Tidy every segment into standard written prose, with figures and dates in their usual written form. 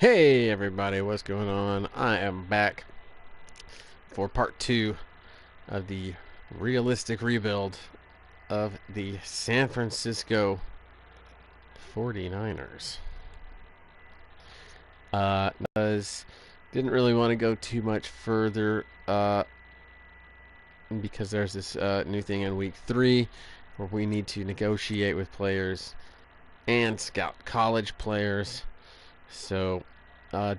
Hey everybody, what's going on? I am back for part 2 of the realistic rebuild of the San Francisco 49ers. Didn't really want to go too much further because there's this new thing in week 3 where we need to negotiate with players and scout college players. So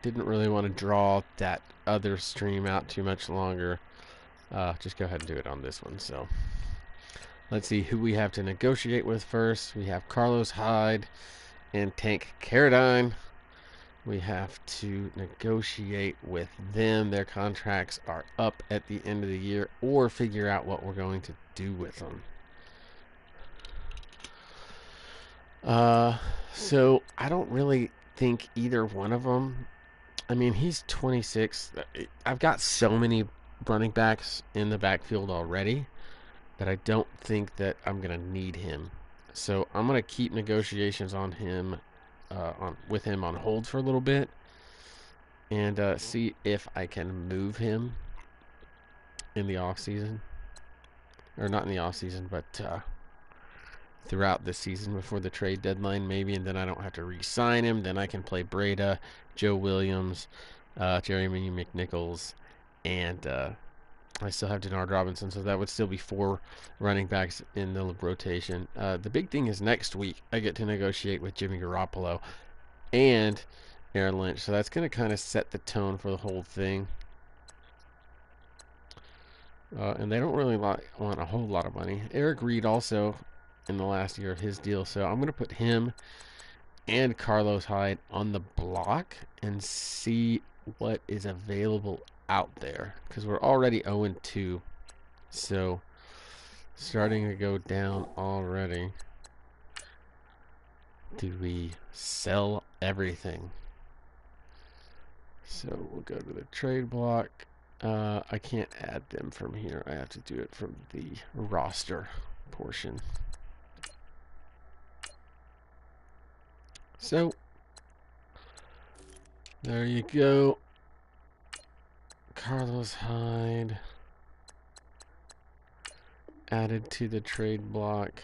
didn't really want to draw that other stream out too much longer. Just go ahead and do it on this one. So let's see who we have to negotiate with first. We have Carlos Hyde and Tank Carradine. We have to negotiate with them. Their contracts are up at the end of the year, or figure out what we're going to do with them. So I don't really think either one of them. I mean, he's 26. I've got so many running backs in the backfield already that I don't think that I'm gonna need him. So I'm gonna keep negotiations on him, with him on hold for a little bit, and see if I can move him in the off season, or not in the off season, but throughout the season before the trade deadline, maybe, and then I don't have to re-sign him. Then I can play Breda, Joe Williams, Jeremy McNichols, and I still have Denard Robinson, so that would still be 4 running backs in the rotation. The big thing is next week I get to negotiate with Jimmy Garoppolo and Aaron Lynch, so that's going to kind of set the tone for the whole thing. And they don't really want a whole lot of money. Eric Reed also in the last year of his deal, so I'm going to put him and Carlos Hyde on the block and see what is available out there, because we're already 0-2, so starting to go down already. Do we sell everything? So we'll go to the trade block. I can't add them from here. I have to do it from the roster portion. So there you go. Carlos Hyde added to the trade block.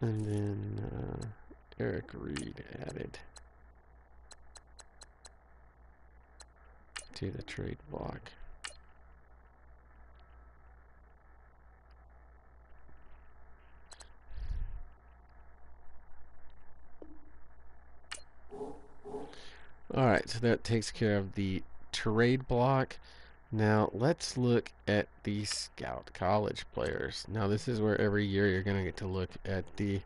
And then Eric Reed added to the trade block. Alright, so that takes care of the trade block. Now let's look at the scout college players. Now this is where every year you're going to get to look at the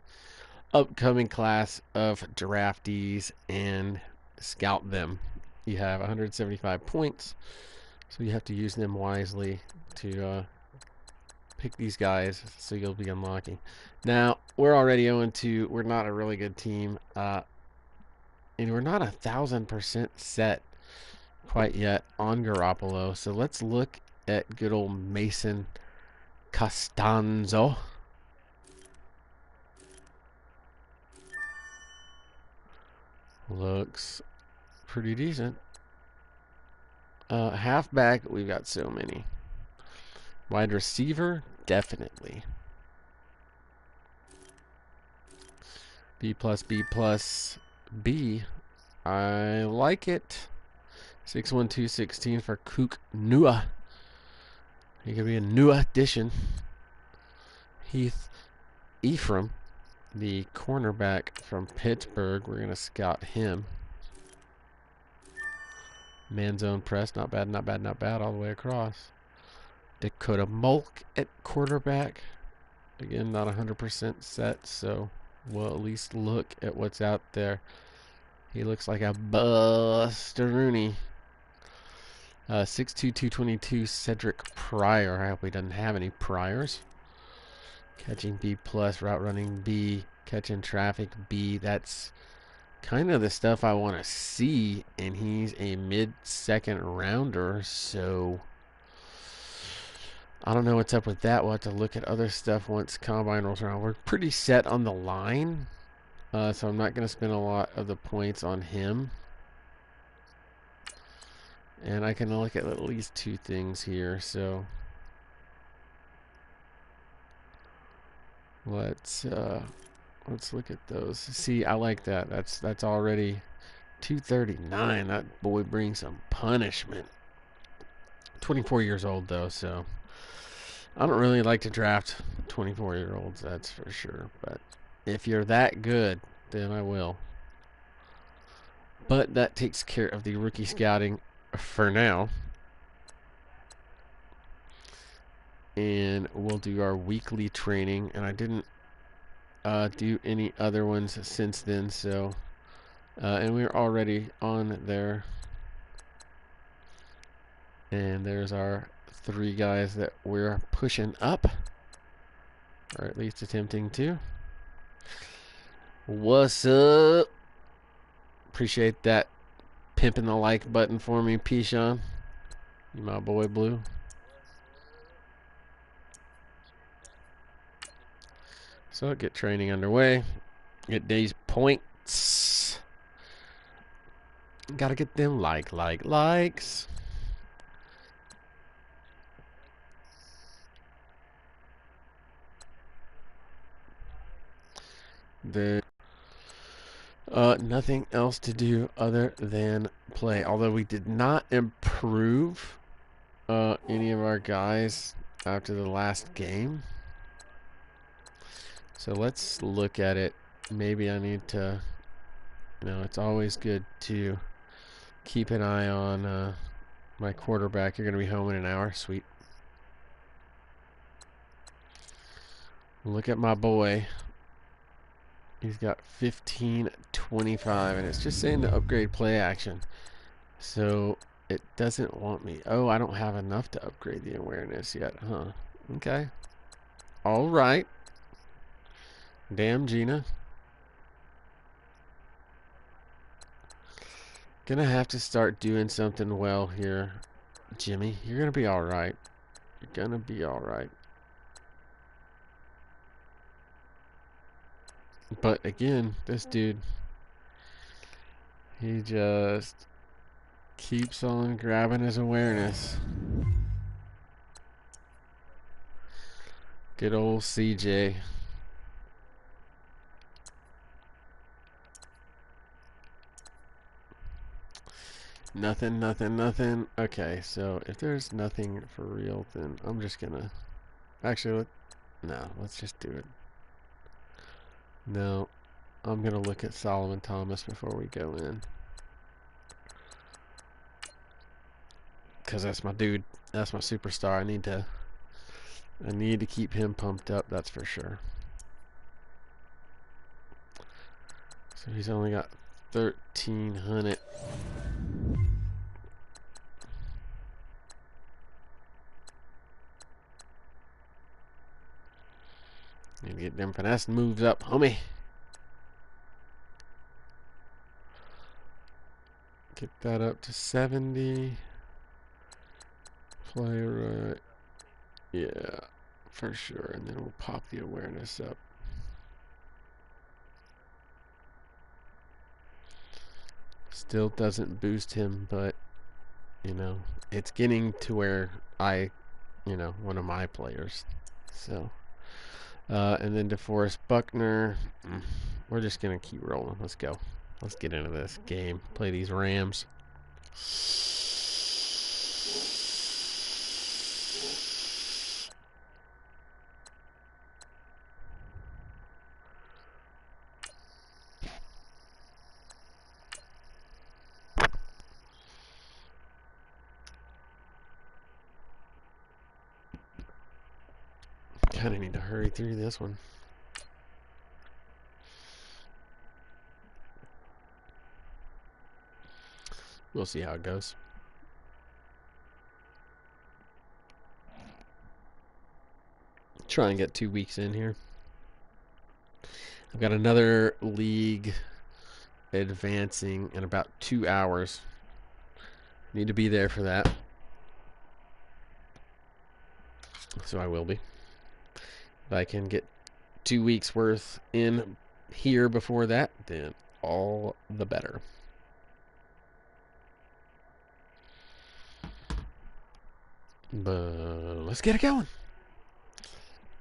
upcoming class of draftees and scout them. You have 175 points, so you have to use them wisely to pick these guys, so you'll be unlocking. Now we're already 0-2. We're not a really good team, and we're not 1,000% set quite yet on Garoppolo. So let's look at good old Mason Costanzo. Looks pretty decent. Halfback, we've got so many. Wide receiver, definitely. B+, B+, B. I like it. 61216 for Kook Nua. He could be a new addition. Heath Ephraim, the cornerback from Pittsburgh. We're going to scout him. Man zone press. Not bad, not bad, not bad all the way across. Dakota Mulk at quarterback. Again, not 100% set, so we'll at least look at what's out there. He looks like a Buster-Rooney. 6'2", 222, Cedric Pryor. I hope he doesn't have any priors. Catching B+, route running B, catching traffic B. That's kind of the stuff I want to see, and he's a mid-second rounder, so I don't know what's up with that. We'll have to look at other stuff once Combine rolls around. We're pretty set on the line, so I'm not going to spend a lot of the points on him. And I can look at least 2 things here, so let's look at those. See, I like that. That's already 239. That boy brings some punishment. 24 years old though, so I don't really like to draft 24-year-olds, that's for sure. But if you're that good, then I will. But that takes care of the rookie scouting for now. And we'll do our weekly training. And I didn't do any other ones since then, so and we're already on there. And there's our 3 guys that we're pushing up, or at least attempting to. What's up? Appreciate that pimping the like button for me, P-Sean. You my boy, Blue. So get training underway. Get these points. Gotta get them likes. Then nothing else to do other than play. Although we did not improve any of our guys after the last game. So let's look at it. Maybe I need to, it's always good to keep an eye on my quarterback. You're going to be home in an hour. Sweet. Look at my boy. He's got 15-25, and it's just saying to upgrade play action. So it doesn't want me. Oh, I don't have enough to upgrade the awareness yet, huh? Okay. All right. Damn, Gina. Gonna have to start doing something well here, Jimmy. You're gonna be all right. You're gonna be all right. But again, this dude, he just keeps on grabbing his awareness. Good old CJ. Nothing. Okay, so if there's nothing for real, then I'm just gonna... Actually, let's just do it. No, I'm gonna look at Salomon Thomas before we go in. Because that's my dude. That's my superstar. I need to keep him pumped up, that's for sure. So he's only got 1,300. Need to get them finesse moves up, homie. Get that up to 70. Play right. Yeah, for sure. And then we'll pop the awareness up. Still doesn't boost him, but, it's getting to where one of my players. So, and then DeForest Buckner. We're just going to keep rolling. Let's go. Let's get into this game. Play these Rams. Kind of need to hurry through this one. We'll see how it goes. Try and get 2 weeks in here. I've got another league advancing in about 2 hours. Need to be there for that. So I will be. If I can get 2 weeks worth in here before that, then all the better. But let's get it going.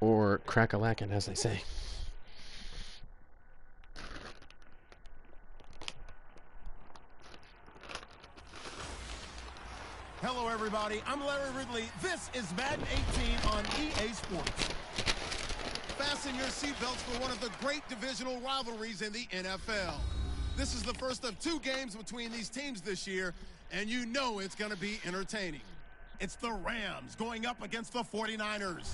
Or crack-a-lackin', as they say. Hello, everybody. I'm Larry Ridley. This is Madden 18 on EA Sports. Fasten your seatbelts for one of the great divisional rivalries in the NFL. This is the first of 2 games between these teams this year, and you know it's going to be entertaining. It's the Rams going up against the 49ers.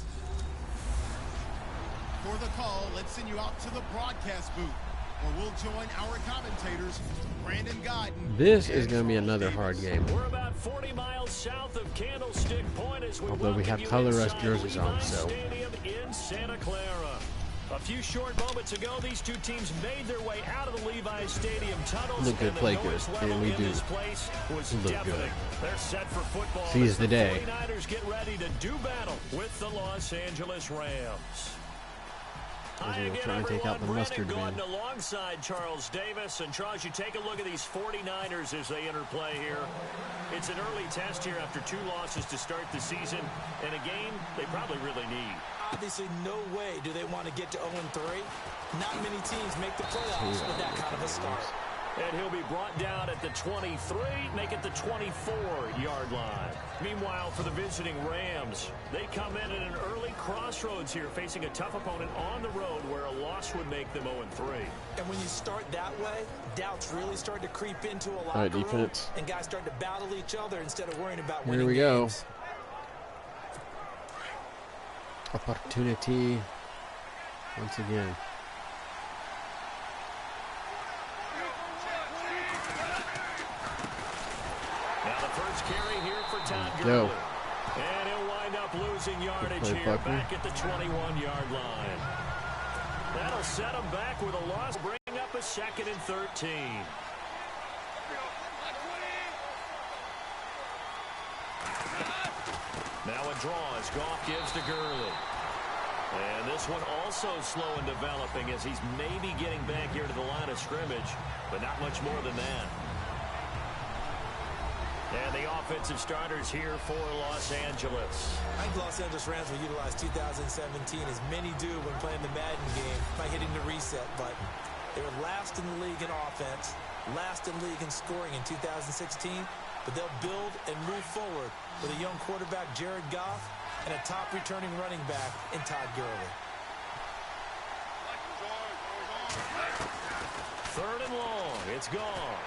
For the call, let's send you out to the broadcast booth, where we'll join our commentators, Brandon Godden. This is going to be another hard game. We're about 40 miles south of Candlestick Point as we although we have color rush jerseys on, so. Stadium in Santa Clara. A few short moments ago, these two teams made their way out of the Levi's Stadium tunnels. Look good, play good, and we do. Look good. They're set for football. Seize the day. 49ers get ready to do battle with the Los Angeles Rams. We're going to try and take out the mustard man. Alongside Charles Davis. And Charles, you take a look at these 49ers as they enter play here. It's an early test here after 2 losses to start the season, and a game they probably really need. Obviously, no way do they want to get to 0-3. Not many teams make the playoffs with that kind of a start. And he'll be brought down at the 23, make it the 24-yard line. Meanwhile, for the visiting Rams, they come in at an early crossroads here, facing a tough opponent on the road where a loss would make them 0-3. And when you start that way, doubts really start to creep into a locker room, and guys start to battle each other instead of worrying about winning games. Here we go. Opportunity once again. Carry here for Todd Go. Gurley. And he'll wind up losing yardage here back at the 21-yard line. That'll set him back with a loss, bring up a 2nd and 13. Now a draw as Goff gives to Gurley. And this one also slow in developing as he's maybe getting back here to the line of scrimmage, but not much more than that. And the offensive starters here for Los Angeles. I think Los Angeles Rams will utilize 2017, as many do when playing the Madden game, by hitting the reset button. They were last in the league in offense, last in league in scoring in 2016, but they'll build and move forward with a young quarterback, Jared Goff, and a top returning running back in Todd Gurley. 3rd and long. It's gone.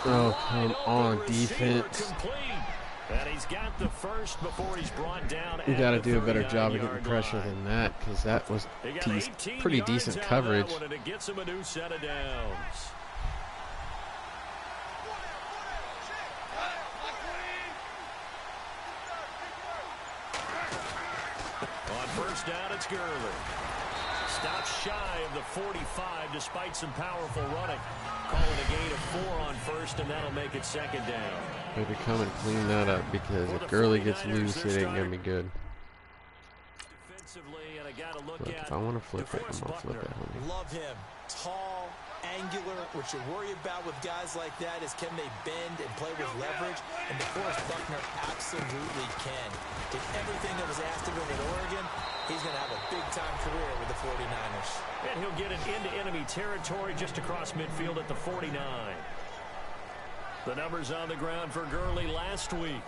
Oh, come on, defense. And he's got the first before he's brought down. We got to do a better job of getting pressure than that, because that was pretty decent coverage. And it gets him a new set of downs. On 1st down, it's Gurley. Stops shy of the 45 despite some powerful running. Calling a gain of 4 on 1st, and that'll make it 2nd down. Maybe come and clean that up, because if Gurley gets loose, it ain't going to be good. But if I want to flip it, I'm going to flip it. Love him. Tall, angular. What you worry about with guys like that is, can they bend and play with leverage? And DeForest Buckner absolutely can. Did everything that was asked of him at Oregon. He's going to have a big-time career with the 49ers. And he'll get it into enemy territory just across midfield at the 49. The numbers on the ground for Gurley last week.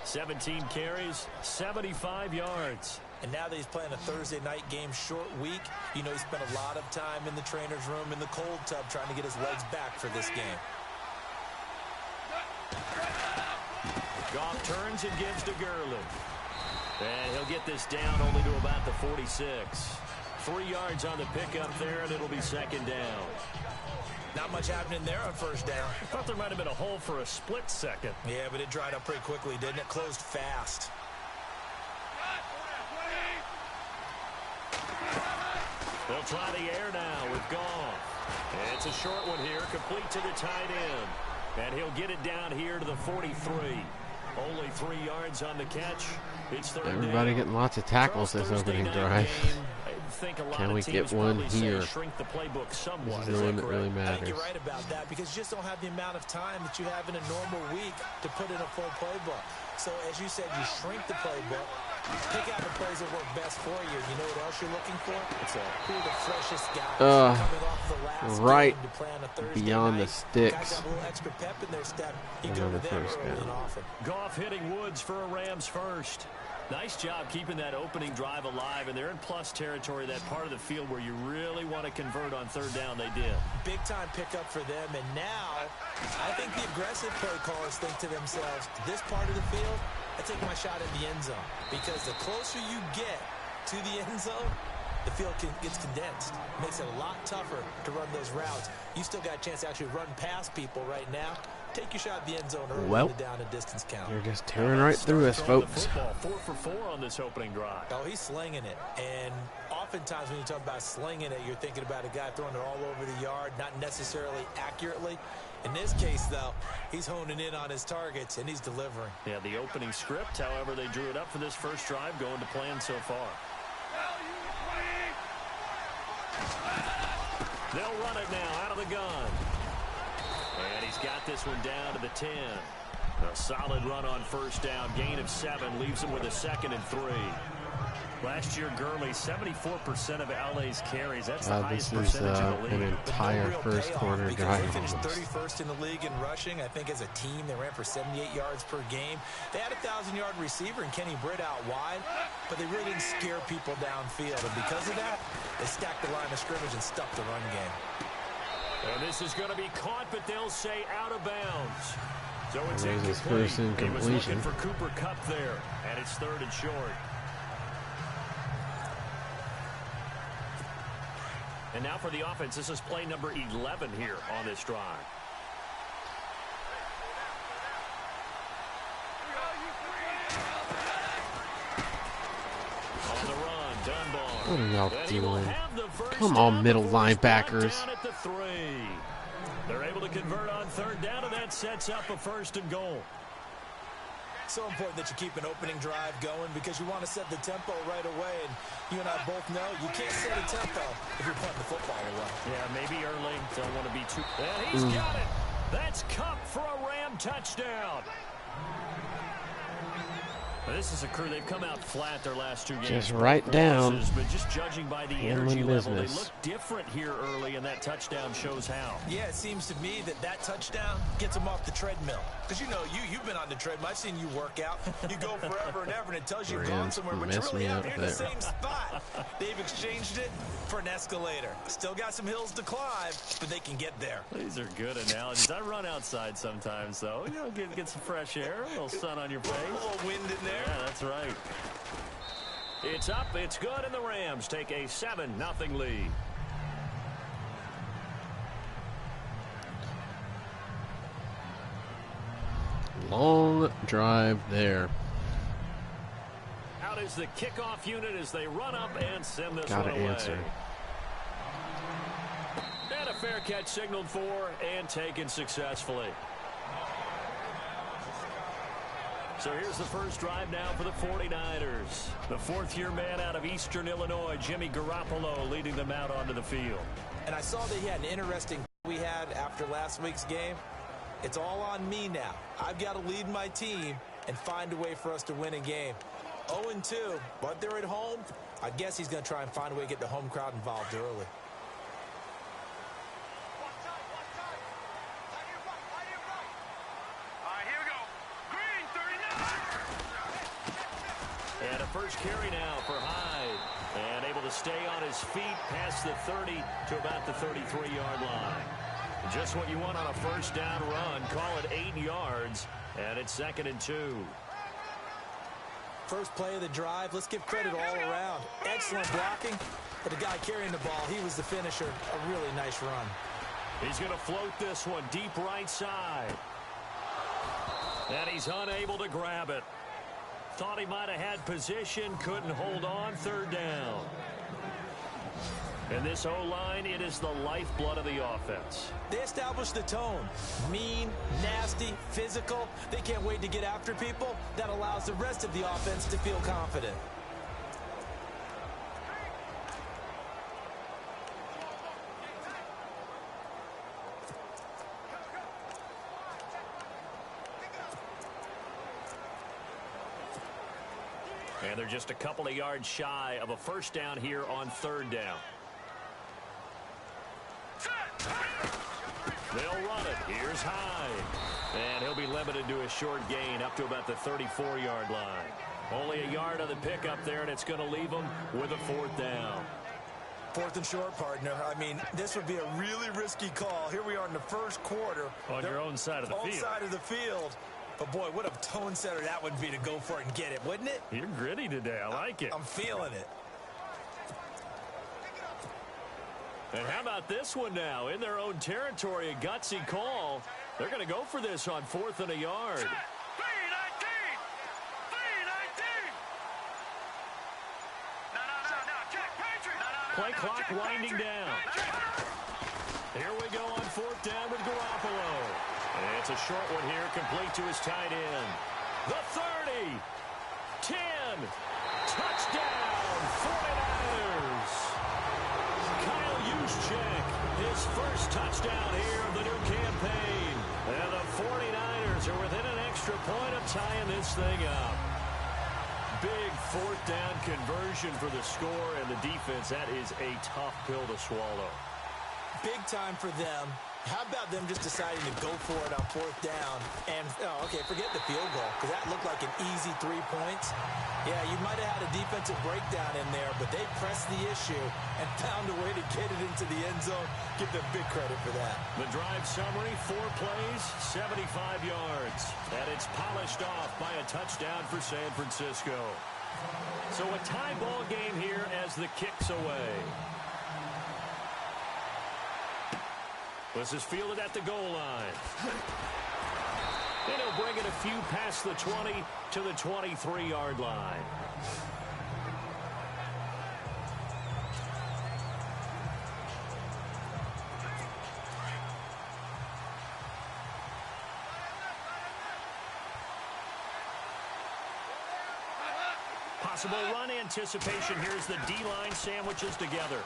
17 carries, 75 yards. And now that he's playing a Thursday night game, short week, you know he spent a lot of time in the trainer's room in the cold tub trying to get his legs back for this game. Goff turns and gives to Gurley. And he'll get this down only to about the 46. 3 yards on the pickup there, and it'll be 2nd down. Not much happening there on 1st down. I thought there might have been a hole for a split second. Yeah, but it dried up pretty quickly, didn't it? Closed fast. They'll try the air now with Goff. And it's a short one here, complete to the tight end. And he'll get it down here to the 43. Only 3 yards on the catch. It's third Everybody down. getting lots of tackles this opening drive. Can we get one here? Shrink the playbook somewhat. This is the one that really I think matters. you're right about that because you just don't have the amount of time that you have in a normal week to put in a full playbook. So as you said, you shrink the playbook, pick out the plays that work best for you. You know what else you're looking for? It's who are the freshest guys coming off the last right game to play on a Thursday beyond night. the sticks. Guys have a little extra pep in their step. You go Another to them first early down. and often. Goff hitting Woods for a Rams first. Nice job keeping that opening drive alive, and they're in plus territory, that part of the field where you really want to convert on third down. They did. Big time pickup for them, and now I think the aggressive play callers think to themselves, this part of the field, I take my shot at the end zone, because the closer you get to the end zone, the field gets condensed. Makes it a lot tougher to run those routes. You still got a chance to actually run past people right now. Take your shot at the end zone early in the down and distance count. You're just tearing right through us, folks. 4 for 4 on this opening drive. Oh, he's slinging it. And oftentimes when you talk about slinging it, you're thinking about a guy throwing it all over the yard, not necessarily accurately. In this case, though, he's honing in on his targets, and he's delivering. Yeah, the opening script, however, they drew it up for this first drive, going to plan so far. They'll run it now out of the gun. And he's got this one down to the 10. A solid run on first down. Gain of 7 leaves him with a 2nd and 3. Last year, Gurley, 74% of LA's carries. That's the highest percentage in the league. An entire first quarter drive. They finished 31st in the league in rushing. I think as a team, they ran for 78 yards per game. They had a 1,000-yard receiver in Kenny Britt out wide, but they really didn't scare people downfield. And because of that, they stacked the line of scrimmage and stuffed the run game. And this is going to be caught, but they'll say out of bounds. So it's his first incomplete. He was incompletion. looking for Cooper Kupp there, and it's 3rd and short. And now for the offense, this is play number 11 here on this drive. On the run, Dunbar. What are y'all And he will doing? have the first Come down on, middle before he's brought linebackers. down at the 3. They're able to convert on third down, and that sets up a 1st and goal. So important that you keep an opening drive going because you want to set the tempo right away. And you and I both know you can't set a tempo if you're punting the football away. Yeah, maybe early. Don't want to be too... And he's got it. That's Kupp for a Ram touchdown. This is a crew. They've come out flat their last 2 games. Just right down. Losses, but just judging by the Handling energy level, they business. look different here early, and that touchdown shows how. Yeah, it seems to me that touchdown gets them off the treadmill. Because you know, you've been on the treadmill. I've seen you work out. You go forever and ever, and it tells you you've gone somewhere, but you're really out here in the same spot. They've exchanged it for an escalator. Still got some hills to climb, but they can get there. These are good analogies. I run outside sometimes, though. You know, get some fresh air, a little sun on your face. A little wind in there. Yeah, that's right. It's up, it's good, and the Rams take a 7-0 lead. Long drive there. Out is the kickoff unit as they run up and send this Gotta one away. answer. And a fair catch signaled for and taken successfully. So here's the first drive now for the 49ers. The 4th-year man out of Eastern Illinois, Jimmy Garoppolo, leading them out onto the field. And I saw that he had an interesting we had after last week's game. It's all on me now. I've got to lead my team and find a way for us to win a game. 0-2, but they're at home. I guess he's going to try and find a way to get the home crowd involved early. And a first carry now for Hyde. And able to stay on his feet past the 30 to about the 33-yard line. Just what you want on a first down run. Call it 8 yards. And it's 2nd and 2. First play of the drive. Let's give credit all around. Excellent blocking. But the guy carrying the ball, he was the finisher. A really nice run. He's going to float this one deep right side. And he's unable to grab it. Thought he might have had position. Couldn't hold on. 3rd down. And this O-line, it is the lifeblood of the offense. They establish the tone. Mean, nasty, physical. They can't wait to get after people. That allows the rest of the offense to feel confident. And they're just a couple of yards shy of a first down here on third down. They'll run it. Here's Hyde. And he'll be limited to a short gain up to about the 34-yard line. Only a yard on the pickup there, and it's going to leave them with a fourth down. Fourth and short, partner. I mean, this would be a really risky call. Here we are in the first quarter. On your own side of the field. Own side of the field. But, boy, what a tone setter that would be to go for it and get it, wouldn't it? You're gritty today. I like it. I'm feeling it. And how about this one now? In their own territory, a gutsy call. They're going to go for this on fourth and a yard. Play clock winding down. Here we go on fourth down with Garoppolo. And it's a short one here, complete to his tight end. The 30. 10. Touchdown, 49ers. Kyle Juszczyk, his first touchdown here of the new campaign. And the 49ers are within an extra point of tying this thing up. Big fourth down conversion for the score, and the defense, that is a tough pill to swallow. Big time for them. How about them just deciding to go for it on fourth down? And, okay, forget the field goal, because that looked like an easy 3 points. Yeah, you might have had a defensive breakdown in there, but they pressed the issue and found a way to get it into the end zone. Give them big credit for that. The drive summary, 4 plays, 75 yards. And it's polished off by a touchdown for San Francisco. So a tie ball game here as the kick's away. This is fielded at the goal line. And he'll bring it a few past the 20 to the 23-yard line. Possible run anticipation. Here's the D-line sandwiches together.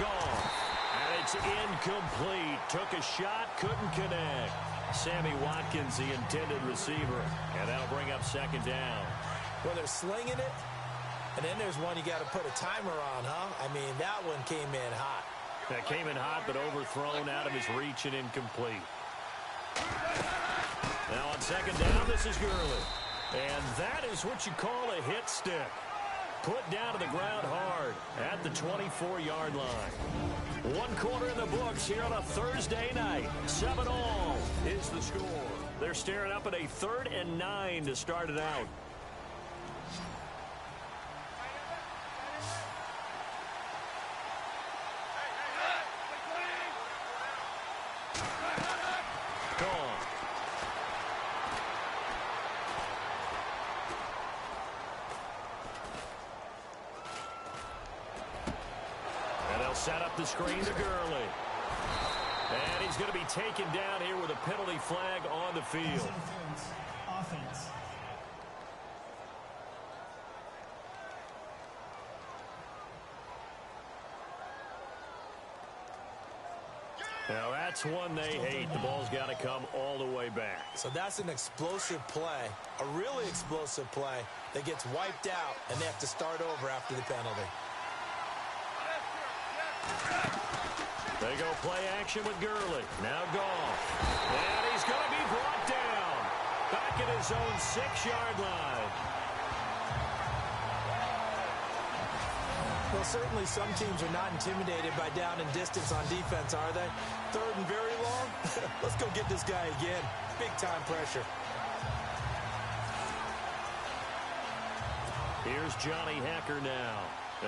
Gone. And it's incomplete. Took a shot, couldn't connect. Sammy Watkins, the intended receiver. And that'll bring up second down. Well, they're slinging it. And then there's one you got to put a timer on, huh? I mean, that one came in hot. That came in hot, but overthrown out of his reach and incomplete. Now on second down, this is Gurley. And that is what you call a hit stick. Put down to the ground hard at the 24-yard line. 1 quarter in the books here on a Thursday night. 7-all is the score. They're staring up at a 3rd and 9 to start it out. Set up the screen to Gurley. And he's going to be taken down here with a penalty flag on the field. Offense. Now that's one they hate. The ball's got to come all the way back. So that's an explosive play, a really explosive play that gets wiped out, and they have to start over after the penalty. They go play action with Gurley. Now Goff. And he's going to be brought down. Back at his own 6-yard line. Well, certainly some teams are not intimidated by down and distance on defense, are they? 3rd and very long? Let's go get this guy again. Big-time pressure. Here's Johnny Hacker now,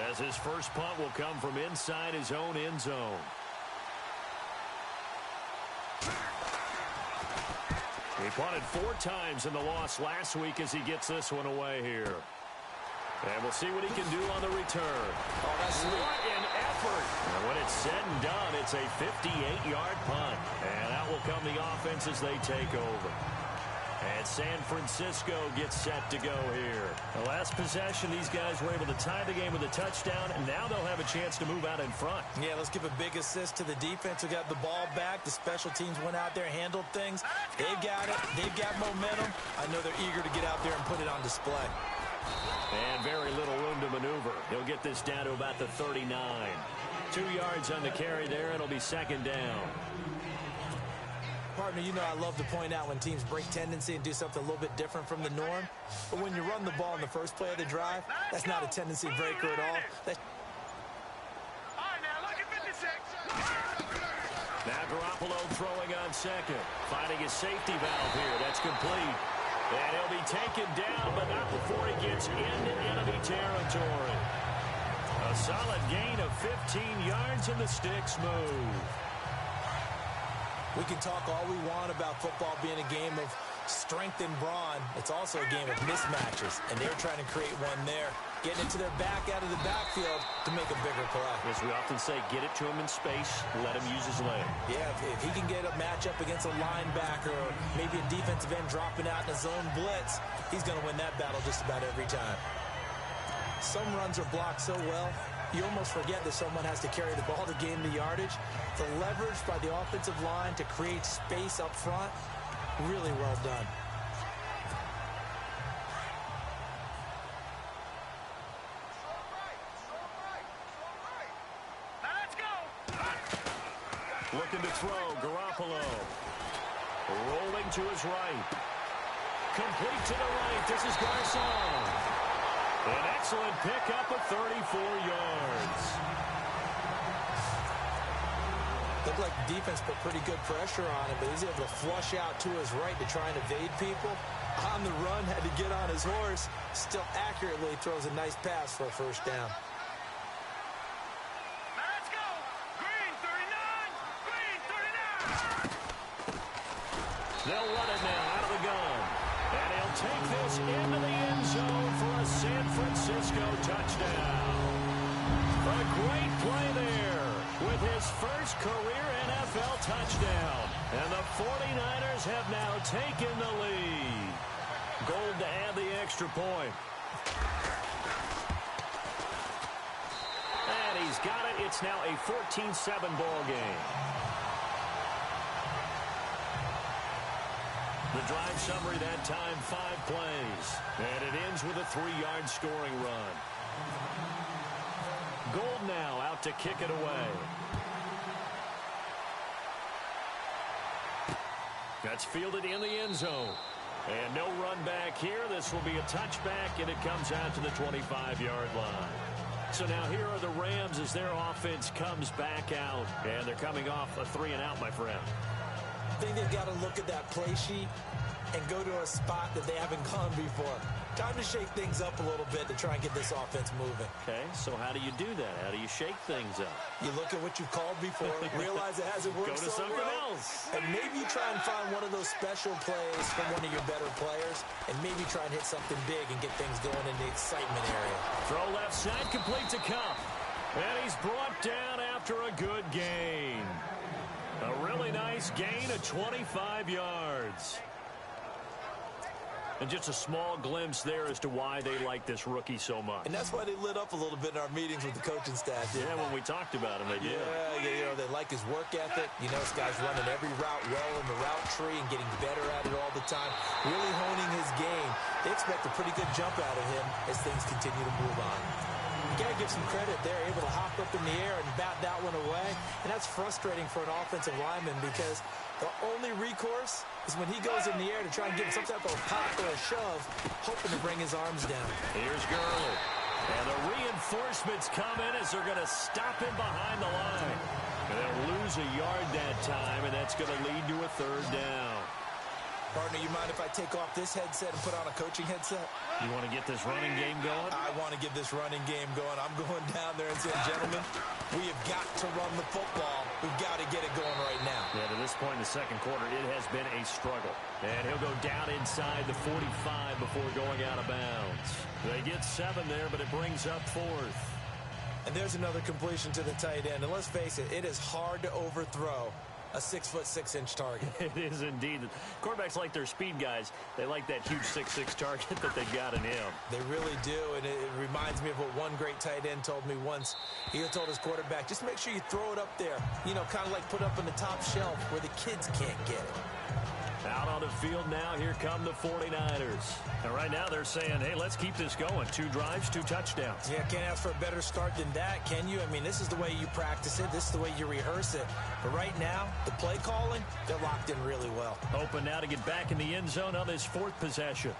as his first punt will come from inside his own end zone. He punted 4 times in the loss last week as he gets this one away here. And we'll see what he can do on the recovery. return. Oh, that's sweet. What an effort. And when it's said and done, it's a 58-yard punt. And out will come the offense as they take over. And San Francisco gets set to go here. The last possession, these guys were able to tie the game with a touchdown, and now they'll have a chance to move out in front. Yeah, let's give a big assist to the defense who got the ball back. The special teams went out there, handled things. They've got it. They've got momentum. I know they're eager to get out there and put it on display. And very little room to maneuver. He'll get this down to about the 39. 2 yards on the carry there. It'll be second down. Partner, you know I love to point out when teams break tendency and do something a little bit different from the norm. But when you run the ball in the first play of the drive, that's not a tendency breaker at all. Now Garoppolo throwing on second. Finding his safety valve here. That's complete. And he'll be taken down, but not before he gets into enemy territory. A solid gain of 15 yards, and the sticks move. We can talk all we want about football being a game of strength and brawn. It's also a game of mismatches, and they're trying to create one there, getting it to their back out of the backfield to make a bigger play. As we often say, get it to him in space, let him use his leg. Yeah, if he can get a matchup against a linebacker or maybe a defensive end dropping out in a zone blitz, he's going to win that battle just about every time. Some runs are blocked so well, you almost forget that someone has to carry the ball to gain the yardage. The leverage by the offensive line to create space up front, really well done. Looking to throw, Garoppolo. Rolling to his right. Complete to the right. This is Carson. An excellent pickup of 34 yards. Looked like the defense put pretty good pressure on him, but he's able to flush out to his right to try and evade people. On the run, had to get on his horse. Still accurately throws a nice pass for a first down. Let's go! Green 39! Green 39! They'll run it now out of the gun. And he'll take this into the end zone for a San Francisco touchdown. A great play there with his first career NFL touchdown. And the 49ers have now taken the lead. Gold to add the extra point. And he's got it. It's now a 14-7 ball game. The drive summary that time, 5 plays. And it ends with a 3-yard scoring run. Gold now out to kick it away. That's fielded in the end zone. And no run back here. This will be a touchback, and it comes out to the 25-yard line. So now here are the Rams as their offense comes back out. And they're coming off a 3-and-out, my friend. I think they've got to look at that play sheet and go to a spot that they haven't gone before. Time to shake things up a little bit to try and get this offense moving. Okay, so how do you do that? How do you shake things up? You look at what you've called before, realize it hasn't worked Go to so something well, else. and maybe try and find one of those special plays from one of your better players, and maybe try and hit something big and get things going in the excitement area. Throw left side, complete to Cup. And he's brought down after a good gain. A really nice gain of 25 yards. And just a small glimpse there as to why they like this rookie so much. And that's why they lit up a little bit in our meetings with the coaching staff. Yeah, when we talked about him, they did. Yeah, you know, they like his work ethic. You know, this guy's running every route well in the route tree and getting better at it all the time. Really honing his game. They expect a pretty good jump out of him as things continue to move on. You got to give some credit. They're able to hop up in the air and bat that one away. And that's frustrating for an offensive lineman because the only recourse is when he goes in the air to try and give some type of pop or a shove, hoping to bring his arms down. Here's Gurley. And the reinforcements come in as they're going to stop him behind the line. And they'll lose a yard that time, and that's going to lead to a 3rd down. Partner, you mind if I take off this headset and put on a coaching headset? You want to get this running game going? I want to get this running game going. I'm going down there and saying, gentlemen, we have got to run the football. We've got to get it going right now. Yeah, to this point in the second quarter, it has been a struggle. And he'll go down inside the 45 before going out of bounds. They get 7 there, but it brings up 4th. And there's another completion to the tight end. And let's face it, it is hard to overthrow a 6'6" target. It is indeed. Quarterbacks like their speed guys. They like that huge 6'6" target that they've got in him. They really do, and it reminds me of what one great tight end told me once. He told his quarterback, just make sure you throw it up there. You know, kind of like put up on the top shelf where the kids can't get it. Out on the field now, here come the 49ers. And right now they're saying, hey, let's keep this going. 2 drives, 2 touchdowns. Yeah, can't ask for a better start than that, can you? I mean, this is the way you practice it. This is the way you rehearse it. But right now, the play calling, they're locked in really well. Hoping now to get back in the end zone on this 4th possession.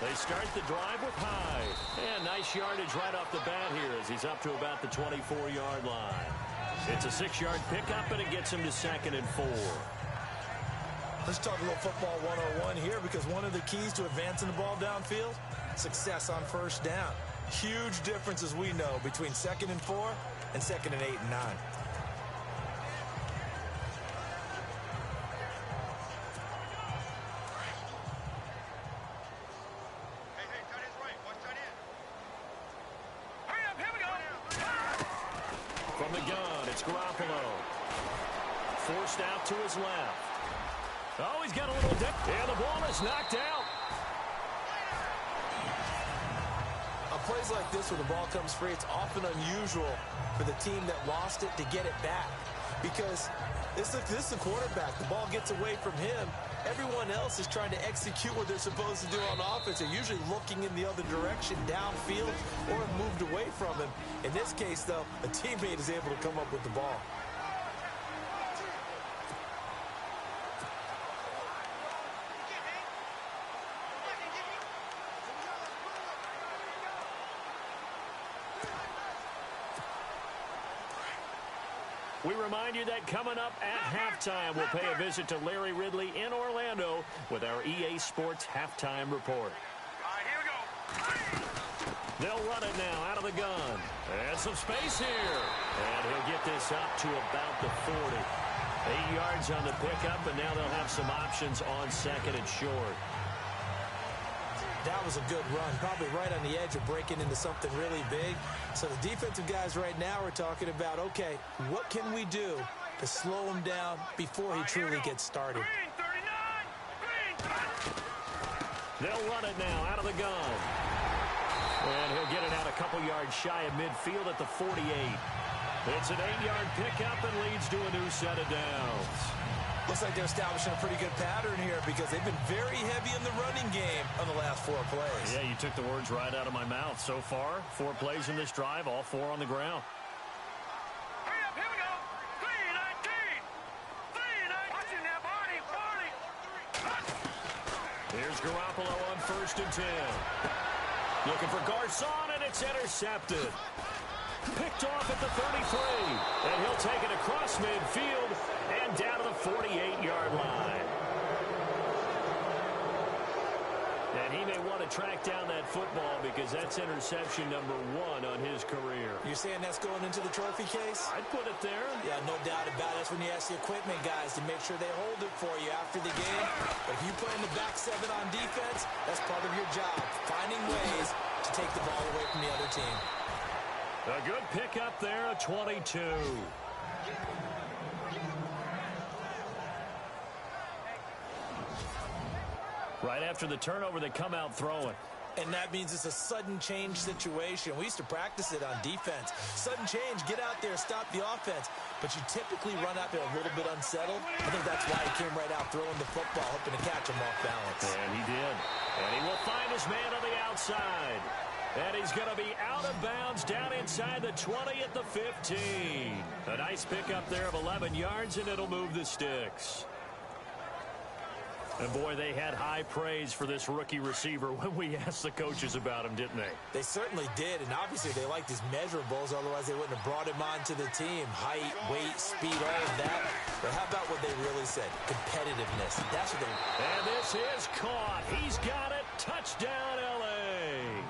They start the drive with Hyde. And nice yardage right off the bat here as he's up to about the 24-yard line. It's a 6-yard pickup, and it gets him to 2nd and 4. Let's talk a little football 101 here, because one of the keys to advancing the ball downfield, success on first down. Huge difference, as we know, between 2nd and 4 and 2nd and 8 and 9. From the gun, it's Garoppolo. Forced out to his left. Oh, he's got a little dip. And the ball is knocked out. On plays like this where the ball comes free, it's often unusual for the team that lost it to get it back. Because this is the quarterback. The ball gets away from him. Everyone else is trying to execute what they're supposed to do on offense. They're usually looking in the other direction, downfield, or have moved away from him. In this case, though, a teammate is able to come up with the ball. We remind you that coming up at halftime, we'll pay a visit to Larry Ridley in Orlando with our EA Sports Halftime Report. All right, here we go. They'll run it now out of the gun. And some space here. And he'll get this up to about the 40. 8 yards on the pickup, and now they'll have some options on 2nd and short. That was a good run, probably right on the edge of breaking into something really big. So the defensive guys right now are talking about, okay, what can we do to slow him down before he truly gets started? They'll run it now out of the gun. And he'll get it out a couple yards shy of midfield at the 48. It's an 8-yard pickup and leads to a new set of downs. Looks like they're establishing a pretty good pattern here because they've been very heavy in the running game on the last 4 plays. Yeah, you took the words right out of my mouth. So far, 4 plays in this drive, all 4 on the ground. Hurry up, here we go. 3-19. 3-19. Watching that body. Here's Garoppolo on 1st and 10. Looking for Garcon, and it's intercepted. Picked off at the 33. And he'll take it across midfield and down to the 48-yard line. And he may want to track down that football because that's interception number 1 on his career. You're saying that's going into the trophy case? I'd put it there. Yeah, no doubt about it. That's when you ask the equipment guys to make sure they hold it for you after the game. But if you play in the back 7 on defense, that's part of your job, finding ways to take the ball away from the other team. A good pickup there, a 22. Right after the turnover, they come out throwing. And that means it's a sudden change situation. We used to practice it on defense. Sudden change, get out there, stop the offense. But you typically run out there a little bit unsettled. I think that's why he came right out throwing the football, hoping to catch him off balance. And he did. And he will find his man on the outside. And he's going to be out of bounds down inside the 20 at the 15. A nice pickup there of 11 yards, and it'll move the sticks. And, boy, they had high praise for this rookie receiver when we asked the coaches about him, didn't they? They certainly did, and obviously they liked his measurables. Otherwise, they wouldn't have brought him onto the team. Height, weight, speed, all of that. But how about what they really said? Competitiveness. That's what they... And this is caught. He's got it. Touchdown, L.A.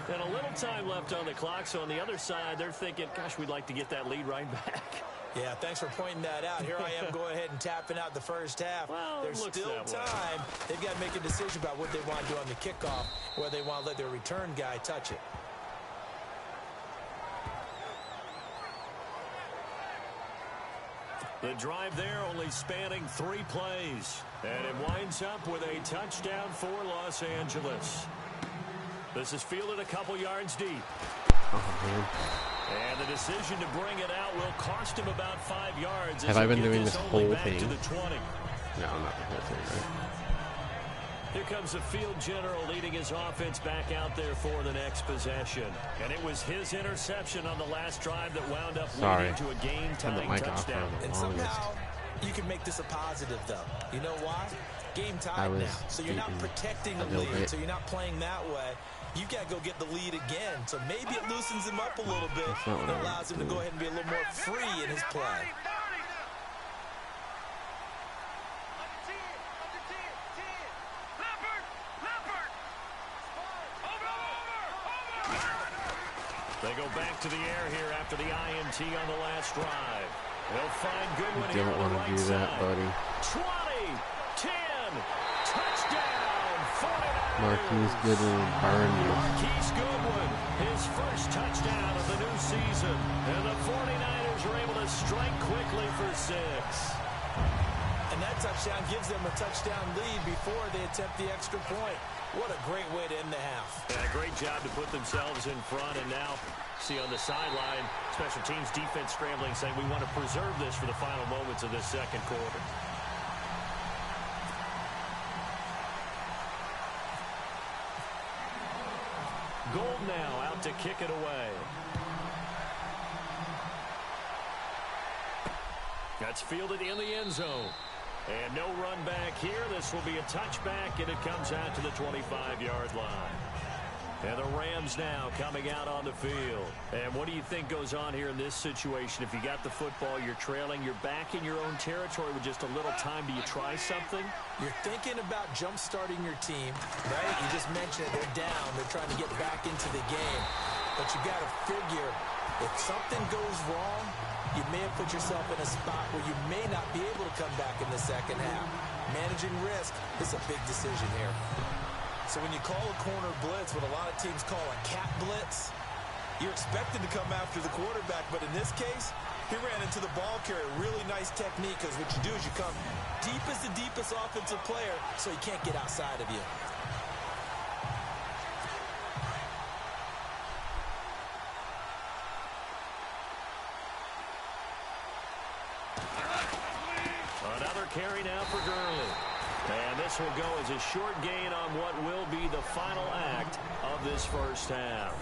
And a little time left on the clock, so on the other side, they're thinking, gosh, we'd like to get that lead right back. Yeah, thanks for pointing that out. Here I am going ahead and tapping out the first half. Well, there's still time. They've got to make a decision about what they want to do on the kickoff, whether they want to let their return guy touch it. The drive there only spanning 3 plays. And it winds up with a touchdown for Los Angeles. This is fielded a couple yards deep. Oh, man. And the decision to bring it out will cost him about 5 yards. Have I been doing this whole thing? To the 20. No, not the whole thing, right? Here comes the field general leading his offense back out there for the next possession. And it was his interception on the last drive that wound up leading to a game-tying touchdown. And somehow you can make this a positive, though. You know why? Game time now. So you're not protecting the lead, so you're not playing that way. You've got to go get the lead again. So maybe it loosens him up a little bit and allows him to go ahead and be a little more free in his play. They go back to the air here after the INT on the last drive. They'll find Goodwin here on the right side. Buddy. 20, 10, touchdown, 49ers. Marquis Goodwin will burn you. Marquis Goodwin, his first touchdown of the new season. And the 49ers are able to strike quickly for 6. And that touchdown gives them a touchdown lead before they attempt the extra point. What a great way to end the half. Yeah, great job to put themselves in front. And now, see on the sideline, special teams defense scrambling, saying we want to preserve this for the final moments of this second quarter. Gold now out to kick it away. That's fielded in the end zone. And no run back here. This will be a touchback, and it comes out to the 25-yard line. And the Rams now coming out on the field. And what do you think goes on here in this situation? If you got the football, you're trailing, you're back in your own territory with just a little time. Do you try something? You're thinking about jump-starting your team, right? You just mentioned it. They're down. They're trying to get back into the game. But you got to figure if something goes wrong, you may have put yourself in a spot where you may not be able to come back in the second half. Managing risk is a big decision here. So when you call a corner blitz, what a lot of teams call a cat blitz, you're expected to come after the quarterback. But in this case, he ran into the ball carrier. Really nice technique, because what you do is you come deep as the deepest offensive player so he can't get outside of you. Another carry now for Gurley. And this will go as a short gain on what will be the final act of this first half.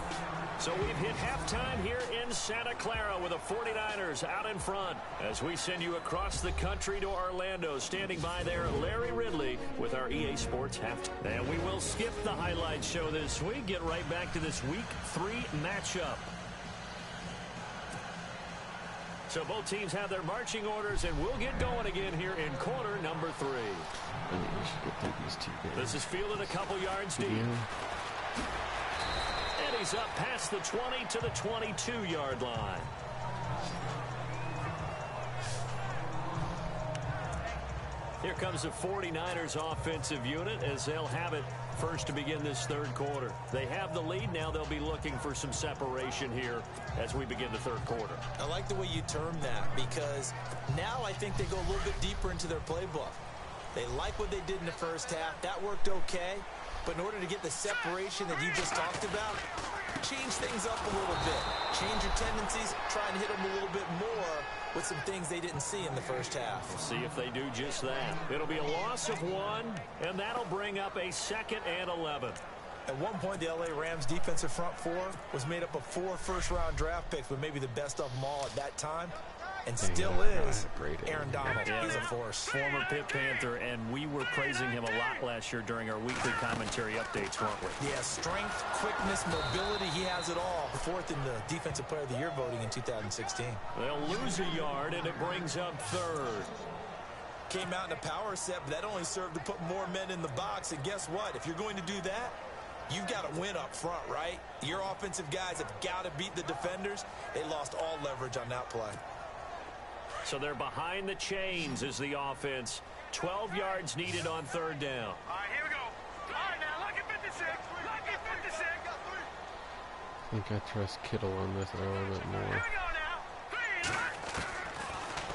So we've hit halftime here in Santa Clara with the 49ers out in front as we send you across the country to Orlando. Standing by there, Larry Ridley with our EA Sports Halftime. And we will skip the highlight show this week. Get right back to this Week 3 matchup. So both teams have their marching orders, and we'll get going again here in quarter number 3. I think we should get through these 2 games. This is fielded a couple yards deep. And he's up past the 20 to the 22-yard line. Here comes the 49ers offensive unit as they'll have it first to begin this third quarter. They have the lead. Now they'll be looking for some separation here as we begin the third quarter. I like the way you term that, because now I think they go a little bit deeper into their playbook. They like what they did in the first half. That worked okay. But in order to get the separation that you just talked about, change things up a little bit. Change your tendencies. Try and hit them a little bit more with some things they didn't see in the first half. See if they do just that. It'll be a loss of 1, and that'll bring up a 2nd and 11. At one point, the LA Rams defensive front 4 was made up of 4 first-round draft picks, but maybe the best of them all at that time. And still is Aaron Donald. Yeah, he's a force. Former Pitt Panther, and we were praising him a lot last year during our weekly commentary updates, weren't we? Yeah, strength, quickness, mobility, he has it all. 4th in the Defensive Player of the Year voting in 2016. They'll lose a yard, and it brings up 3rd. Came out in a power set, but that only served to put more men in the box. And guess what? If you're going to do that, you've got to win up front, right? Your offensive guys have got to beat the defenders. They lost all leverage on that play. So they're behind the chains as the offense. 12 yards needed on third down. All right, here we go. All right, now, lucky 56. Lucky 56. I think I trust Kittle on this a little bit more. Here we go now. 3 and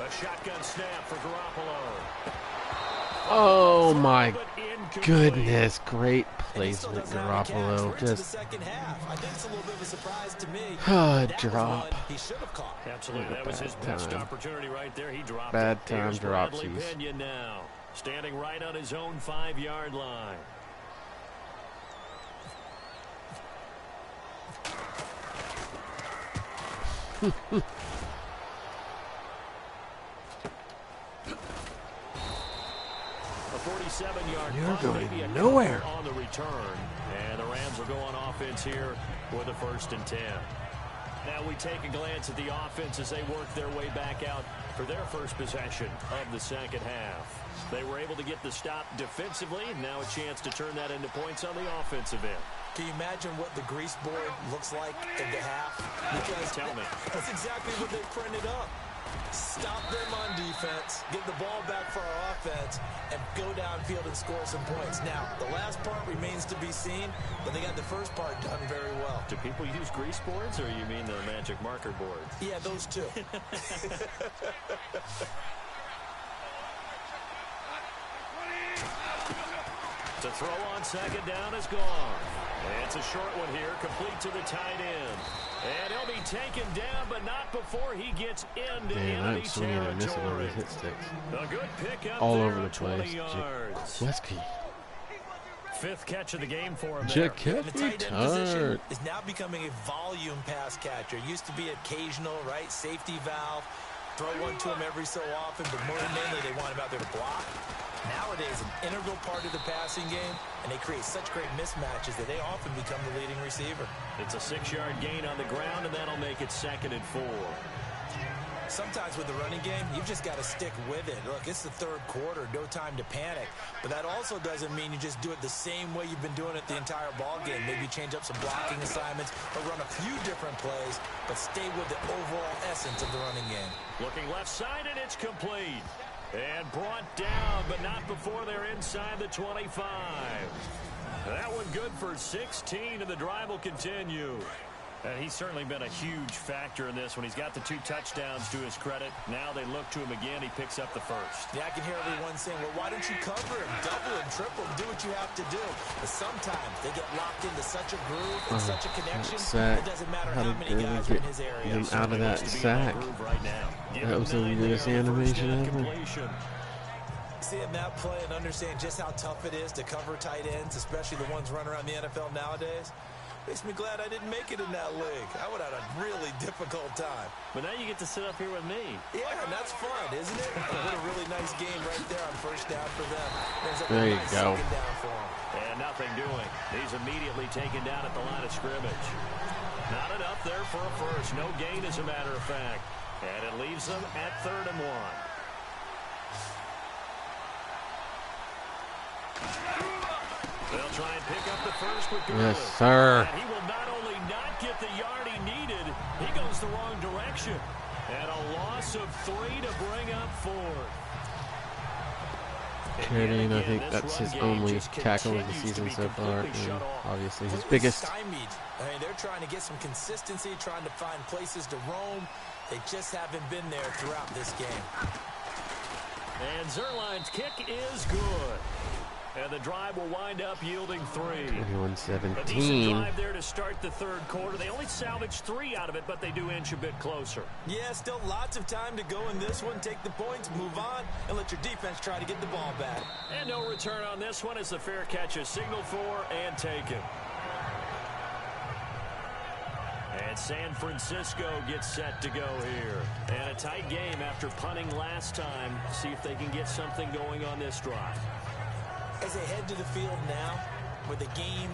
out. A shotgun snap for Garoppolo. Oh my But incomplete. goodness, great And he still placement, doesn't have any catch. Garoppolo. We're into the Just second half. I think it's a little bit of a surprise to me. That That was drop. one he should have caught. Absolutely, that was his Bad best time. opportunity right there. He dropped Bad it. time Here's Bradley dropsies. Pinion now, standing right on his own 5-yard line. A 47-yard You're punt, going maybe a nowhere. couple on the return, and the Rams will go on offense here with a 1st and 10. Now we take a glance at the offense as they work their way back out for their first possession of the second half. They were able to get the stop defensively, and now a chance to turn that into points on the offensive end. Can you imagine what the grease board looks like at the half? Because Tell me. that's exactly what they printed up. Stop them on defense, get the ball back for our offense, and go downfield and score some points. Now, the last part remains to be seen, but they got the first part done very well. Do people use grease boards, or you mean the magic marker boards? Yeah, those two. To throw on second down is gone. It's a short one here, complete to the tight end. And he'll be taken down, but not before he gets into Man, enemy I'm swinging and missing on territory. these hit sticks. A good pickup All there over the of 20 place. yards. Jakeski. 5th catch of the game for him there. And the tight end position Retard. is now becoming a volume pass catcher. Used to be occasional, right? Safety valve. Throw one to him every so often, but more than mainly they want him out there to block. Nowadays, an integral part of the passing game, and they create such great mismatches that they often become the leading receiver. It's a 6-yard gain on the ground, and that'll make it 2nd and 4. Sometimes with the running game, you've just got to stick with it. Look, it's the third quarter, no time to panic. But that also doesn't mean you just do it the same way you've been doing it the entire ball game. Maybe change up some blocking assignments or run a few different plays, but stay with the overall essence of the running game. Looking left side, and it's complete. And brought down, but not before they're inside the 25. That one good for 16, and the drive will continue. And he's certainly been a huge factor in this when he's got the 2 touchdowns to his credit. Now they look to him again. He picks up the first. Yeah, I can hear everyone saying, well, why don't you cover him, double him, triple him, do what you have to do. But sometimes they get locked into such a groove and such a connection, sack. it doesn't matter How how did many they guys are in get his area. him out of that Looks to be in sack? groove right now. Give That him was the 9 weirdest there on the first animation down ever. completion. Seeing that play and understand just how tough it is to cover tight ends, especially the ones running around the NFL nowadays, makes me glad I didn't make it in that league. I would have had a really difficult time. But now you get to sit up here with me. Yeah, and that's fun, isn't it? What a really nice game right there on first down for them. There's a There you nice go. second down for them. And nothing doing. He's immediately taken down at the line of scrimmage. Not enough there for a first. No gain, as a matter of fact. And it leaves them at 3rd and 1. They'll try and pick up the first with Goodwin. Yes, sir. And he will not only not get the yard he needed, he goes the wrong direction. And a loss of 3 to bring up 4th. Carrying, I think that's his only tackle of the season so far, and obviously his biggest. Stymied. I mean, they're trying to get some consistency, trying to find places to roam. They just haven't been there throughout this game. And Zerline's kick is good. And the drive will wind up yielding 3. A decent 21-17. drive there to start the third quarter. They only salvaged 3 out of it, but they do inch a bit closer. Yeah, still lots of time to go in this one. Take the points, move on, and let your defense try to get the ball back. And no return on this one as the fair catch is signaled for and taken. And San Francisco gets set to go here. And a tight game after punting last time. See if they can get something going on this drive. As they head to the field now, with the game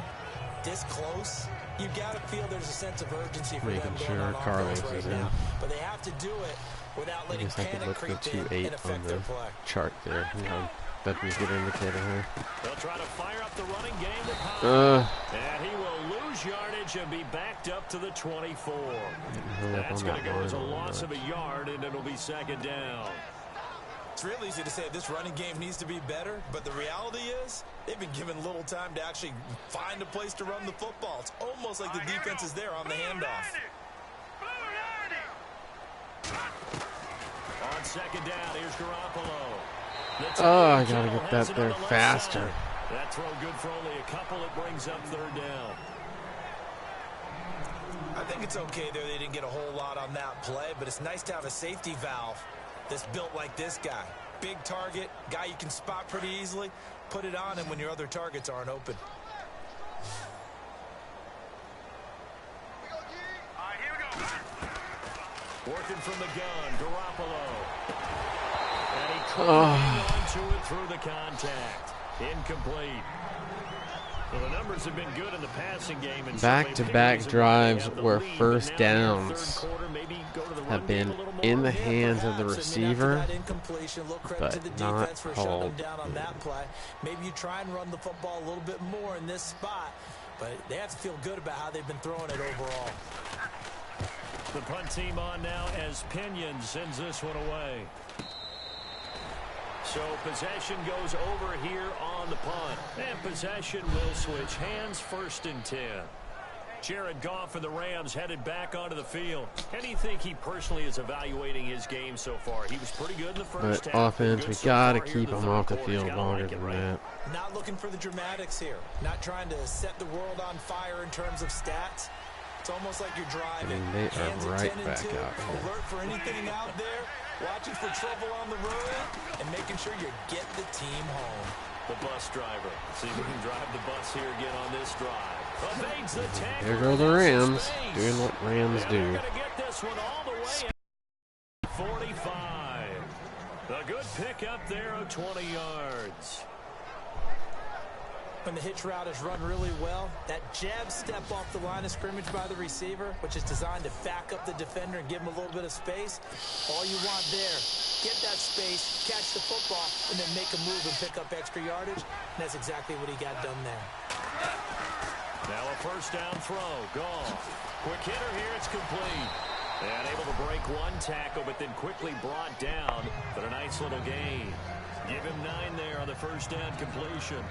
this close, you've got to feel there's a sense of urgency for Making them going sure on Carlos offense right is in. now. But they have to do it without I letting guess I could panic look the creep in and 2-8 on affect the their play. chart there. You know, That'd be a good indicator here. They'll try to fire up the running game to Palmer. And he will lose yardage and be backed up to the 24. That's going to go as a loss of a yard, and it'll be second down. It's real easy to say this running game needs to be better, but the reality is they've been given little time to actually find a place to run the football. It's almost like the defense is there on the handoff. On second down, here's Garoppolo. Oh, I gotta get that there faster. That throw good for only a couple. It brings up third down. I think it's okay there. They didn't get a whole lot on that play, but it's nice to have a safety valve that's built like this guy. Big target, guy you can spot pretty easily. Put it on him when your other targets aren't open. All right, here we go. Working from the gun, Garoppolo. And he climbed onto it through the contact. Incomplete. Well, the numbers have been good in the passing game. And back-to-back drives where first downs have been in the hands of the receiver, but not called. Maybe you try and run the football a little bit more in this spot, but they have to feel good about how they've been throwing it overall. The punt team on now as Pinion sends this one away. So possession goes over here on the punt. And possession will switch hands, 1st and 10. Jared Goff and the Rams headed back onto the field. How do you think he personally is evaluating his game so far? He was pretty good in the first half. But offense, we got to keep him off the field longer than that. Not looking for the dramatics here. Not trying to set the world on fire in terms of stats. It's almost like you're driving. I mean, they are right back out here. Alert for anything out there. Watching for trouble on the road and making sure you get the team home. The bus driver. See if we can drive the bus here again on this drive. Evades the tackle. There go the Rams, doing what Rams do. They're going to get this one all the way 45. A good pickup there of 20 yards. When the hitch route is run really well, that jab step off the line of scrimmage by the receiver, which is designed to back up the defender and give him a little bit of space, all you want there, get that space, catch the football, and then make a move and pick up extra yardage, and that's exactly what he got done there. Now a first down throw, Goff. Quick hitter here, it's complete. And able to break one tackle, but then quickly brought down, but a nice little gain. Give him 9 there on the first down completion.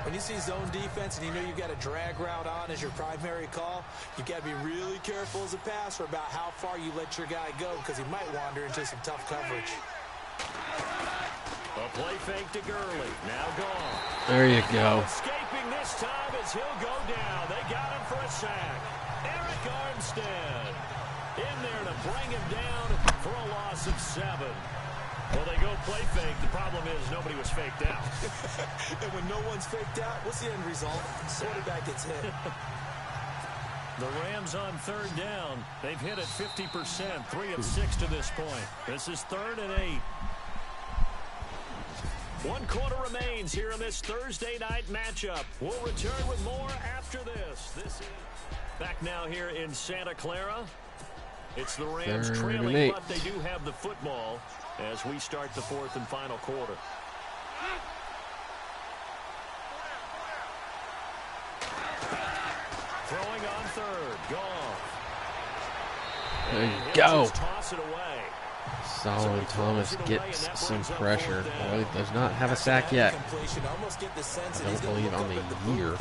When you see zone defense and you know you've got a drag route on as your primary call, you've got to be really careful as a passer about how far you let your guy go because he might wander into some tough coverage. A play fake to Gurley. Now gone. There you go. Escaping this time as he'll go down. They got him for a sack. Eric Armstead in there to bring him down for a loss of 7. Well, they go play fake. The problem is nobody was faked out. And when no one's faked out, what's the end result? Quarterback gets hit. The Rams on third down. They've hit it 50%, 3 of 6 to this point. This is 3rd and 8. 1 quarter remains here in this Thursday night matchup. We'll return with more after this. This is back now here in Santa Clara. It's the Rams trailing, but they do have the football as we start the 4th and final quarter. Throwing on third. Goff. There you go. Toss it away. Salomon Thomas gets some pressure. Well, he does not have a sack yet. I don't believe on the year.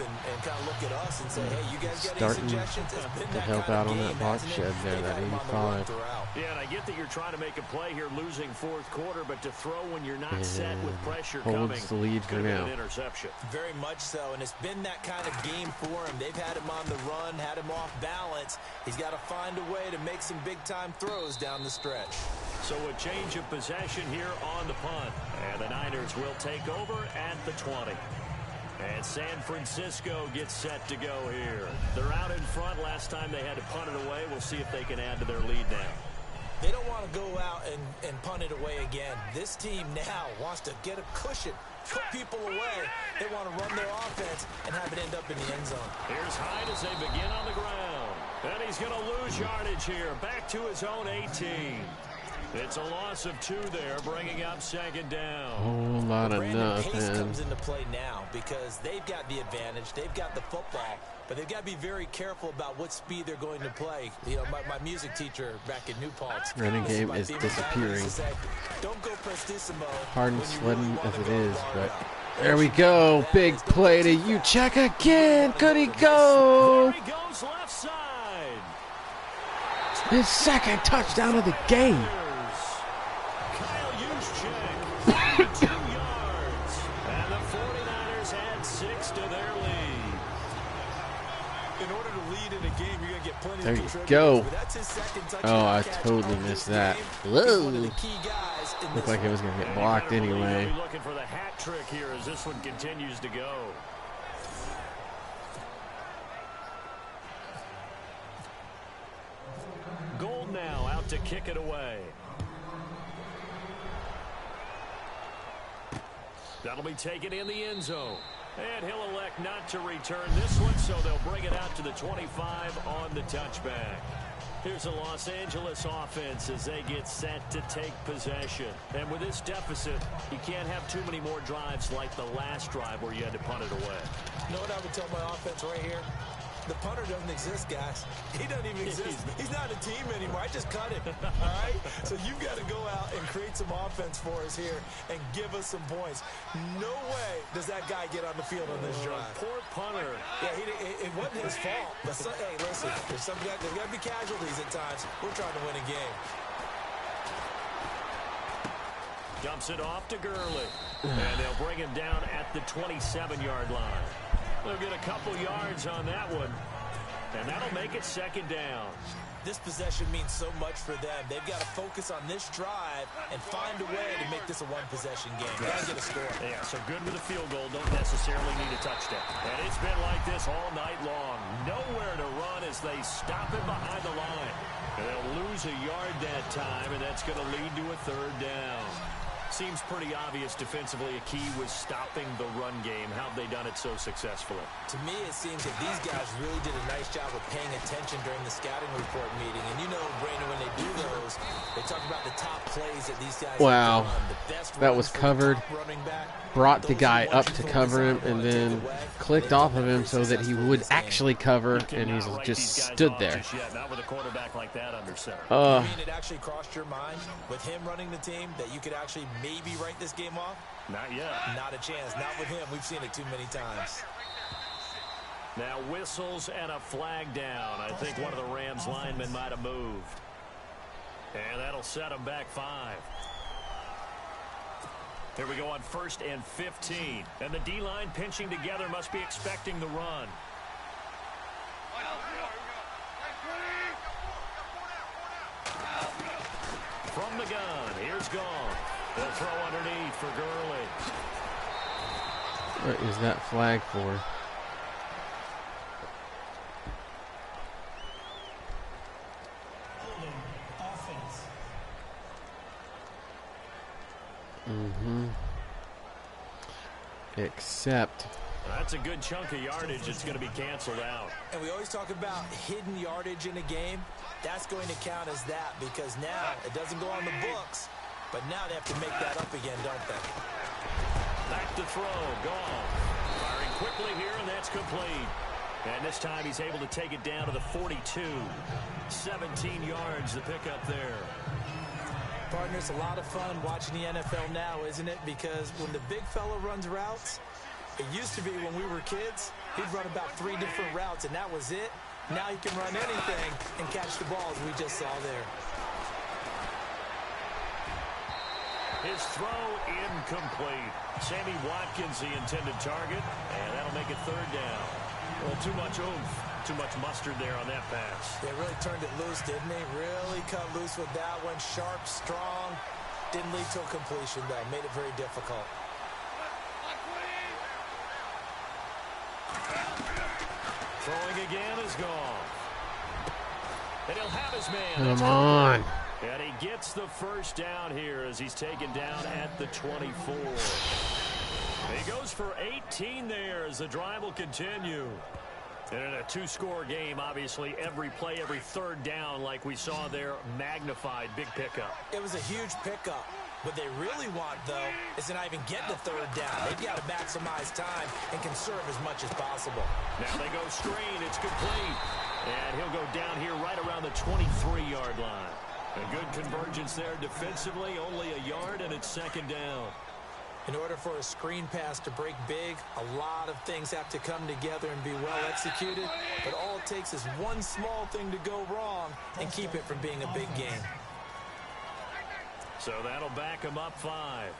Starting to help out on that box shed there, that 85. Yeah, and I get that you're trying to make a play here, losing 4th quarter, but to throw when you're not set with pressure coming, holds the lead for now. An interception. Very much so, and it's been that kind of game for him. They've had him on the run, had him off balance. He's got to find a way to make some big-time throws down the stretch. So a change of possession here on the punt. And the Niners will take over at the 20. And San Francisco gets set to go here. They're out in front. Last time they had to punt it away. We'll see if they can add to their lead now. They don't want to go out and punt it away again. This team now wants to get a cushion, put people away. They want to run their offense and have it end up in the end zone. Here's Hyde as they begin on the ground. And he's going to lose yardage here. Back to his own 18. It's a loss of 2 there, bringing up 2nd down. about Brandon, pace nothing. comes into play now because they've got the advantage. They've got the football, but they've got to be very careful about what speed they're going to play. You know, my music teacher back in New Paltz. Running game is disappearing. Don't go prestissimo. Hard and sledding as it is, but there we go. Big play to you. Check again. Could he go? There he goes left side. His second touchdown of the game. Kyle Juszczyk, 2 yards. And the 49ers add 6 to their lead. In order to lead in a game, you're going to get plenty There of you contributors, go. but that's his second touchdown Oh, I catch totally of missed this that. game. Whoa. He's one of the key guys in Looked this like it was one. going to get And blocked you better believe anyway. he'll be looking for the hat trick here as this one continues to go. Gold now out to kick it away. That'll be taken in the end zone. And he'll elect not to return this one, so they'll bring it out to the 25 on the touchback. Here's the Los Angeles offense as they get set to take possession. And with this deficit, you can't have too many more drives like the last drive where you had to punt it away. You know what I would tell my offense right here? The punter doesn't exist, guys. He doesn't even exist. He's not a team anymore. I just cut him. All right? So you've got to go out and create some offense for us here and give us some points. No way does that guy get on the field on this drive. Poor punter. Yeah, it wasn't his fault. But hey, listen, there's got to be casualties at times. We're trying to win a game. Dumps it off to Gurley. And they'll bring him down at the 27-yard line. They'll get a couple yards on that one. And that'll make it second down. This possession means so much for them. They've got to focus on this drive and find a way to make this a one-possession game. Got to get a score. Yeah, so good with a field goal. Don't necessarily need a touchdown. And it's been like this all night long. Nowhere to run as they stop him behind the line. And they'll lose a yard that time, and that's going to lead to a third down. Seems pretty obvious defensively a key was stopping the run game. How have they done it so successfully? To me, it seems that these guys really did a nice job of paying attention during the scouting report meeting. And you know, Brandon, when they do those, they talk about the top plays that these guys Wow. have done. The best That was runs for the covered. top running back. Brought the Those guy are the ones up you to focus cover him on, and wanna take then away. clicked They've off been of him very so that he successful in would this game. actually cover, You and cannot he write just these guys stood off there. just yet, not with a quarterback like that under center. You mean it actually crossed your mind with him running the team that you could actually maybe write this game off? Not yet. Not a chance. Not with him. We've seen it too many times. Now whistles and a flag down. I think one of the Rams linemen might have moved. And that'll set them back 5. Here we go on 1st and 15. And the D-line pinching together must be expecting the run. From the gun, here's Gone. They'll throw underneath for Gurley. What is that flag for? Offense. Except That's a good chunk of yardage. It's going to be canceled out. And we always talk about hidden yardage in a game. That's going to count as that because now it doesn't go on the books, but now they have to make that up again, don't they? Back to throw. Gone. Firing quickly here, and that's complete. And this time he's able to take it down to the 42. 17 yards the pickup there. Partner, it's a lot of fun watching the NFL now, isn't it? Because when the big fella runs routes, it used to be when we were kids, he'd run about 3 different routes, and that was it. Now he can run anything and catch the balls we just saw there. His throw incomplete. Sammy Watkins the intended target, and that'll make it third down. Well, too much oomph, too much mustard there on that pass. They really turned it loose, didn't they? Really cut loose with that one. Sharp, strong. Didn't lead to a completion, though. Made it very difficult. Throwing again is gone. And he'll have his man. come on. And he gets the first down here as he's taken down at the 24. He goes for 18 there as the drive will continue. And in a 2-score game, obviously, every play, every third down, like we saw there, magnified. Big pickup. It was a huge pickup. What they really want, though, is to not even get to third down. They've got to maximize time and conserve as much as possible. Now they go screen. It's complete. And he'll go down here right around the 23-yard line. A good convergence there defensively, only a yard, and it's second down. In order for a screen pass to break big, a lot of things have to come together and be well executed. But all it takes is one small thing to go wrong and keep it from being a big game. So that'll back him up 5.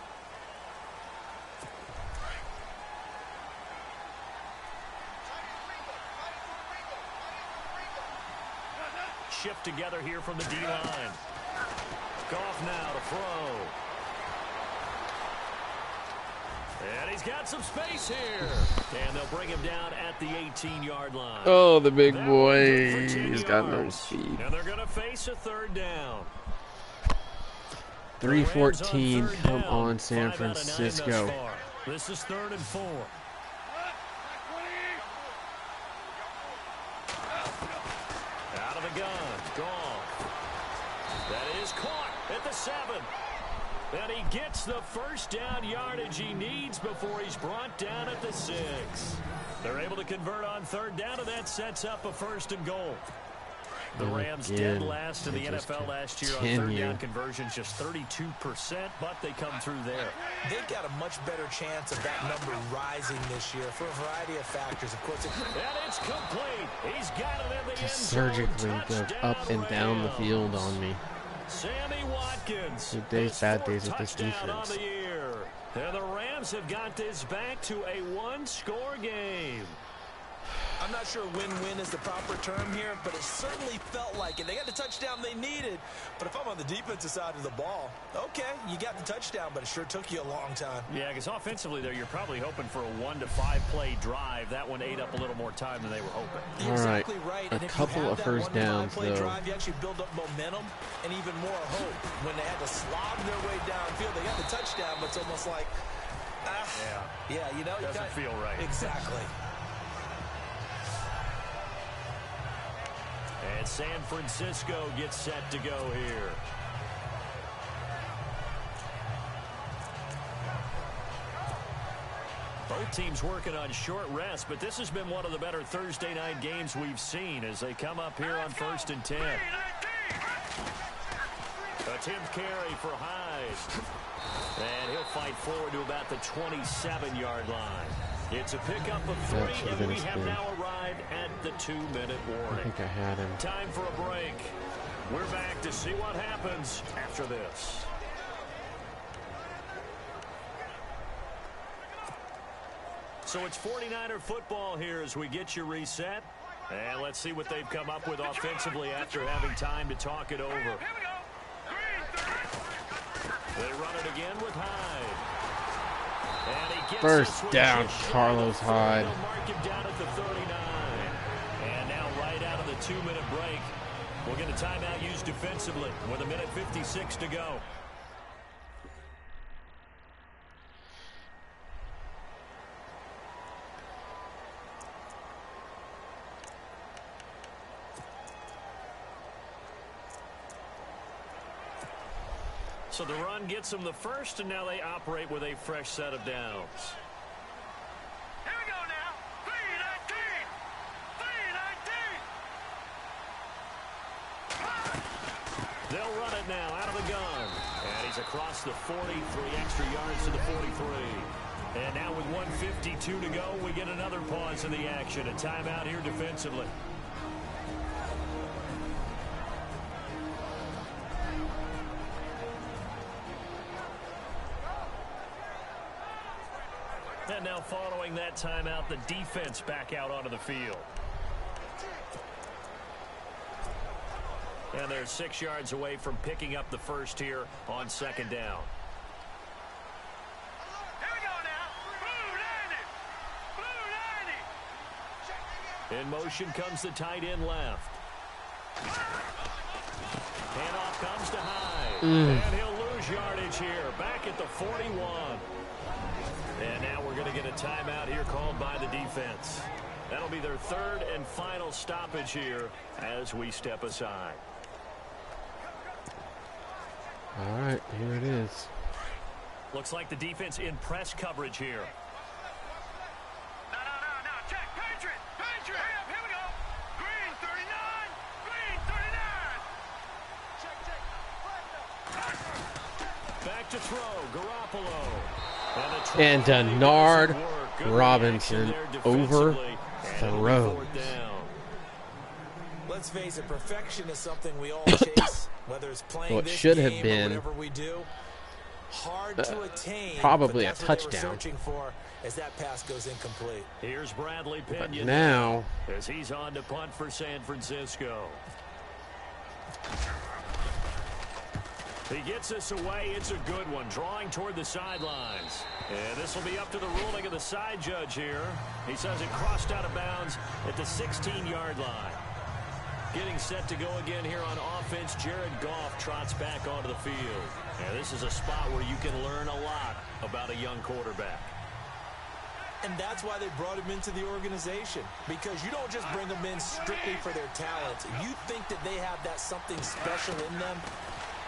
Shift together here from the D-line. Goff now to throw. And he's got some space here. And they'll bring him down at the 18-yard line. Oh, the big boy. He's got no speed. And they're going to face a third down. 3:14. Come on, San Francisco. This is 3rd and 4. Out of the gun. Goff. That is caught at the 7. And he gets the first down yardage he needs before he's brought down at the 6. They're able to convert on third down, and that sets up a 1st and goal. The Rams dead last in the NFL last year on third down conversions, just 32%, but they come through there. They've got a much better chance of that number rising this year for a variety of factors. Of course, and it's complete. He's got it in the end Just zone. surgically go up and down the field on me. Sammy Watkins. Good days, bad days with this defense. And the Rams have got this back to a one-score game. I'm not sure win-win is the proper term here, but it certainly felt like it. They got the touchdown they needed, but if I'm on the defensive side of the ball, okay, you got the touchdown, but it sure took you a long time. Yeah, because offensively there, you're probably hoping for a 1 to 5 play drive. That one ate up a little more time than they were hoping. All right, Exactly right. a couple of first downs, though. Drive, you actually build up momentum and even more hope. When they had to slog their way downfield, they got the touchdown, but it's almost like, yeah, you know, doesn't feel right. Exactly. And San Francisco gets set to go here. Both teams working on short rest, but this has been one of the better Thursday night games we've seen as they come up here on 1st and 10. Attempt carry for Hyde. And he'll fight forward to about the 27-yard line. It's a pickup of 3, and we have now arrived at the 2-minute warning. I think I had him. Time for a break. We're back to see what happens after this. So it's 49er football here as we get you reset. And let's see what they've come up with offensively after having time to talk it over. They run it again with Hyde. And he gets First down, Carlos Hyde. They'll mark him down at the 39. And now right out of the 2-minute break, we'll get a timeout used defensively with 1:56 to go. So the run gets them the first, and now they operate with a fresh set of downs. Here we go now. 3-19. 3-19. They'll run it now out of the gun. And he's across the 40, 3 extra yards to the 43. And now with 1:52 to go, we get another pause in the action. A timeout here defensively. And now following that timeout, the defense back out onto the field. And they're 6 yards away from picking up the first here on 2nd down. Here we go now. Blue 90. In motion comes the tight end left. Handoff comes to Hyde. And he'll lose yardage here. Back at the 41. And now we're going to get a timeout here called by the defense. That'll be their 3rd and final stoppage here as we step aside. All right, here it is. Looks like the defense in press coverage here. No. Check. Patriot. Hurry up. Here we go. Green 39. Green 39. Check. Back to throw. Garoppolo. And Denard Robinson overthrows. Let's face it, perfection is something we all chase, whether it's playing Well, it this should game have been or whatever we do. Hard to attain, probably but that's a what they were touchdown. searching for as that pass goes incomplete. Here's Bradley But Pinion now, as he's on to punt for San Francisco. He gets us away. It's a good one, drawing toward the sidelines. And this will be up to the ruling of the side judge here. He says it crossed out of bounds at the 16-yard line. Getting set to go again here on offense, Jared Goff trots back onto the field. And this is a spot where you can learn a lot about a young quarterback. And that's why they brought him into the organization, because you don't just bring them in strictly for their talent. You think that they have that something special in them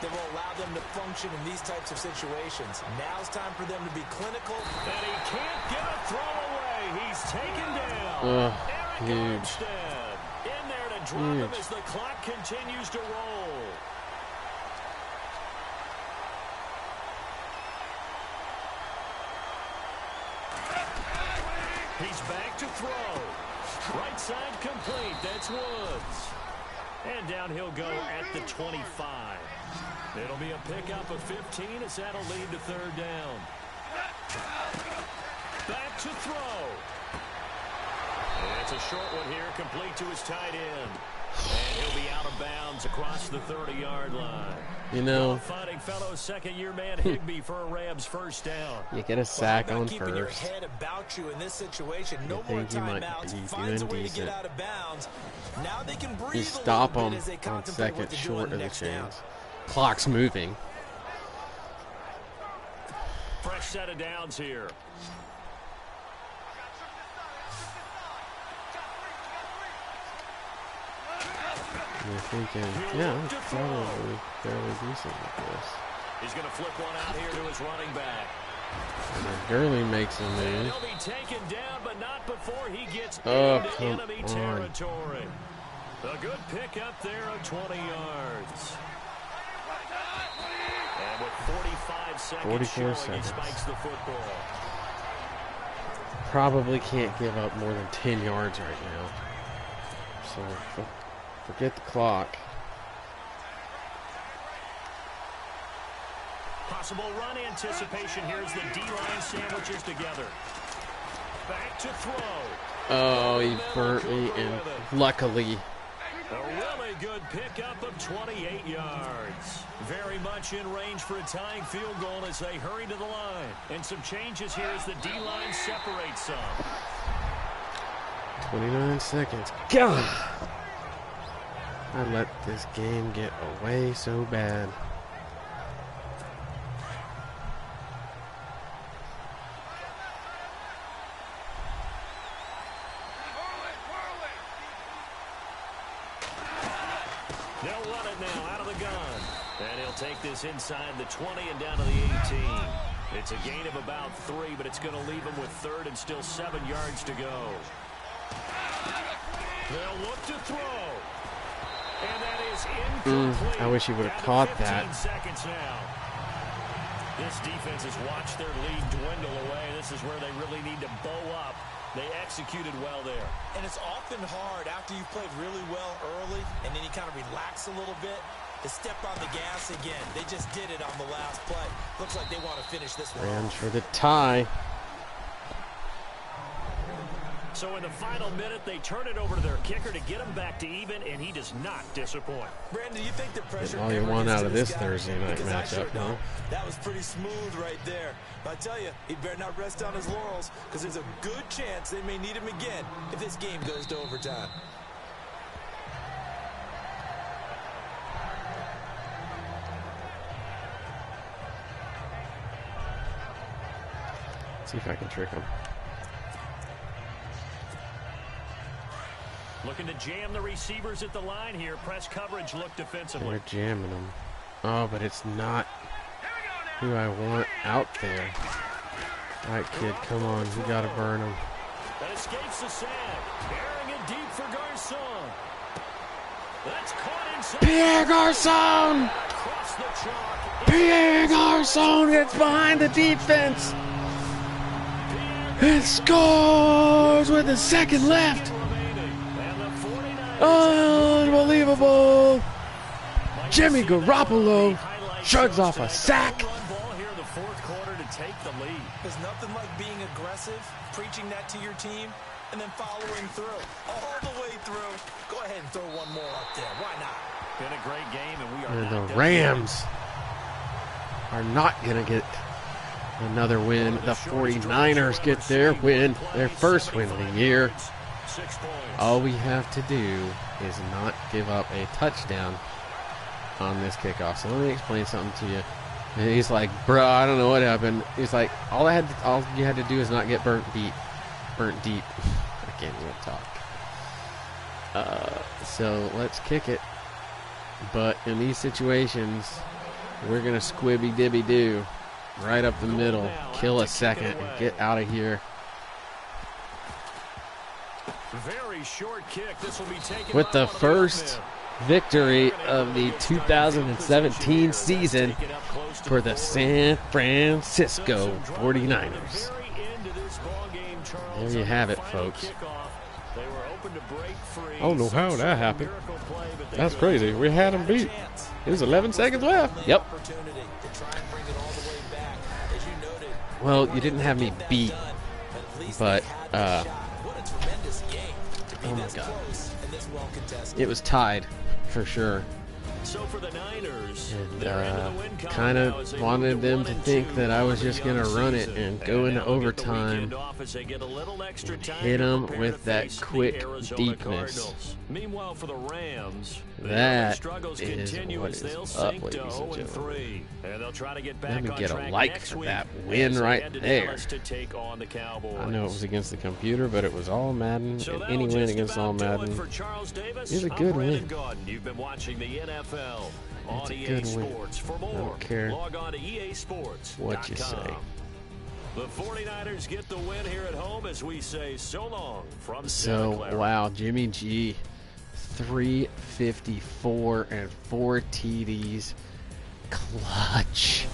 that will allow them to function in these types of situations. Now's time for them to be clinical. And he can't get a throw away. He's taken down. Eric Armstead in there to drop him as the clock continues to roll. He's back to throw. Right side complete. That's Woods. And down he'll go at the 25. It'll be a pickup of 15 as that'll lead to third down. Back to throw. And it's a short one here, complete to his tight end. And he'll be out of bounds across the 30-yard line. you know, Fighting fellow second-year man Higbee for a Rams first down. you get a sack on Keeping your first. head about you in this situation. You No more think you might timeouts. be Finds a doing way to decent. get out of bounds. Now they can breathe You a stop little them bit as they on contemplate what second to do short on of the next down. chains. Clock's moving. Fresh set of downs here. You're thinking, yeah, I'm probably fairly decent with this. He's going to flip one out here to his running back. And then Gurley makes a And move. he'll be taken down, but not before he gets Oh, into come enemy on. territory. A good pickup there of 20 yards. And with 45 seconds 44 showing, he seconds. spikes the football. Probably can't give up more than 10 yards right now. So forget the clock. Possible run anticipation here as the D-line sandwiches together. Back to throw. Oh, he burnt me, and luckily, A really good pickup of 28 yards. Very much in range for a tying field goal as they hurry to the line. And some changes here as the D-line separates some. 29 seconds. God! I let this game get away so bad. They'll run it now out of the gun. And he'll take this inside the 20 and down to the 18. It's a gain of about 3, but it's going to leave him with third and still 7 yards to go. They'll look to throw. And that is incomplete. I wish he would have Down to caught 15 that. seconds now. This defense has watched their lead dwindle away. This is where they really need to bow up. They executed well there. And it's often hard after you've played really well early and then you kind of relax a little bit to step on the gas again. They just did it on the last play. Looks like they want to finish this one. Rams for the tie. So in the final minute, they turn it over to their kicker to get him back to even, and he does not disappoint. Brandon, do you think the pressure Getting all you ever want gets out to of this this guy? Thursday night Because I sure matchup, don't. huh? That was pretty smooth right there. But I tell you, he better not rest on his laurels because there's a good chance they may need him again if this game goes to overtime. See if I can trick him. Looking to jam the receivers at the line here. Press coverage look defensively. They're jamming him. Oh, but it's not. who I want out there. All right, kid, come on. You got to burn him. That escapes the sand. Carrying it deep for Garcon. That's caught inside. Pierre Garcon! Across the chalk. Pierre Garcon gets behind the defense. It scores with a second left. Unbelievable. Jimmy Garoppolo shrugs off a sack. There's nothing like being aggressive, preaching that to your team, and then following through. All the way through. Go ahead and throw one more up there. Why not? Been a great game, and we are And not the done. Rams are not going to get another win. The 49ers get their win, their first win of the year. 6 points. All we have to do is not give up a touchdown on this kickoff. So let me explain something to you. And he's like, bro, I don't know what happened. He's like, all you had to do is not get burnt deep. I can't even talk. So let's kick it. But in these situations, we're gonna squibby dibby do right up the middle, kill a second, and get out of here. Very short kick. This will be taken With by the one of first victory of the 2017 season for the San Francisco 49ers. There you have it, folks. I don't know how that happened. That's crazy. We had them beat. There's 11 seconds left. Yep. Well, you didn't have me beat, but oh my God, it was tied for sure. So for the Niners, And kind of wanted them to think that I was just going to run it and go into overtime and hit them with that quick deepness. Meanwhile, for the Rams, That struggles is continue what as is they'll up, sink to ladies and 0-3. gentlemen. And they'll try to get back Let me on get a track like next for week that as win they right head to there. Dallas to take on the Cowboys. I know it was against the computer, but it was all Madden, So and that'll any win just against about all do it Madden for Charles Davis. is a I'm good Brandon win. Gaudin. You've been watching the NFL on It's a EA good win. Sports. For I more, don't care log on to EASports.com. what you say. The 49ers get the win here at home as we say so long from Santa So, Clara. wow, Jimmy G, 354 and 4 TDs. Clutch.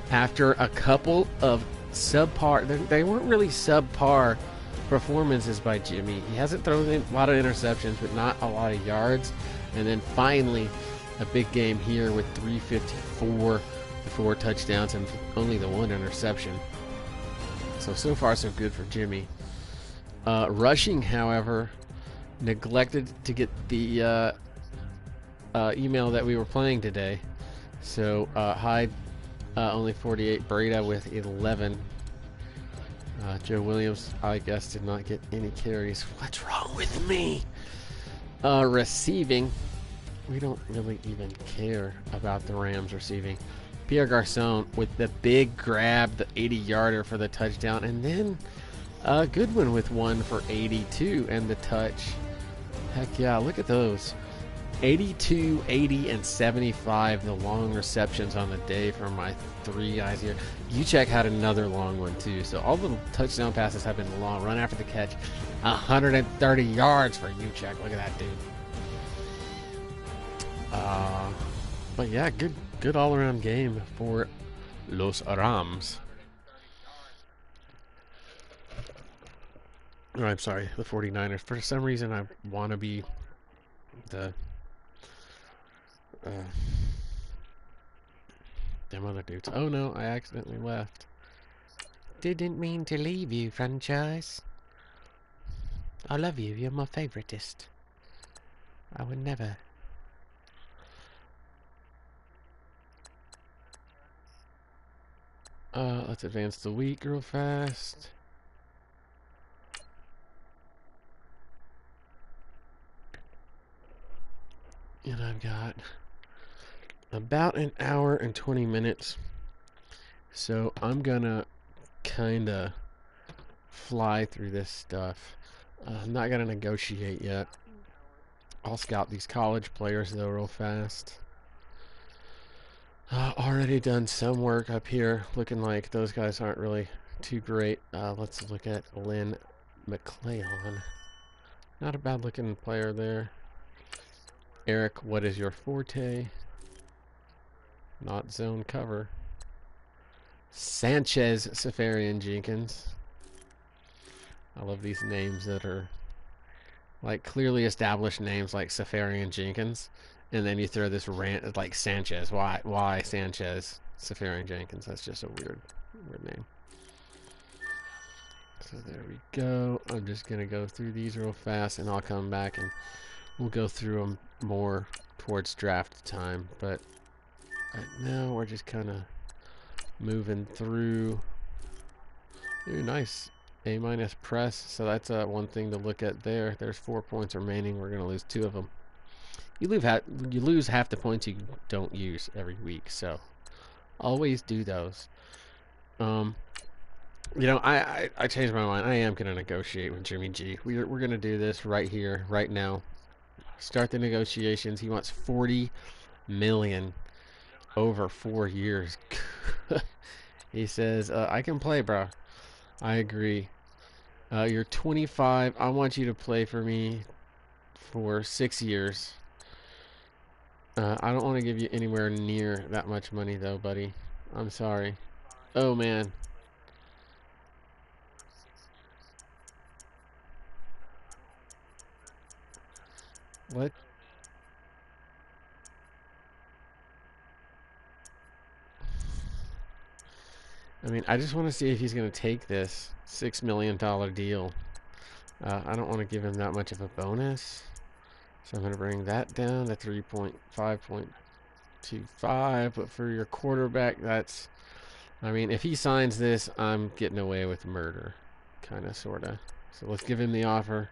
After a couple of subpar, they weren't really subpar performances by Jimmy. He hasn't thrown a lot of interceptions, but not a lot of yards. And then finally, a big game here with 354, 4 touchdowns, and only the 1 interception. So far, so good for Jimmy. Rushing, however, neglected to get the email that we were playing today. So Hyde only 48, Breda with 11. Joe Williams, I guess, did not get any carries. What's wrong with me? Receiving, we don't really even care about the Rams receiving. Pierre Garcon with the big grab, the 80-yarder for the touchdown, and then Goodwin with one for 82 and the touch. Heck yeah, look at those. 82, 80, and 75, the long receptions on the day from my 3 guys here. Juszczyk had another long one too, so all the touchdown passes have been long. Run after the catch, 130 yards for Juszczyk. Look at that dude. But yeah, good all-around game for Los Rams. Oh, I'm sorry, the 49ers. For some reason, I want to be the them other dudes. Oh no, I accidentally left. Didn't mean to leave you, franchise. I love you. You're my favoritist. I would never. Let's advance the week real fast. And I've got about an hour and 20 minutes. So I'm gonna kinda fly through this stuff. I'm not gonna negotiate yet. I'll scout these college players though real fast. Already done some work up here. Looking like those guys aren't really too great. Let's look at Lynn Mclean. Not a bad looking player there. Eric, what is your forte? Not zone cover. Sanchez, Safarian Jenkins. I love these names that are like clearly established names like Safarian Jenkins. And then you throw this rant like Sanchez. Why Sanchez? Safarian Jenkins. That's just a weird name. So there we go. I'm just going to go through these real fast and I'll come back and we'll go through them more towards draft time. But right now we're just kind of moving through. Very nice. A- press. So that's one thing to look at there. There's 4 points remaining. We're going to lose 2 of them. You lose half the points you don't use every week. So always do those. You know, I changed my mind. I am going to negotiate with Jimmy G. We're going to do this right here, right now. Start the negotiations. He wants $40 million over 4 years. He says, I can play, bro. I agree. You're 25. I want you to play for me for 6 years. I don't want to give you anywhere near that much money, though, buddy. I'm sorry. Oh, man. What? I mean, I just want to see if he's going to take this $6 million deal. I don't want to give him that much of a bonus. So I'm going to bring that down to 3.5.25. But for your quarterback, that's... I mean, if he signs this, I'm getting away with murder. Kind of, sort of. So let's give him the offer.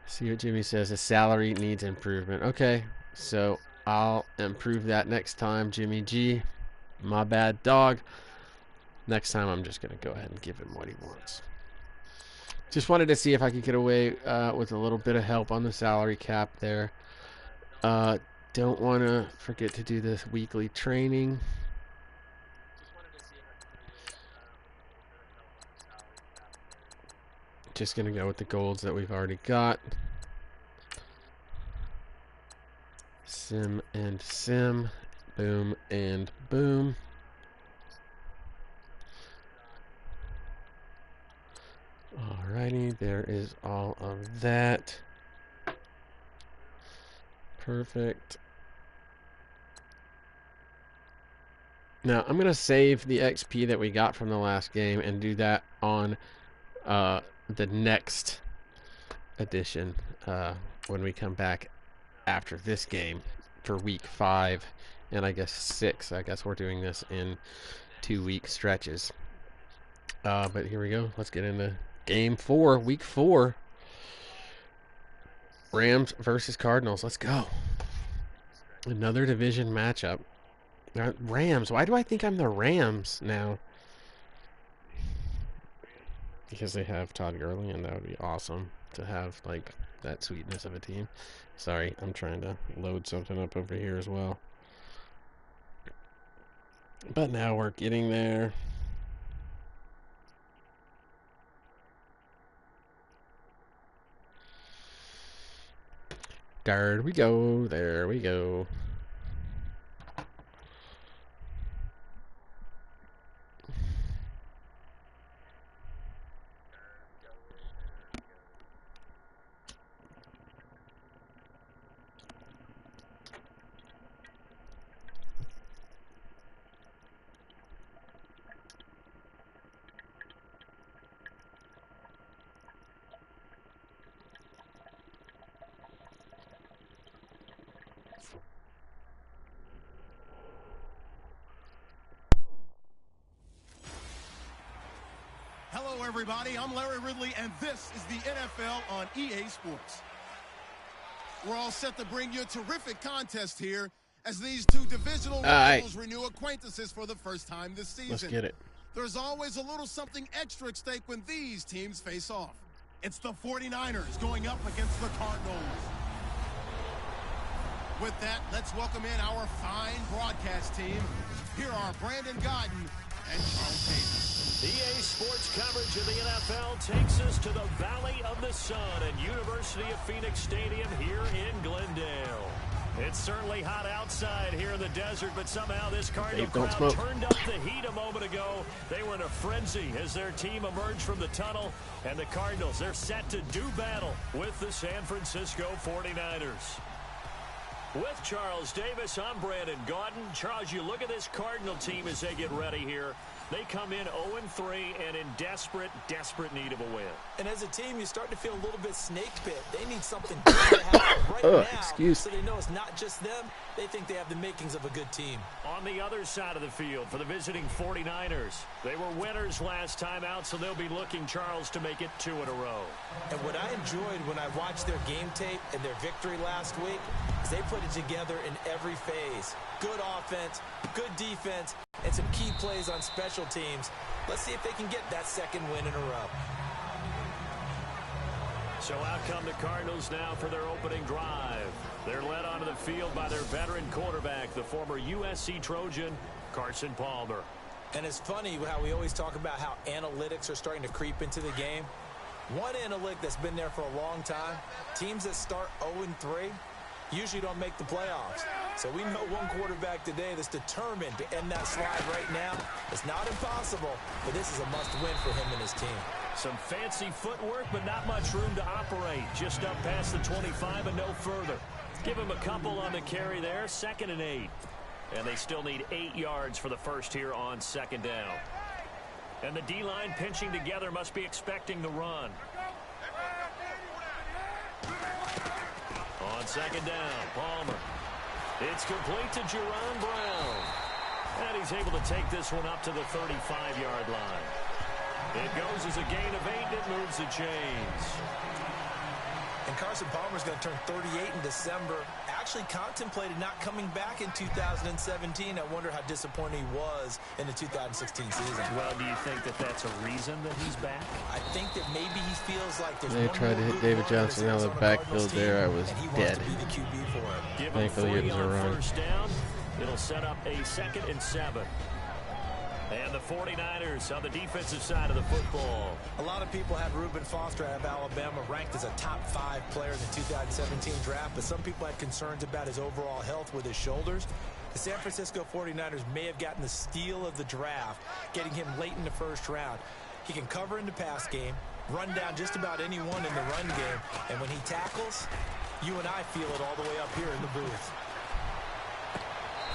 See what Jimmy says. His salary needs improvement. Okay, so I'll improve that next time, Jimmy G. My bad, dog. Next time, I'm just going to go ahead and give him what he wants. Just wanted to see if I could get away with a little bit of help on the salary cap there. Don't want to forget to do this weekly training. Just going to go with the golds that we've already got. Sim and sim. Boom and boom. Alrighty, there is all of that. Perfect. Now, I'm going to save the XP that we got from the last game and do that on the next edition when we come back after this game for week 5 and I guess 6. I guess we're doing this in 2-week stretches. But here we go. Let's get into game 4, week 4. Rams versus Cardinals. Let's go. Another division matchup. Rams. Why do I think I'm the Rams now? Because they have Todd Gurley, and that would be awesome to have, like, that sweetness of a team. Sorry, I'm trying to load something up over here as well. But now we're getting there. There we go. There we go. Hello, everybody. I'm Larry Ridley, and this is the NFL on EA Sports. We're all set to bring you a terrific contest here as these two divisional rivals renew acquaintances for the first time this season. Let's get it. There's always a little something extra at stake when these teams face off. It's the 49ers going up against the Cardinals. With that, let's welcome in our fine broadcast team. Here are Brandon Godden and Charles Davis. EA Sports coverage of the NFL takes us to the Valley of the Sun at University of Phoenix Stadium here in Glendale. It's certainly hot outside here in the desert, but somehow this Cardinal crowd turned up the heat a moment ago. They were in a frenzy as their team emerged from the tunnel, and the Cardinals, they're set to do battle with the San Francisco 49ers. With Charles Davis, I'm Brandon Godden. Charles, you look at this Cardinal team as they get ready here. They come in 0-3 and in desperate need of a win. And as a team, you start to feel a little bit snake bit. They need something good to happen right now so they know it's not just them. They think they have the makings of a good team. On the other side of the field for the visiting 49ers, they were winners last time out, so they'll be looking, Charles, to make it 2 in a row. And what I enjoyed when I watched their game tape and their victory last week is they put it together in every phase. Good offense, good defense, and some key plays on special teams. Let's see if they can get that second win in a row. So out come the Cardinals now for their opening drive. They're led onto the field by their veteran quarterback, the former USC Trojan, Carson Palmer. And it's funny how we always talk about how analytics are starting to creep into the game. One analytic that's been there for a long time, teams that start 0-3 usually don't make the playoffs. So we know one quarterback today that's determined to end that slide right now. It's not impossible, but this is a must-win for him and his team. Some fancy footwork, but not much room to operate. Just up past the 25 and no further. Give him a couple on the carry there, 2nd and 8. And they still need 8 yards for the first here on 2nd down. And the D-line pinching together must be expecting the run. On 2nd down, Palmer. It's complete to Jerron Brown. And he's able to take this one up to the 35-yard line. It goes as a gain of 8, and it moves the chains. And Carson Palmer's going to turn 38 in December. Actually contemplated not coming back in 2017. I wonder how disappointed he was in the 2016 season. Well, do you think that that's a reason that he's back? I think that maybe he feels like there's they tried to hit David Johnson out of the backfield there. I was dead. Thankfully, it was a run. First down. It'll set up a 2nd and 7. And the 49ers on the defensive side of the football. A lot of people had Reuben Foster out of Alabama ranked as a top 5 player in the 2017 draft, but some people had concerns about his overall health with his shoulders. The San Francisco 49ers may have gotten the steal of the draft, getting him late in the first round. He can cover in the pass game, run down just about anyone in the run game, and when he tackles, you and I feel it all the way up here in the booth.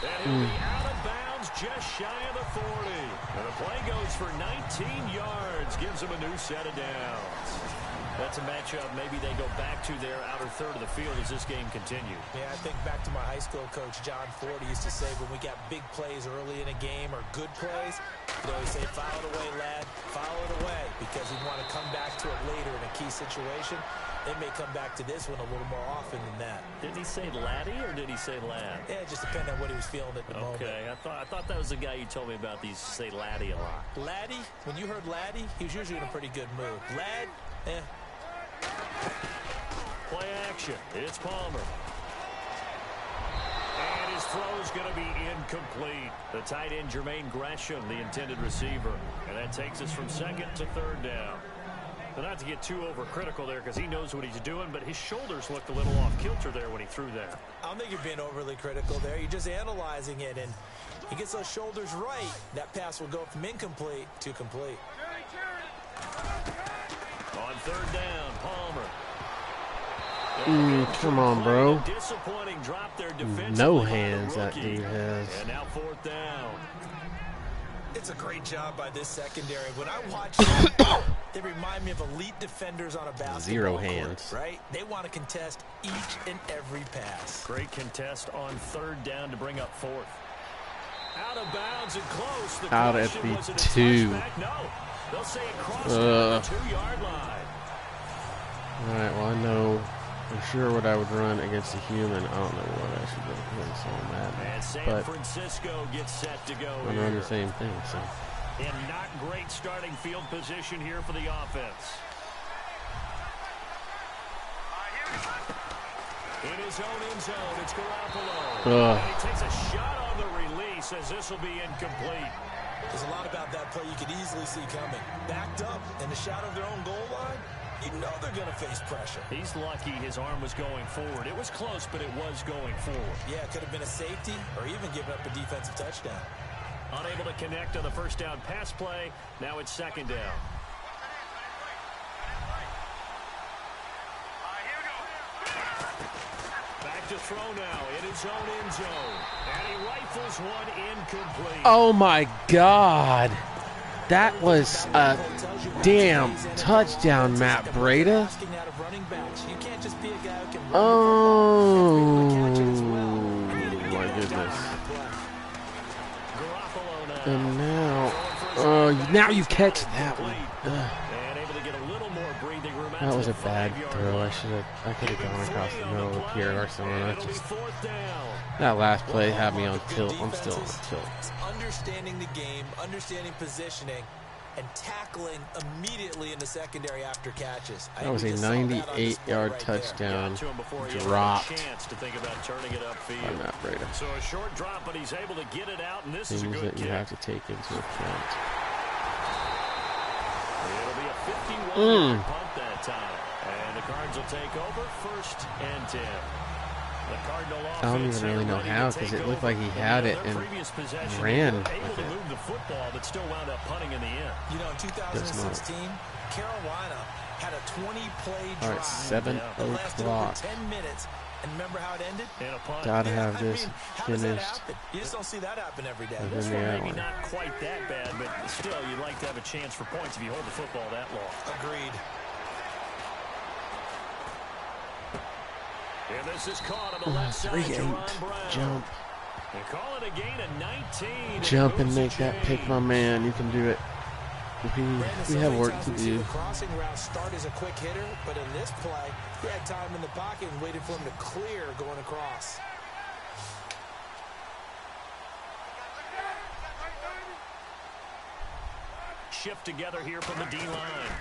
And he'll be out of bounds just shy of the 40. And the play goes for 19 yards. Gives him a new set of downs. That's a matchup maybe they go back to their outer third of the field as this game continues. Yeah, I think back to my high school coach, John Ford. He used to say when we got big plays early in a game or good plays, he'd always say, file it away, lad, file it away, because he'd want to come back to it later in a key situation. They may come back to this one a little more often than that. Did he say laddie or did he say lad? Yeah, it just depended on what he was feeling at the moment. Okay, I thought that was the guy you told me about. These say laddie a lot. Laddie, when you heard laddie, he was usually in a pretty good mood. Lad, Play action. It's Palmer. And his throw is going to be incomplete. The tight end, Jermaine Gresham, the intended receiver. And that takes us from 2nd to 3rd down. But not to get too overcritical there because he knows what he's doing, but his shoulders looked a little off kilter there when he threw that. I don't think you're being overly critical there. You're just analyzing it, and he gets those shoulders right. That pass will go from incomplete to complete. On 3rd down, Palmer. Come on, bro. Disappointing drop there defensively. No hands that dude has. And now 4th down. It's a great job by this secondary. When I watch them, they remind me of elite defenders on a basketball 0 court, hands. right? They want to contest each and every pass. Great contest on 3rd down to bring up 4th. Out of bounds and close. The out at the 2. No, they'll say it crossed the 2-yard line. All right, well, I know for sure what I would run against a human. I don't know what I should run against on that. And San Francisco gets set to go I'm running the same thing, so. And not great starting field position here for the offense. It his own end zone. It's Garoppolo. And he takes a shot on the release as this will be incomplete. There's a lot about that play you could easily see coming. Backed up in the shadow of their own goal line, you know they're going to face pressure. He's lucky his arm was going forward. It was close, but it was going forward. Yeah, it could have been a safety or even given up a defensive touchdown. Unable to connect on the first down pass play. Now it's second down. Back to throw now in his own end zone. And he rifles one incomplete. Oh, my God. That was a damn touchdown, Matt Breida. Oh, my goodness. And now you catch that one. That was a bad throw. I could have gone across the middle of Pierre Arcelona. That last play had me on tilt. I'm still on tilt. Understanding the game, understanding positioning, and tackling immediately in the secondary after catches. That was a 98-yard touchdown dropped by Matt Breida. So a short drop, but he's able to get it out, and this is a Things good that you kick. have to take into account. It'll be a 51-yard punt that time. And the Cards will take over 1st and 10. The Cardinal I don't even really know how, because it looked like he had it and ran with able to it. move the football, but still wound up punting in the end. You know, in 2016, Carolina had a 20-play drive. All right, 7 that lasted over o'clock. 10 minutes. And remember how it ended? And a punt. Gotta have this how does that finished. happen? You just don't see that happen every day. within This the one hour. maybe not quite that bad, but still, you'd like to have a chance for points if you hold the football that long. Agreed. And this is caught on the left side. 3-8. Jerron Brown. Jump. They call it a gain of 19. Jump and moves the make that pick, chain. my man. You can do it. We have work to do. The crossing route start as a quick hitter, but in this play, he had time in the pocket and waited for him to clear going across. Shift together here from the D-line.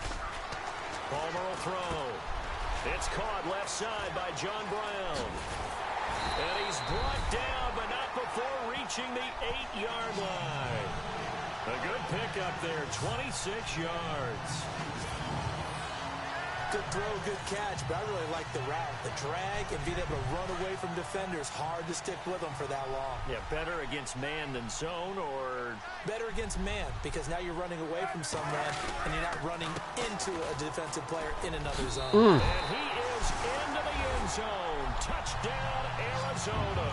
Palmer will throw. It's caught left side by John Brown. And he's brought down, but not before reaching the 8-yard line. A good pickup there, 26 yards. Good throw, good catch, but I really like the route. The drag and being able to run away from defenders. Hard to stick with them for that long. Yeah, better against man than zone, or better against man, because now you're running away from someone and you're not running into a defensive player in another zone. And he is into the end zone. Touchdown, Arizona.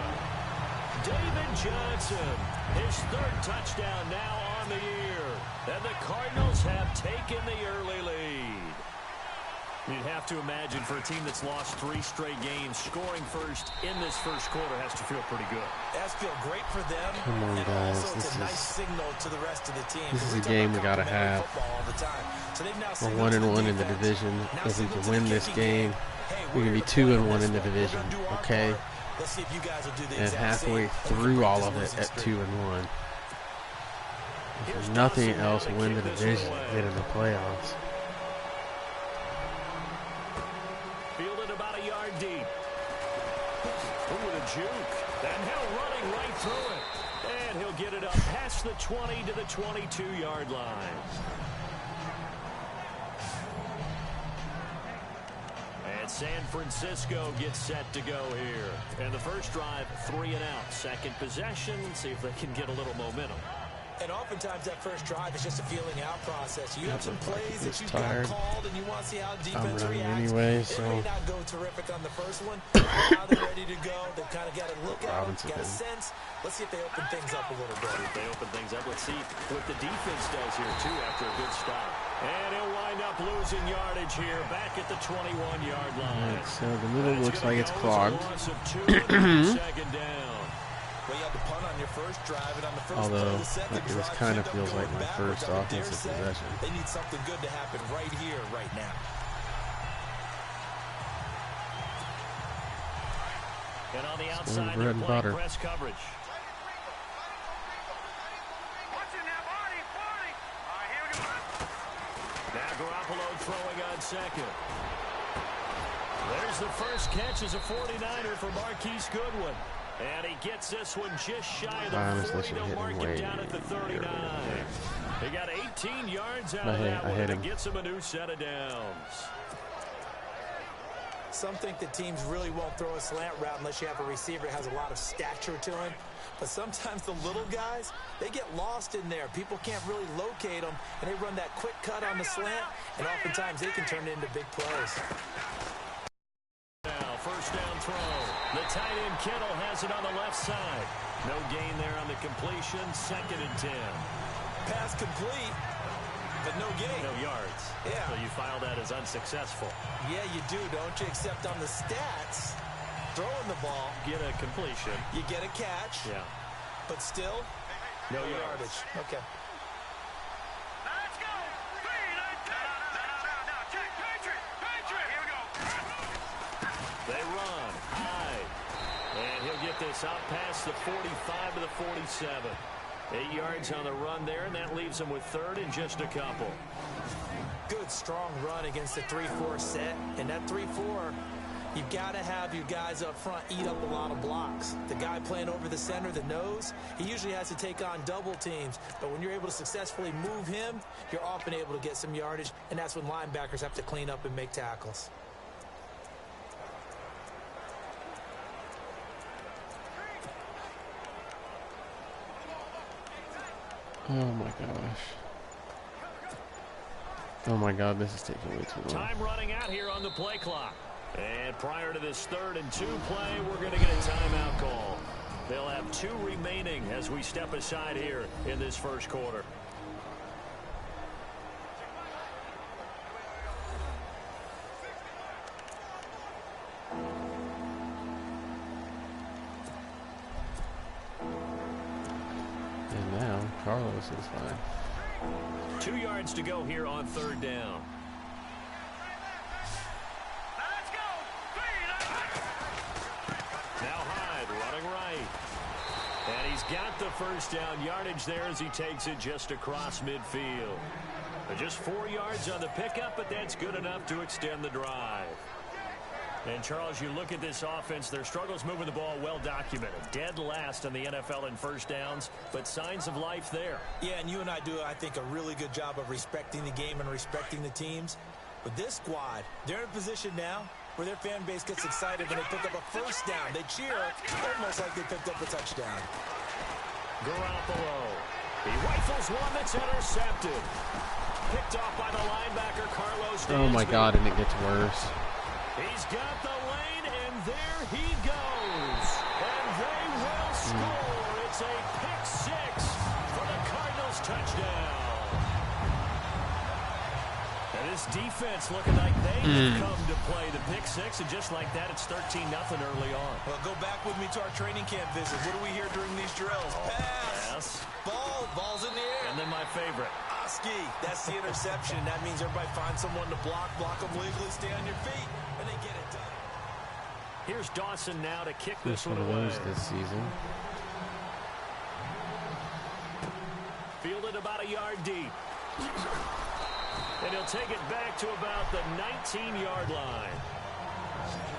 David Johnson, his 3rd touchdown now on the year. And the Cardinals have taken the early lead. You'd have to imagine for a team that's lost 3 straight games, scoring first in this first quarter has to feel pretty good. That's feel great for them. Come on, and guys. also it's a nice signal to the rest of the team. This is a game we gotta have. So we're 1-1 in the division. If we can win this game, we can be 2-1 in the division. Okay. Let's see if you guys will do the And halfway through all of it at 2-1. If there's nothing else, win the division, get in the playoffs. Fielded about a yard deep. Ooh, with a juke. And now running right through it. And he'll get it up past the 20 to the 22-yard line. And San Francisco gets set to go here. And the first drive, 3 and out. Second possession, see if they can get a little momentum. And oftentimes that first drive is just a feeling out process. You have some plays that you've tired. got called and you want to see how defense I'm running reacts. anyway, It so may not go terrific on the first one. Now they're ready to go. They've kind of got a look at it, got a sense. Let's see if they open things up a little bit. If they open things up, let's see what the defense does here, too, after a good start. And he'll wind up losing yardage here, back at the 21-yard line. Right, so the middle looks like it's clogged. Second down. Well, you had to punt on your first drive, and on the first Although, play, the second this drive, kind you of end up feels like going my backwards. first I would dare offensive say possession. They need something good to happen right here, right now. And on the outside, bread they're and playing butter. press coverage. Now Garoppolo throwing on second. There's the first catch as a 49er for Marquis Goodwin. And he gets this one just shy of the 40. They'll mark him down at the 39. He got 18 yards out of that one, and it gets him a new set of downs. Some think the teams really won't throw a slant route unless you have a receiver that has a lot of stature to him. But sometimes the little guys, they get lost in there. People can't really locate them, and they run that quick cut on the slant, and oftentimes they can turn it into big plays. Now, first down throw. The tight end Kittle has it on the left side. No gain there on the completion. 2nd and 10. Pass complete, but no gain. No yards. Yeah. So you file that as unsuccessful. Yeah, you do, don't you? Except on the stats, throwing the ball. Get a completion. You get a catch. Yeah. But still, no yardage. Okay. Let's go. No. Check. Patriot. Here we go. They run high. And he'll get this out past the 45 to the 47. 8 yards on the run there, and that leaves him with 3rd and just a couple. Good, strong run against the 3-4 set. And that 3-4, you've got to have your guys up front eat up a lot of blocks. The guy playing over the center, the nose, he usually has to take on double teams. But when you're able to successfully move him, you're often able to get some yardage, and that's when linebackers have to clean up and make tackles. Oh my gosh. Oh my God, this is taking way too long. Time running out here on the play clock. And prior to this 3rd and 2 play, we're going to get a timeout call. They'll have 2 remaining as we step aside here in this first quarter. And now Carlos is fine. 2 yards to go here on 3rd down. Let's go. Now Hyde running right. And he's got the first down yardage there as he takes it just across midfield. Just 4 yards on the pickup, but that's good enough to extend the drive. And, Charles, you look at this offense, their struggles moving the ball well documented. Dead last in the NFL in first downs, but signs of life there. Yeah, and you and I do, I think, a really good job of respecting the game and respecting the teams. But this squad, they're in a position now where their fan base gets excited when they pick up a first down. They cheer almost like they picked up a touchdown. Garoppolo. He rifles one that's intercepted. Picked off by the linebacker, Carlos. Oh my God, and it gets worse. He's got the lane, and there he goes. And they will score. It's a pick 6 for the Cardinals touchdown. And this defense looking like they have come to play the pick 6, and just like that, it's 13-0 early on. Well, go back with me to our training camp visit. What do we hear during these drills? Pass. Ball's in the air. And then my favorite. Oski. That's the interception. That means everybody finds someone to block them legally, stay on your feet, and they get it done. Here's Dawson now to kick this one of away. those this season. Fielded about a yard deep. And he'll take it back to about the 19-yard line.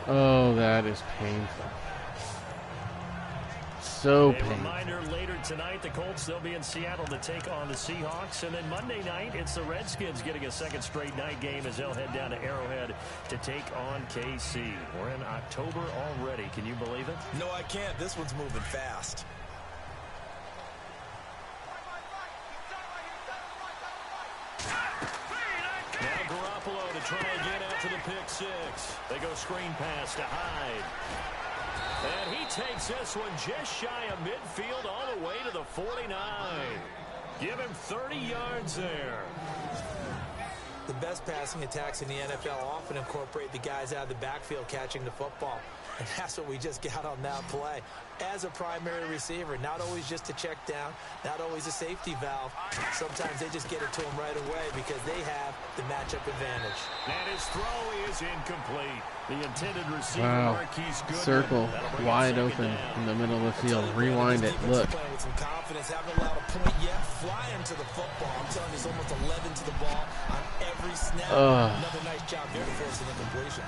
Oh, that is painful. So painful. A reminder later tonight, the Colts, they'll be in Seattle to take on the Seahawks. And then Monday night, it's the Redskins getting a second straight night game as they'll head down to Arrowhead to take on KC. We're in October already. Can you believe it? No, I can't. This one's moving fast. Now Garoppolo to try again after the pick 6. They go screen pass to Hyde. And he takes this one just shy of midfield all the way to the 49. Give him 30 yards there. The best passing attacks in the NFL often incorporate the guys out of the backfield catching the football. And that's what we just got on that play. As a primary receiver, not always just a check down, not always a safety valve. Sometimes they just get it to him right away because they have the matchup advantage. And his throw is incomplete. The intended receiver, Marquis Goodwin. Circle wide open in the middle of the field. Rewind it. Look. Playing with some confidence, haven't allowed a point yet. Flying to the football. I'm telling you, it's almost 11 to the ball on every snap. Another nice job there to force an incompletion.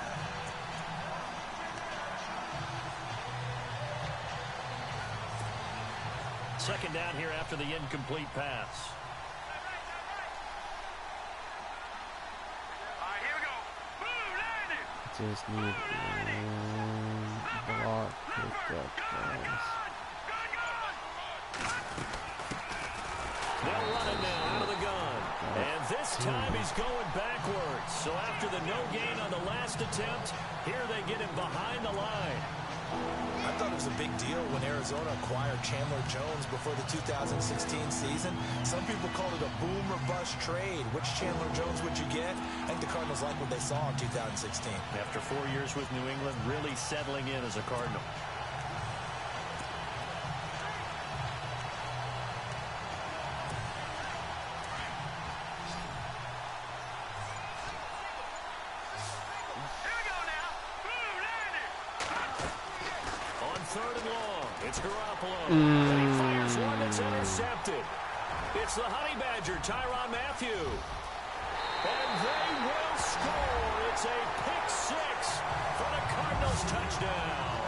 second down here after the incomplete pass. Just need one block pickup, guys. They'll run it now out of the gun. And this time he's going backwards. So after the no gain on the last attempt, here they get him behind the line. I thought it was a big deal when Arizona acquired Chandler Jones before the 2016 season. Some people called it a boom or bust trade. Which Chandler Jones would you get? I think the Cardinals like what they saw in 2016. After 4 years with New England, really settling in as a Cardinal. It's Garoppolo. And he fires one that's intercepted. It's the Honey Badger, Tyrann Mathieu. And they will score. It's a pick six for the Cardinals touchdown.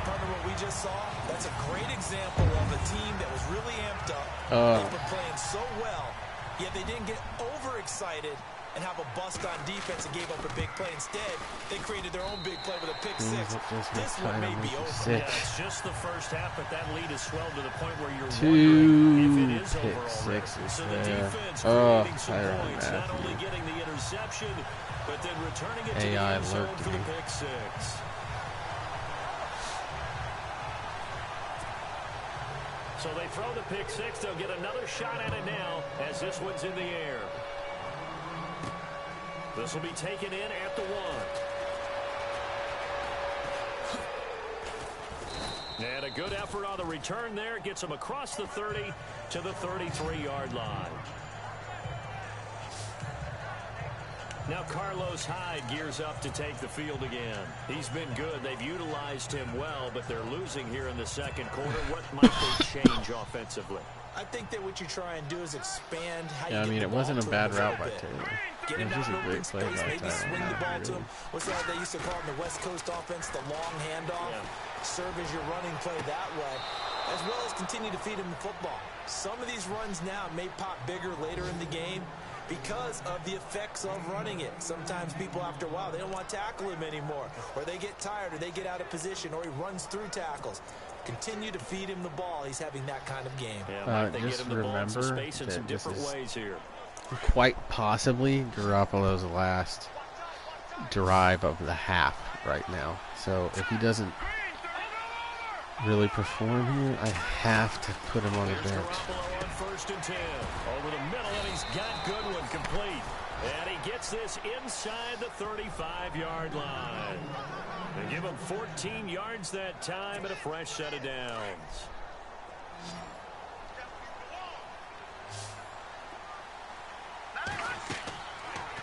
Partner, what we just saw, that's a great example of a team that was really amped up. They've been playing so well, yet they didn't get overexcited and have a bust on defense and gave up a big play. Instead, they created their own big play with a pick six. This one may be over. Yeah, it's just the first half, but that lead is swelled to the point where you're wondering if it is over already. So the defense creating some points, not only getting the interception, but then returning it to the end zone for the pick six. So they throw the pick six. They'll get another shot at it now as this one's in the air. This will be taken in at the 1. And a good effort on the return there. Gets him across the 30 to the 33-yard line. Now Carlos Hyde gears up to take the field again. He's been good. They've utilized him well, but they're losing here in the second quarter. What might they change offensively? I think that what you try and do is expand how yeah, you I mean, get it the wasn't ball a to him bad a route by little bit. Taylor. Get It him was out just in a open great play space, by maybe Tyler. swing the ball to him. What's that they used to call in the West Coast offense, the long handoff? Yeah. Serve as your running play that way, as well as continue to feed him the football. Some of these runs now may pop bigger later in the game because of the effects of running it. Sometimes people, after a while, they don't want to tackle him anymore, or they get tired, or they get out of position, or he runs through tackles. Continue to feed him the ball. He's having that kind of game. Yeah, they just get him the ball in some remember space in some that this different is ways here. quite possibly Garoppolo's last drive of the half right now. So if he doesn't really perform here, I have to put him on the bench. Garoppolo on 1st and 10. Over the middle, and he's got Goodwin complete. And he gets this inside the 35-yard line. They give him 14 yards that time and a fresh set of downs.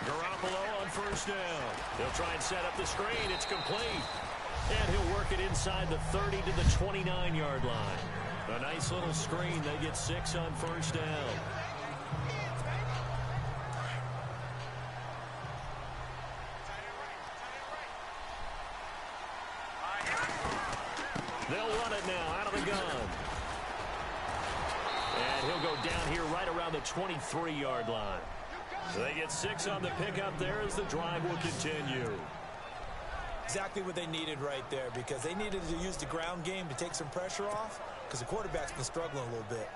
Garoppolo on 1st down. They'll try and set up the screen. It's complete. And he'll work it inside the 30 to the 29-yard line. A nice little screen. They get 6 on 1st down. They'll run it now out of the gun. And he'll go down here right around the 23-yard line. So they get 6 on the pickup there as the drive will continue. Exactly what they needed right there, because they needed to use the ground game to take some pressure off, because the quarterback's been struggling a little bit.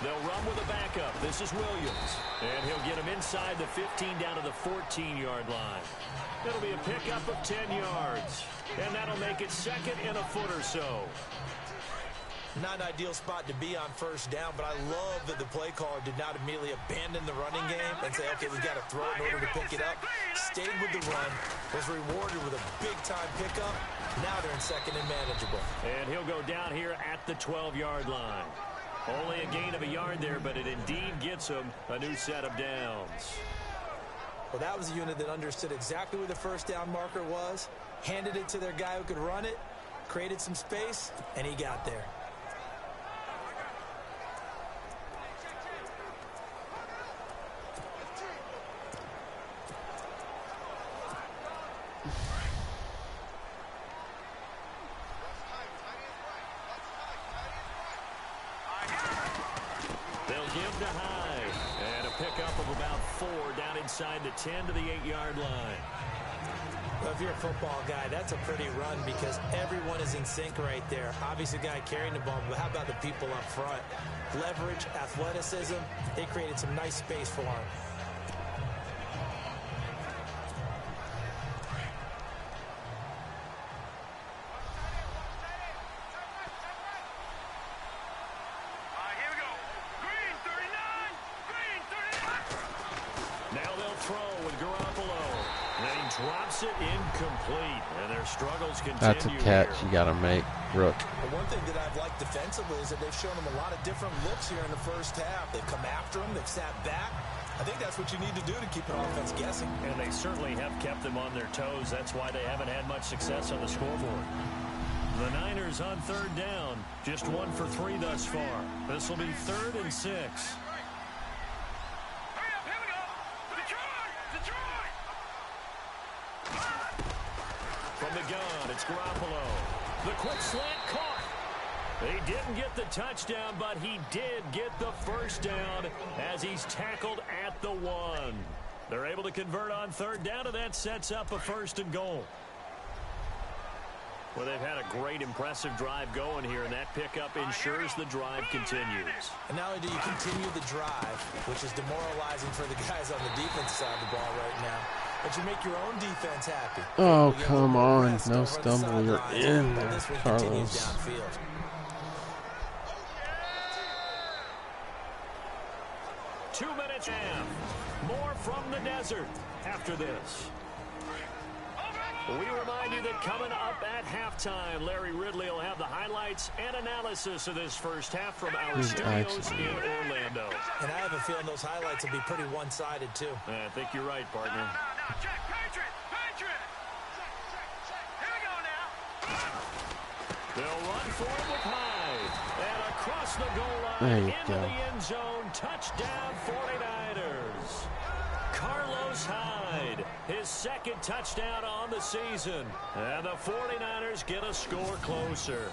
They'll run with a backup. This is Williams. And he'll get him inside the 15 down to the 14-yard line. It'll be a pickup of 10 yards. And that'll make it 2nd and a foot or so. Not an ideal spot to be on 1st down, but I love that the play caller did not immediately abandon the running game and say, okay, we've got to throw it in order to pick it up. Stayed with the run, was rewarded with a big-time pickup. Now they're in 2nd and manageable. And he'll go down here at the 12-yard line. Only a gain of a yard there, but it indeed gets him a new set of downs. Well, that was a unit that understood exactly where the 1st down marker was, handed it to their guy who could run it, created some space, and he got there. Give to High, and a pickup of about 4 down inside the 10 to the 8-yard line. Well, if you're a football guy, that's a pretty run because everyone is in sync right there. Obviously, the guy carrying the ball, but how about the people up front? Leverage, athleticism, they created some nice space for him. Drops it incomplete, and their struggles continue. That's a catch you got to make, Rook. Well, one thing that I've liked defensively is that they've shown them a lot of different looks here in the first half. They've come after them. They've sat back. I think that's what you need to do to keep an offense guessing. And they certainly have kept them on their toes. That's why they haven't had much success on the scoreboard. The Niners on 3rd down. Just 1 for 3 thus far. This will be 3rd and 6. From the gun, it's Garoppolo. The quick slant caught. He didn't get the touchdown, but he did get the first down as he's tackled at the 1. They're able to convert on 3rd down, and that sets up a 1st and goal. Well, they've had a great, impressive drive going here, and that pickup ensures the drive continues. And not only do you continue the drive, which is demoralizing for the guys on the defensive side of the ball right now, but you make your own defense happy. Oh, come on. No stumble. You're in there, Carlos. 2 minutes half. More from the desert after this. We remind you that coming up at halftime, Larry Ridley will have the highlights and analysis of this first half from our studios in Orlando. And I have a feeling those highlights will be pretty one-sided, too. I think you're right, partner. Now, check, Patriot! Here we go now. They'll run for it with Hyde. And across the goal There line, you into go. the end zone, touchdown 49ers. Carlos Hyde, his 2nd touchdown on the season. And the 49ers get a score closer.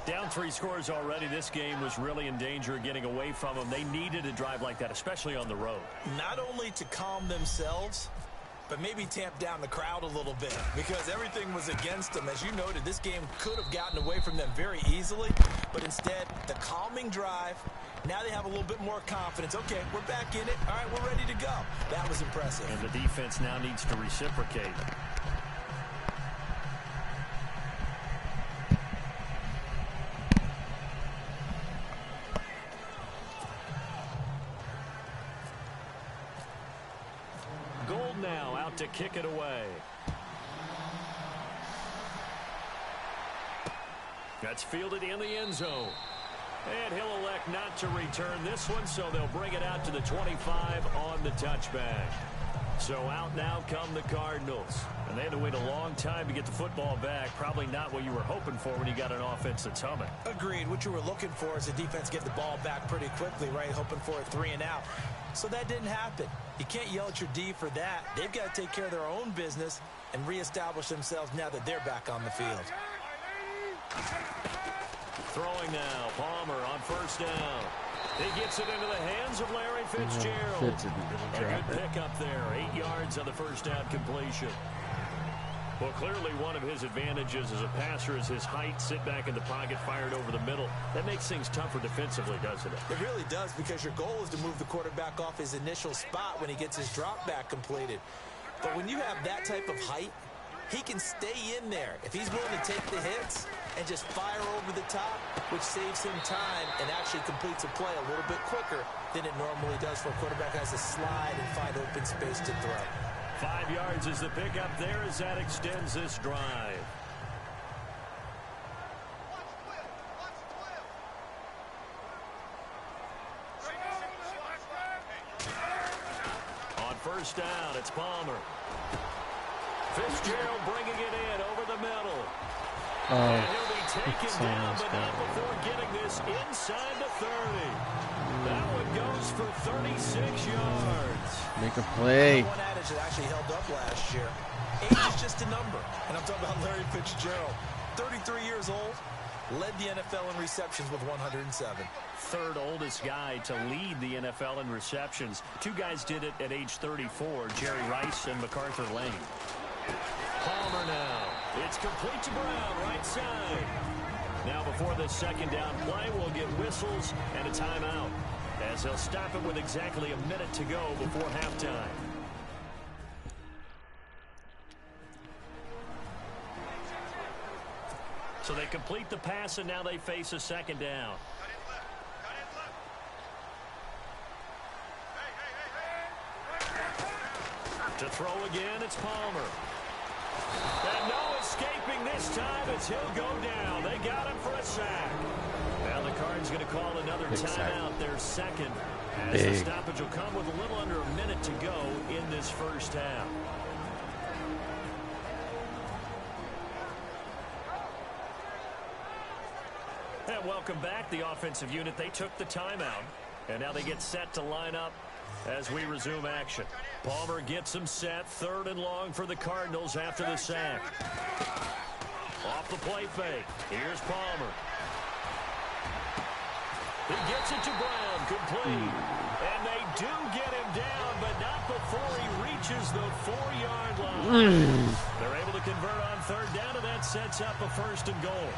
Down 3 scores already. This game was really in danger of getting away from them. They needed a drive like that, especially on the road. Not only to calm themselves, but maybe tamp down the crowd a little bit because everything was against them. As you noted, this game could have gotten away from them very easily, but instead, the calming drive, now they have a little bit more confidence. Okay, we're back in it. All right, we're ready to go. That was impressive. And the defense now needs to reciprocate. Gold now out to kick it away. That's fielded in the end zone. And he'll elect not to return this one, so they'll bring it out to the 25 on the touchback. So out now come the Cardinals. And they had to wait a long time to get the football back. Probably not what you were hoping for when you got an offense that's humming. Agreed. What you were looking for is the defense get the ball back pretty quickly, right? Hoping for a 3 and out. So that didn't happen. You can't yell at your D for that. They've got to take care of their own business and reestablish themselves now that they're back on the field. Throwing now, Palmer on 1st down. He gets it into the hands of Larry Fitzgerald. A good pickup there, 8 yards on the 1st down completion. Well, clearly one of his advantages as a passer is his height, sit back in the pocket, fired over the middle. That makes things tougher defensively, doesn't it? It really does, because your goal is to move the quarterback off his initial spot when he gets his drop back completed. But when you have that type of height, he can stay in there if he's willing to take the hits and just fire over the top, which saves him time and actually completes a play a little bit quicker than it normally does for a quarterback who has to slide and find open space to throw. 5 yards is the pickup there as that extends this drive. On 1st down, it's Palmer. Fitzgerald bringing it in over the middle. And he'll be taken down, but not before getting this inside the 30. That one goes for 36 yards. Make a play. One adage that actually held up last year. Age is just a number. And I'm talking about Larry Fitzgerald. 33 years old. Led the NFL in receptions with 107. Third oldest guy to lead the NFL in receptions. Two guys did it at age 34, Jerry Rice and MacArthur Lane. Palmer now. It's complete to Brown, right side. Now before the second down play, we'll get whistles and a timeout, as they'll stop it with exactly a minute to go before halftime. So they complete the pass, and now they face a second down. To throw again, it's Palmer. And no escaping this time as he'll go down. They got him for a sack. Now the Card's going to call another timeout, their second, as the stoppage will come with a little under a minute to go in this first half. And welcome back, the offensive unit. They took the timeout, and now they get set to line up as we resume action. Palmer gets him set, third and long for the Cardinals after the sack. Off the play fake. Here's Palmer. He gets it to Brown, complete. And they do get him down, but not before he reaches the 4-yard line. They're able to convert on third down, and that sets up a first and goal.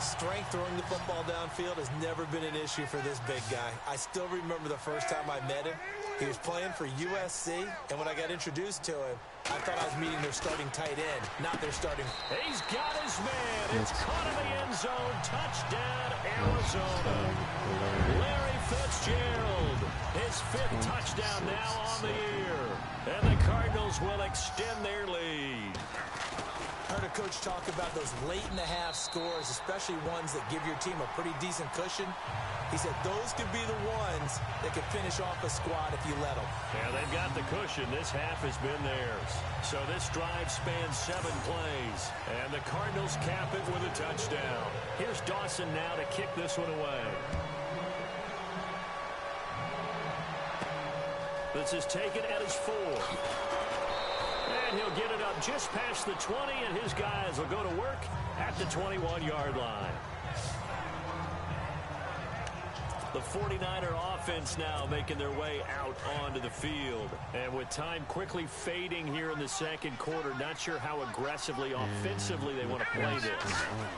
Strength throwing the football downfield has never been an issue for this big guy. I still remember the first time I met him. He was playing for USC, and when I got introduced to him, I thought I was meeting their starting tight end, not their starting. He's got his man. It's caught in the end zone. Touchdown, Arizona. Larry Fitzgerald, his 5th touchdown now on the year. And the Cardinals will extend their lead. I heard a coach talk about those late-in-the-half scores, especially ones that give your team a pretty decent cushion. He said those could be the ones that could finish off a squad if you let them. Yeah, they've got the cushion. This half has been theirs. So this drive spans 7 plays, and the Cardinals cap it with a touchdown. Here's Dawson now to kick this one away. This is taken at his 4. And he'll get it up just past the 20, and his guys will go to work at the 21-yard line. The 49er offense now making their way out onto the field. And with time quickly fading here in the second quarter, not sure how aggressively, offensively they want to play this.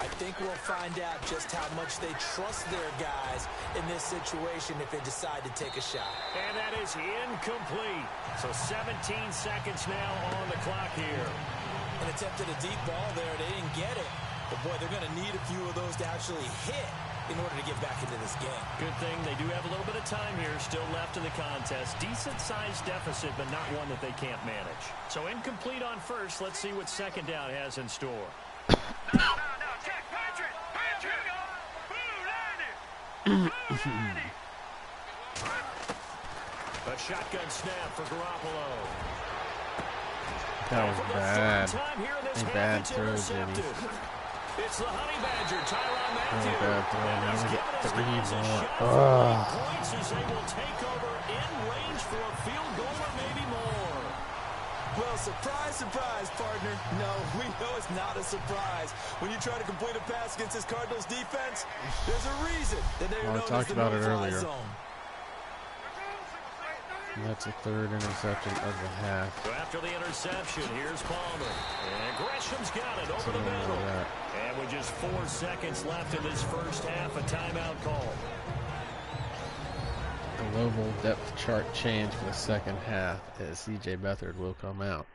I think we'll find out just how much they trust their guys in this situation if they decide to take a shot. And that is incomplete. So 17 seconds now on the clock here. An attempt at a deep ball there. They didn't get it. But, boy, they're going to need a few of those to actually hit in order to get back into this game. Good thing they do have a little bit of time here still left in the contest. Decent-sized deficit, but not one that they can't manage. So incomplete on first. Let's see what second down has in store. No, check, Patriot! Patriot! Boo, landed! A shotgun snap for Garoppolo. That was bad. A bad throw, Jimmy. It's the Honey Badger, Tyrann Mathieu. Bad throw. Now we get 3 more. Points as they will take over in range for a field goal or maybe more. Well, surprise, surprise, partner. No, we know it's not a surprise. When you try to complete a pass against this Cardinals defense, there's a reason that they're known as the no-fly zone. And that's a 3rd interception of the half. So after the interception, here's Palmer. And Gresham's got it over the middle. And with just 4 seconds left in this first half, a timeout call. The global depth chart change for the second half as C.J. Beathard will come out.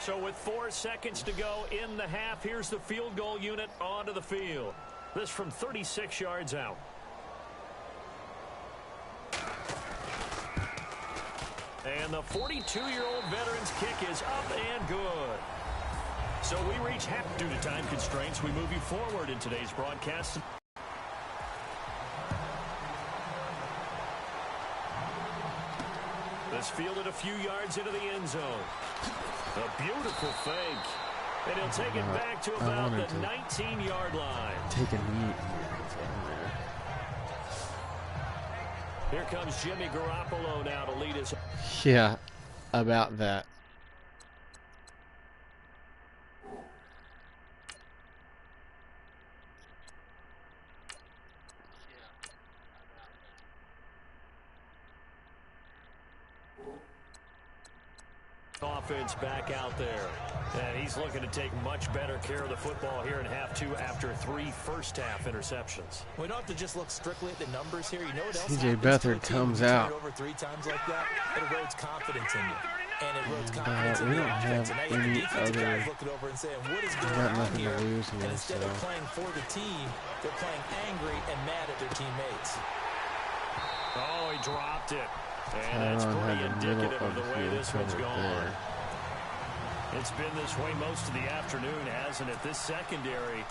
So with 4 seconds to go in the half, here's the field goal unit onto the field. This from 36 yards out. And the 42-year-old veteran's kick is up and good. So we reach half due to time constraints. We move you forward in today's broadcast. This fielded a few yards into the end zone. A beautiful fake. And he'll take it back to about the 19-yard line. Take a knee. Here comes Jimmy Garoppolo now to lead us. Yeah, about that. Offense back out there. And he's looking to take much better care of the football here in half two after 3 first-half interceptions. We don't have to just look strictly at the numbers here. You know what else CJ Beathard comes out. Over 3 times like that, it erodes confidence in you. And it erodes confidence in we the don't offense. have And now you have the defensive any guys looking over and saying, what is going got on nothing here? to lose in And this, instead of so. playing for the team, they're playing angry and mad at their teammates. Oh, he dropped it. And that's pretty indicative of the way this one's gone. It's been this way most of the afternoon, hasn't it? This secondary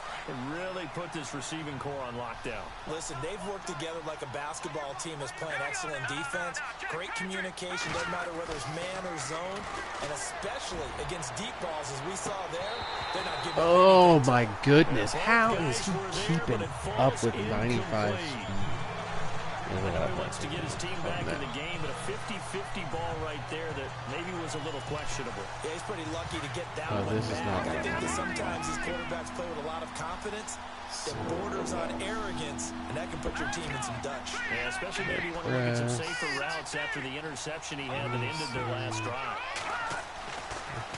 really put this receiving core on lockdown. Listen, they've worked together like a basketball team that's playing excellent defense. Great communication, doesn't matter whether it's man or zone. And especially against deep balls, as we saw there, they're not giving up. Oh, my goodness. How is he keeping up with 95 speed? He wants to get his team back in the game, but a 50-50 ball right there that maybe was a little questionable. Yeah, he's pretty lucky to get that one this is back. not I think that sometimes these quarterbacks play with a lot of confidence. It borders on arrogance, and that can put your team in some Dutch. Yeah, especially maybe want to look at some safer routes after the interception he had that ended their last drive.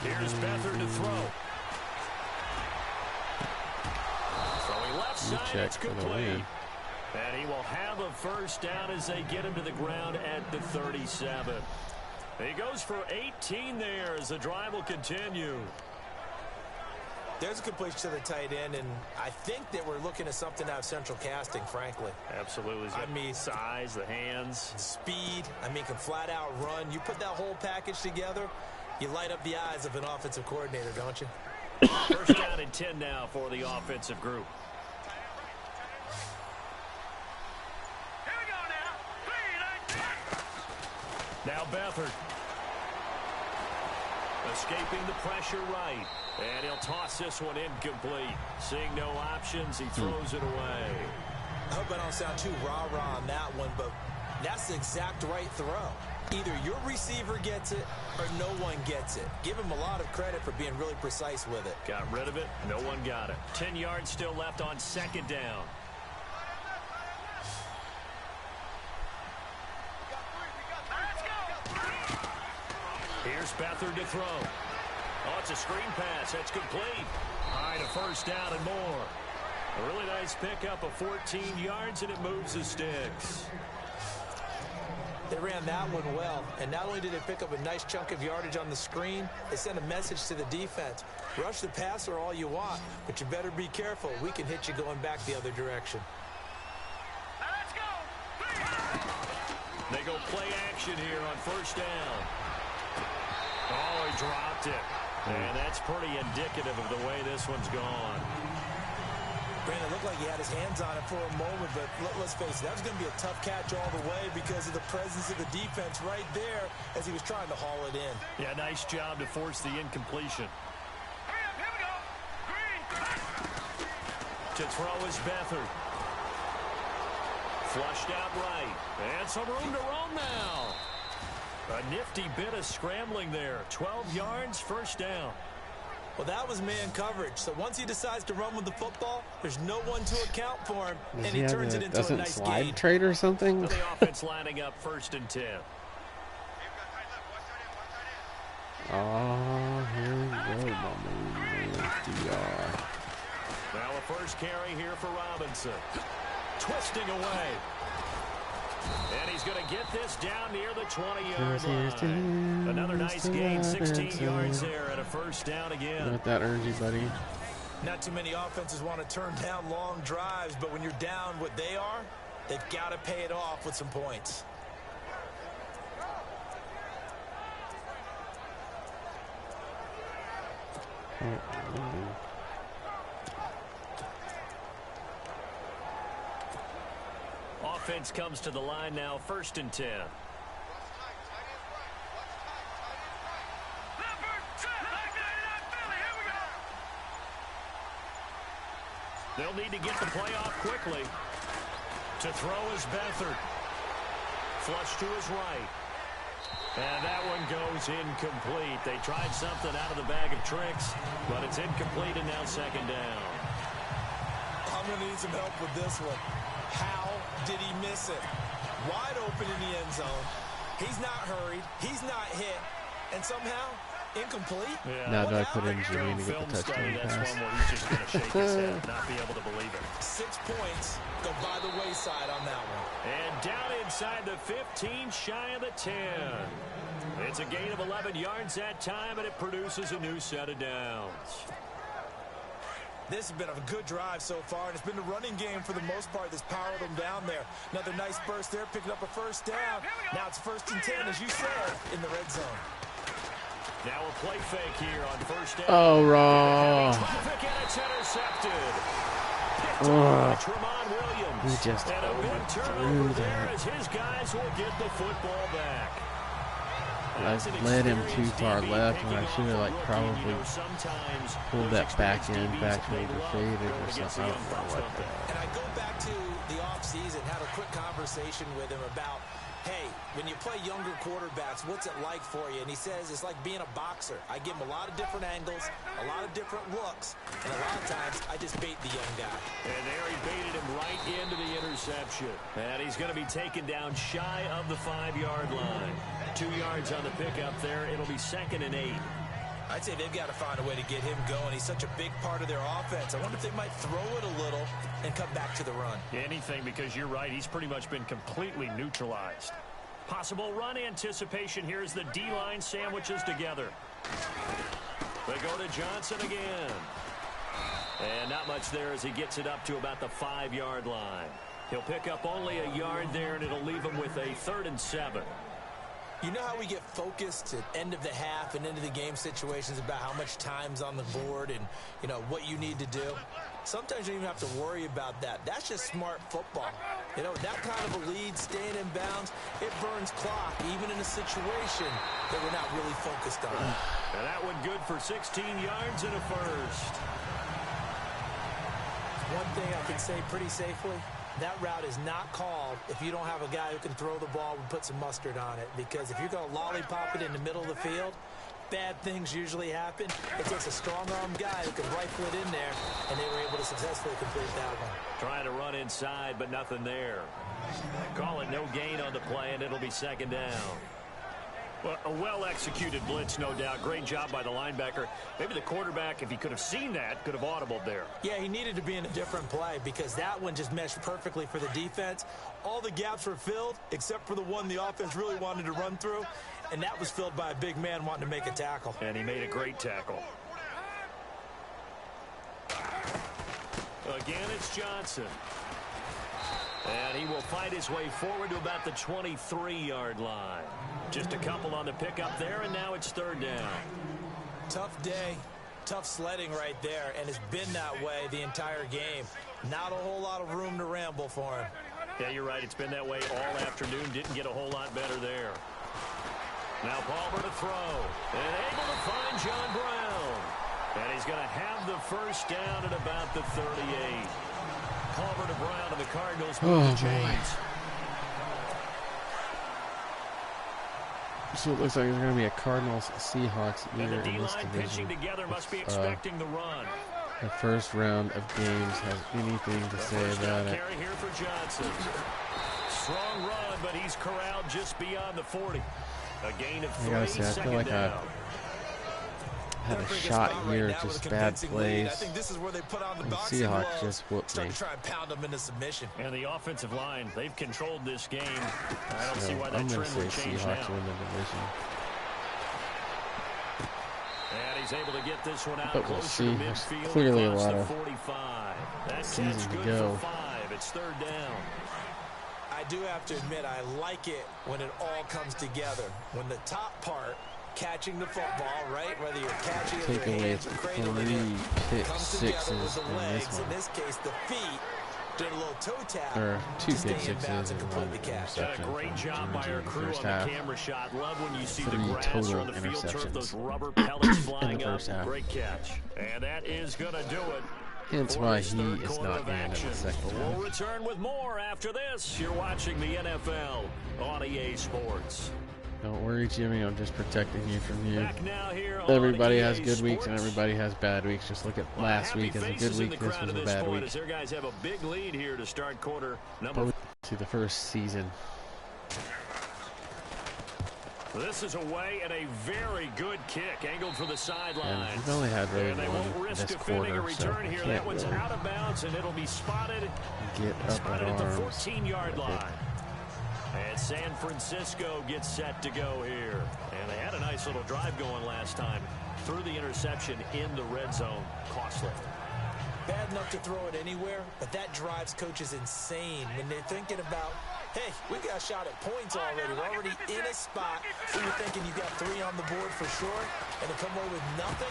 Here's Beathard to throw. Throwing left side, it's complete. And he will have a first down as they get him to the ground at the 37. He goes for 18 there as the drive will continue. There's a completion to the tight end, and I think that we're looking at something out of central casting, frankly. Absolutely. I mean, size, the hands. Speed. I mean, can flat out run. You put that whole package together, you light up the eyes of an offensive coordinator, don't you? First down and 10 now for the offensive group. Now Beathard. Escaping the pressure right. And he'll toss this one incomplete. Seeing no options, he throws it away. I hope I don't sound too rah-rah on that one, but that's the exact right throw. Either your receiver gets it or no one gets it. Give him a lot of credit for being really precise with it. Got rid of it. No one got it. 10 yards still left on second down. Here's Beathard to throw. Oh, it's a screen pass. That's complete. All right, a first down and more. A really nice pickup of 14 yards, and it moves the sticks. They ran that one well, and not only did they pick up a nice chunk of yardage on the screen, they sent a message to the defense. Rush the passer all you want, but you better be careful. We can hit you going back the other direction. Let's go. They go play action here on first down. Oh, he dropped it. And that's pretty indicative of the way this one's gone. Brandon, it looked like he had his hands on it for a moment, but let's face it, that was going to be a tough catch all the way because of the presence of the defense right there as he was trying to haul it in. Yeah, nice job to force the incompletion. Hurry up, here we go. Green. To throw is Beathard. Flushed out right. And some room to roam now. A nifty bit of scrambling there. 12 yards, first down. Well, that was man coverage. So once he decides to run with the football, there's no one to account for him, and he turns it into a nice slide gain. trade or something? So the offense lining up first and 10. Oh, here we go, my DR. Now a first carry here for Robinson. Twisting away. And he's going to get this down near the 20-yard line. Another nice gain, 16 yards there, and a first down again. Let that earn you, buddy. Not too many offenses want to turn down long drives, but when you're down what they are, they've got to pay it off with some points. Offense comes to the line now, first and 10. They'll need to get the play off quickly. To throw is Beathard. Flush to his right. And that one goes incomplete. They tried something out of the bag of tricks, but it's incomplete and now second down. I'm going to need some help with this one. How did he miss it? Wide open in the end zone. He's not hurried. He's not hit. And somehow, incomplete? Yeah. Now do I put in Jimmy to get the touchdown That's pass? one where he's just going to shake his head, not be able to believe it. 6 points go by the wayside on that one. And down inside the 15, shy of the 10. It's a gain of 11 yards that time, and it produces a new set of downs. This has been a good drive so far, and it's been the running game for the most part that's powered them down there. Another nice burst there, picking up a first down. Now it's 1st and 10, as you said, in the red zone. Now a play fake here on first down. Oh, wrong. Traffic, and it's intercepted. Tremont Williams. He just and a big overthrew turnover there that. as his guys will get the football back. I led him too far left, and I should have like probably pulled that back end back to the faded or something. I don't know what the hell. And I go back to the offseason, had a quick conversation with him about, hey, when you play younger quarterbacks, what's it like for you? And he says it's like being a boxer. I give him a lot of different angles, a lot of different looks, and a lot of times I just bait the young guy. And there he baited him right into the interception. And he's going to be taken down shy of the 5-yard line. 2 yards on the pickup there. It'll be 2nd and 8. I'd say they've got to find a way to get him going. He's such a big part of their offense. I wonder if they might throw it a little and come back to the run. Anything, because you're right. He's pretty much been completely neutralized. Possible run anticipation here as the D-line sandwiches together. They go to Johnson again. And not much there as he gets it up to about the 5-yard line. He'll pick up only a yard there, and it'll leave him with a 3rd and 7. You know how we get focused at end of the half and into the game situations about how much time's on the board and, you know, what you need to do? Sometimes you don't even have to worry about that. That's just smart football. You know, that kind of a lead, staying in bounds, it burns clock, even in a situation that we're not really focused on. And that one good for 16 yards and a first. One thing I can say pretty safely, that route is not called if you don't have a guy who can throw the ball and put some mustard on it. Because if you're going to lollipop it in the middle of the field, bad things usually happen. It takes a strong-armed guy who can rifle it in there, and they were able to successfully complete that one. Trying to run inside, but nothing there. Call it no gain on the play, and it'll be 2nd down. Well, a well-executed blitz, no doubt. Great job by the linebacker. Maybe the quarterback, if he could have seen that, could have audibled there. Yeah, he needed to be in a different play because that one just meshed perfectly for the defense. All the gaps were filled except for the one the offense really wanted to run through, and that was filled by a big man wanting to make a tackle. And he made a great tackle. Again, it's Johnson. And he will fight his way forward to about the 23-yard line. Just a couple on the pickup there, and now it's 3rd down. Tough day, tough sledding right there, and it's been that way the entire game. Not a whole lot of room to ramble for him. Yeah, you're right. It's been that way all afternoon. Didn't get a whole lot better there. Now Palmer to throw. And able to find John Brown. And he's going to have the first down at about the 38. Palmer to Brown, and the Cardinals move the chains. So it looks like it's going to be a Cardinals-Seahawks And either the in this D-line pitching division. together must be expecting the run. The first round of games has anything to say First about down it. carry here for Johnson. Strong run, but he's corralled just beyond the 40. A gain of 3, I gotta say, I feel 2nd like down. I had a shot here, right just now bad with a convincing plays. lead. I think this is where they put on the And boxing Seahawks gloves, just whooped start me. to try and pound them into submission. And the offensive line, they've controlled this game. I don't So see why that I'm going to trend say would change Seahawks now. win the division. And he's able to get this one out But we'll closer see. to There's midfield clearly a across lot the of 45. That season catch to good go. for 5. It's 3rd down. I do have to admit, I like it when it all comes together. When the top part, catching the football, right? Whether you're catching it with Take your away hands or cradling it, 3 pick comes together with sixes the in this legs. In one. this case, the feet. Did a little toe tap Or 2 to stay pick in bounds sixes and and complete 1 the catch. Done a interception. great job by our in the crew first on half. the camera shot. Love when you see the 3 grass or total on the field turf, interceptions those rubber pellets in flying the up. first half. Great catch. And that is going to do it. Hence why he is not in the second We'll half. return with more after this. You're watching the NFL on EA Sports. Don't worry, Jimmy. I'm just protecting you from you. Back now here on Everybody has EA good weeks and Sports. everybody has bad weeks. Just look at last week as a good week. This was a bad week. As their guys have a big lead here to start quarter number. Both to the first season. This is away and a very good kick, angled for the sideline. And we've only had really And they one won't risk this defending a quarter, so return we here. can't That one's really out of bounds, and it'll be spotted. get up Spotted at at the arms. 14-yard line. And San Francisco gets set to go here. And they had a nice little drive going last time. Threw the interception in the red zone. Costly. Bad enough to throw it anywhere, but that drives coaches insane when they're thinking about, hey, we got a shot at points already. We're already in a spot. So you're thinking you got 3 on the board for sure, and to come away with nothing,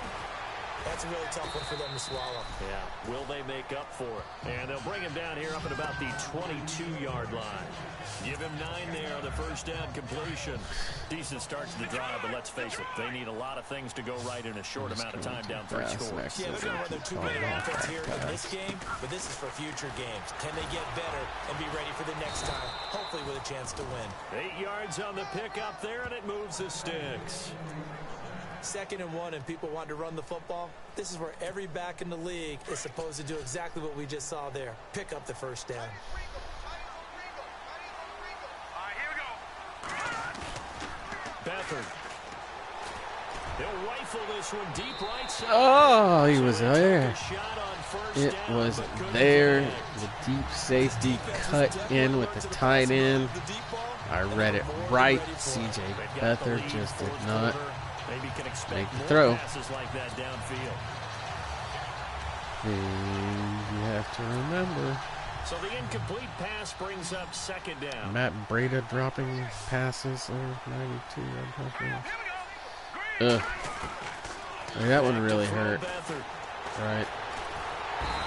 that's a really tough one for them to swallow. Yeah, will they make up for it? And they'll bring him down here up at about the 22-yard line. Give him 9 there on the first down completion. Decent start to the drive, but let's face it, they need a lot of things to go right in a short amount of time down 3 scores. Yeah, they're going to run their 2-minute offense here in this game, but this is for future games. Can they get better and be ready for the next time, hopefully with a chance to win? 8 yards on the pickup there, and it moves the sticks. 2nd and 1 and people want to run the football. This is where every back in the league is supposed to do exactly what we just saw there. Pick up the first down. All right, here we go. Beathard. He'll rifle this one deep right side. Oh, he was So they there. took a shot on first It down, was but couldn't there. connect. The deep safety cut in with the tight end. I read it right. CJ They've got the Beathard lead, just did fourth not quarter. Maybe can expect make the more throw. passes like that downfield. You have to remember. So the incomplete pass brings up 2nd down. Matt Breda dropping passes of 92 yard touchdowns. Ugh. Like, that one really hurt. Beathard. Right.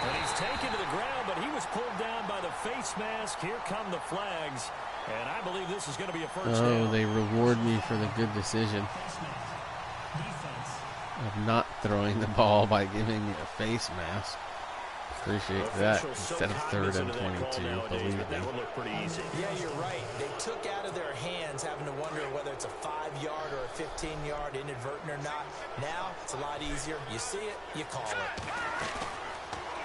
And he's taken to the ground, but he was pulled down by the face mask. Here come the flags. And I believe this is going to be a first Oh, down. they reward me for the good decision Defense. of not throwing the ball by giving me a face mask. Appreciate that. Officials so Instead of 3rd and cognizant of that call 22, nowadays, believe but that me. would look pretty easy. Yeah, you're right. They took out of their hands having to wonder whether it's a 5-yard or a 15-yard inadvertent or not. Now, it's a lot easier. You see it, you call it.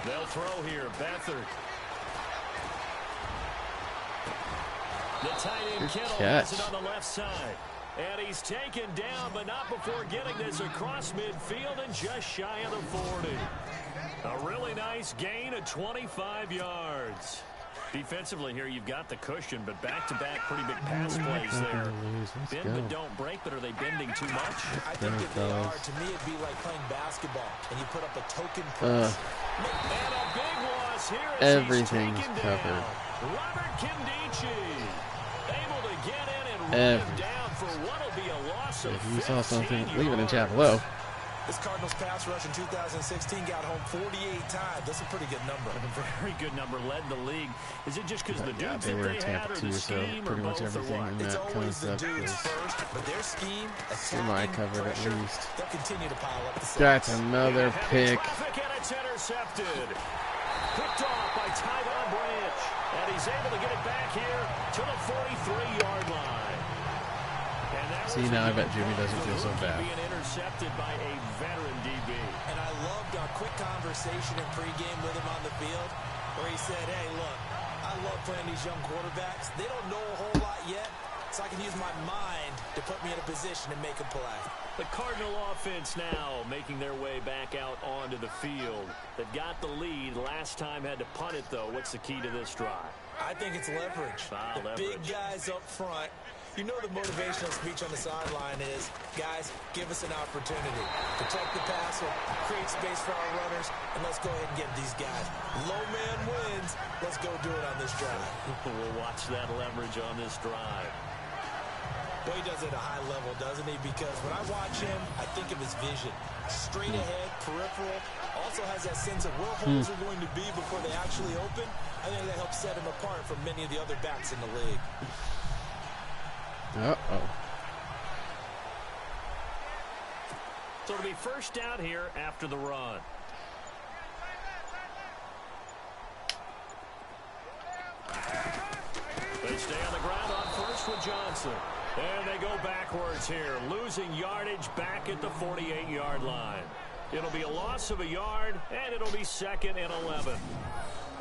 They'll throw here. Beathard. The tight end Good Kittle catch. has it on the left side. And he's taken down, but not before getting this across midfield and just shy of the 40. A really nice gain of 25 yards. Defensively here, you've got the cushion, but back-to-back pretty big pass plays there. Let's Bend go. but don't break, but are they bending too much? I think if they are, to me, it'd be like playing basketball, and you put up a token press. And a big loss here as Everything's he's taken covered. down. Robert Kimdichie able to get in and run him Everything. down for what'll be a loss of If you saw 15 something, leave it in chat yards. below. This Cardinals pass rush in 2016 got home 48 times. That's a pretty good number. A very good number, led the league. Is it just because the Yeah, dudes they that were they at had Tampa or too, the so scheme or pretty much both or everything what? in It's that always the concept dudes is first, but their scheme, semi-covered at pressure, least. they'll continue to pile up the That's sacks. another Heavy pick. traffic, and it's intercepted. Picked off by Tyvon Branch. And he's able to get it back here to the 43-yard line. And that See, was now I a bet Jimmy doesn't the feel so rookie bad. being intercepted by a veteran DB. And I loved our quick conversation in pregame with him on the field where he said, hey, look, I love playing these young quarterbacks. They don't know a whole lot yet, so I can use my mind to put me in a position to make a play. The Cardinal offense now making their way back out onto the field. They've got the lead. Last time had to punt it, though. What's the key to this drive? I think it's leverage. The big Leverage. guys up front. You know the motivational speech on the sideline is, guys, give us an opportunity. Protect the passer, create space for our runners, and let's go ahead and get these guys. Low man wins. Let's go do it on this drive. We'll watch that leverage on this drive. Boy, he does it at a high level, doesn't he? Because when I watch him, I think of his vision. Straight ahead, peripheral. Also has that sense of where holes are going to be before they actually open. I think that helps set him apart from many of the other backs in the league. Uh-oh. So it'll be first down here after the run. stay on the ground on first with Johnson. And they go backwards here, losing yardage back at the 48-yard line. It'll be a loss of a yard, and it'll be 2nd and 11.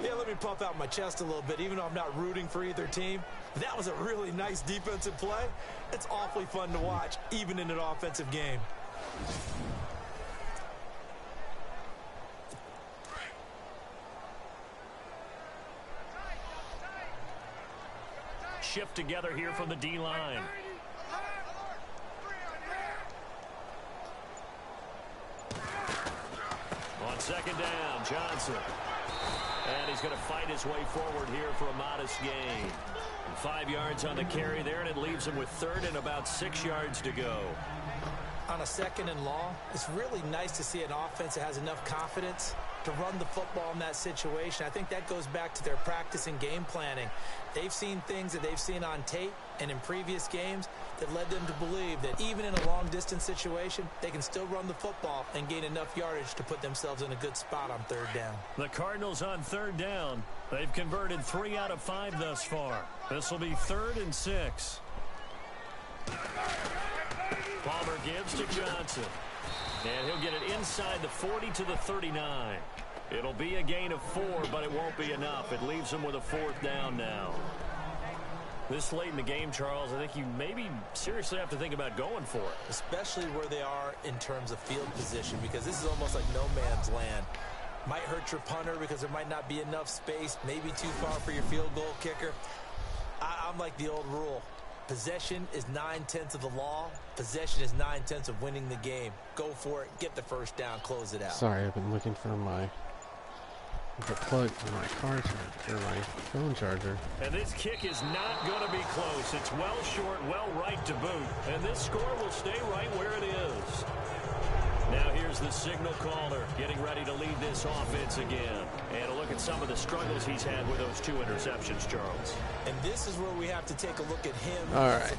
Yeah, let me puff out my chest a little bit, even though I'm not rooting for either team. That was a really nice defensive play. It's awfully fun to watch, even in an offensive game. Shift together here from the D-line. On 2nd down, Johnson. And he's going to fight his way forward here for a modest gain. 5 yards on the carry there, and it leaves him with 3rd and about 6 yards to go. On a 2nd and long, it's really nice to see an offense that has enough confidence to run the football in that situation. I think that goes back to their practice and game planning. They've seen things that they've seen on tape and in previous games that led them to believe that even in a long-distance situation, they can still run the football and gain enough yardage to put themselves in a good spot on 3rd down. The Cardinals on 3rd down. They've converted 3 out of 5 thus far. This will be 3rd and 6. Palmer gives to Johnson. And he'll get it inside the 40 to the 39. It'll be a gain of 4, but it won't be enough. It leaves him with a 4th down now. This late in the game, Charles, I think you maybe seriously have to think about going for it. Especially where they are in terms of field position, because this is almost like no man's land. Might hurt your punter because there might not be enough space, maybe too far for your field goal kicker. I'm like the old rule. Possession is 9/10 of the law. Possession is 9/10 of winning the game. Go for it. Get the 1st down. Close it out. Sorry, I've been looking for the plug for my car charger, or my phone charger. And this kick is not going to be close. It's well short, well right to boot. And this score will stay right where it is. Now here's the signal caller getting ready to lead this offense again. And a look at some of the struggles he's had with those 2 interceptions, Charles. And this is where we have to take a look at him. All right.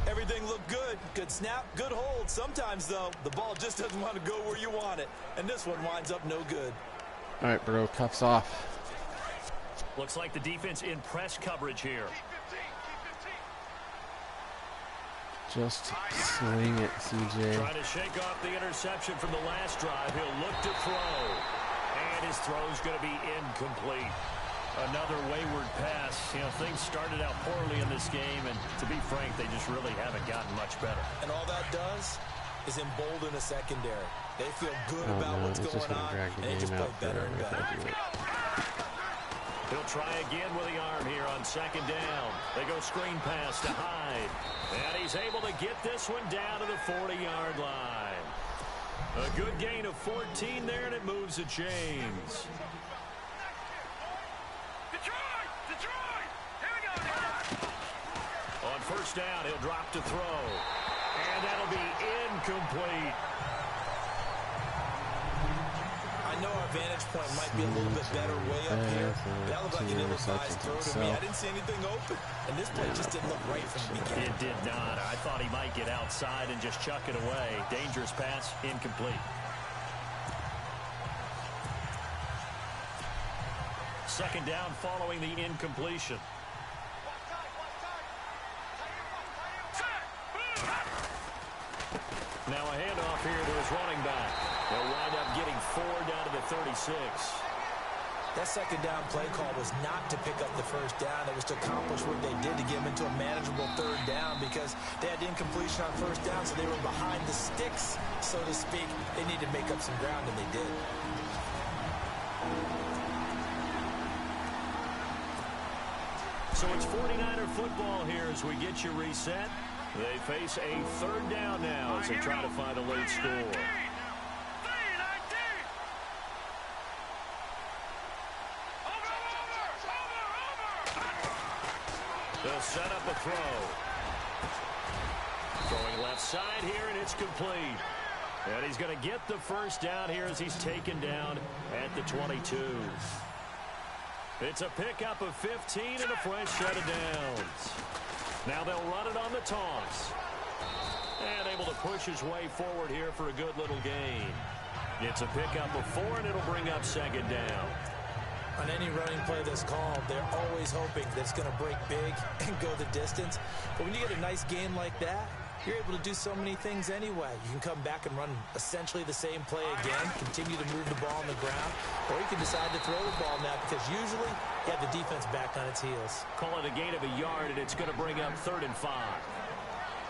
Everything looked good. Good snap, good hold. Sometimes, though, the ball just doesn't want to go where you want it. And this one winds up no good. All right, bro, cuffs off. Looks like the defense in press coverage here. Just sling it, CJ. Trying to shake off the interception from the last drive. He'll look to throw. And his throw's going to be incomplete. Another wayward pass. You know, things started out poorly in this game, and to be frank, they just really haven't gotten much better. And all that does is embolden a secondary. They feel good about what's going on, and they just play better and better. He'll try again with the arm here on 2nd down. They go screen pass to Hyde. And he's able to get this one down to the 40-yard line. A good gain of 14 there, and it moves the chains. Detroit! Here we go! On 1st down, he'll drop to throw. And that'll be incomplete. I know our vantage point might be a little bit better way up here. That looked like an ill-advised throw to me. I didn't see anything open. And this play just didn't look right from the beginning. It did not. I thought he might get outside and just chuck it away. Dangerous pass, incomplete. 2nd down following the incompletion. Now a handoff here to his running back. They'll wind up getting 4 down to the 36. That 2nd down play call was not to pick up the 1st down. It was to accomplish what they did to get them into a manageable 3rd down because they had incompletion on 1st down, so they were behind the sticks, so to speak. They needed to make up some ground, and they did. So it's 49er football here as we get you reset. They face a 3rd down now as they try to find a late score. They'll set up a throw. Throwing left side here, and it's complete. And he's going to get the 1st down here as he's taken down at the 22. It's a pickup of 15 and a fresh set of downs. Now they'll run it on the toss. And able to push his way forward here for a good little gain. It's a pickup of 4, and it'll bring up 2nd down. On any running play that's called, they're always hoping that it's going to break big and go the distance. But when you get a nice game like that, you're able to do so many things anyway. You can come back and run essentially the same play again, continue to move the ball on the ground, or you can decide to throw the ball now because usually you have the defense back on its heels. Call it a gain of a yard, and it's going to bring up 3rd and 5.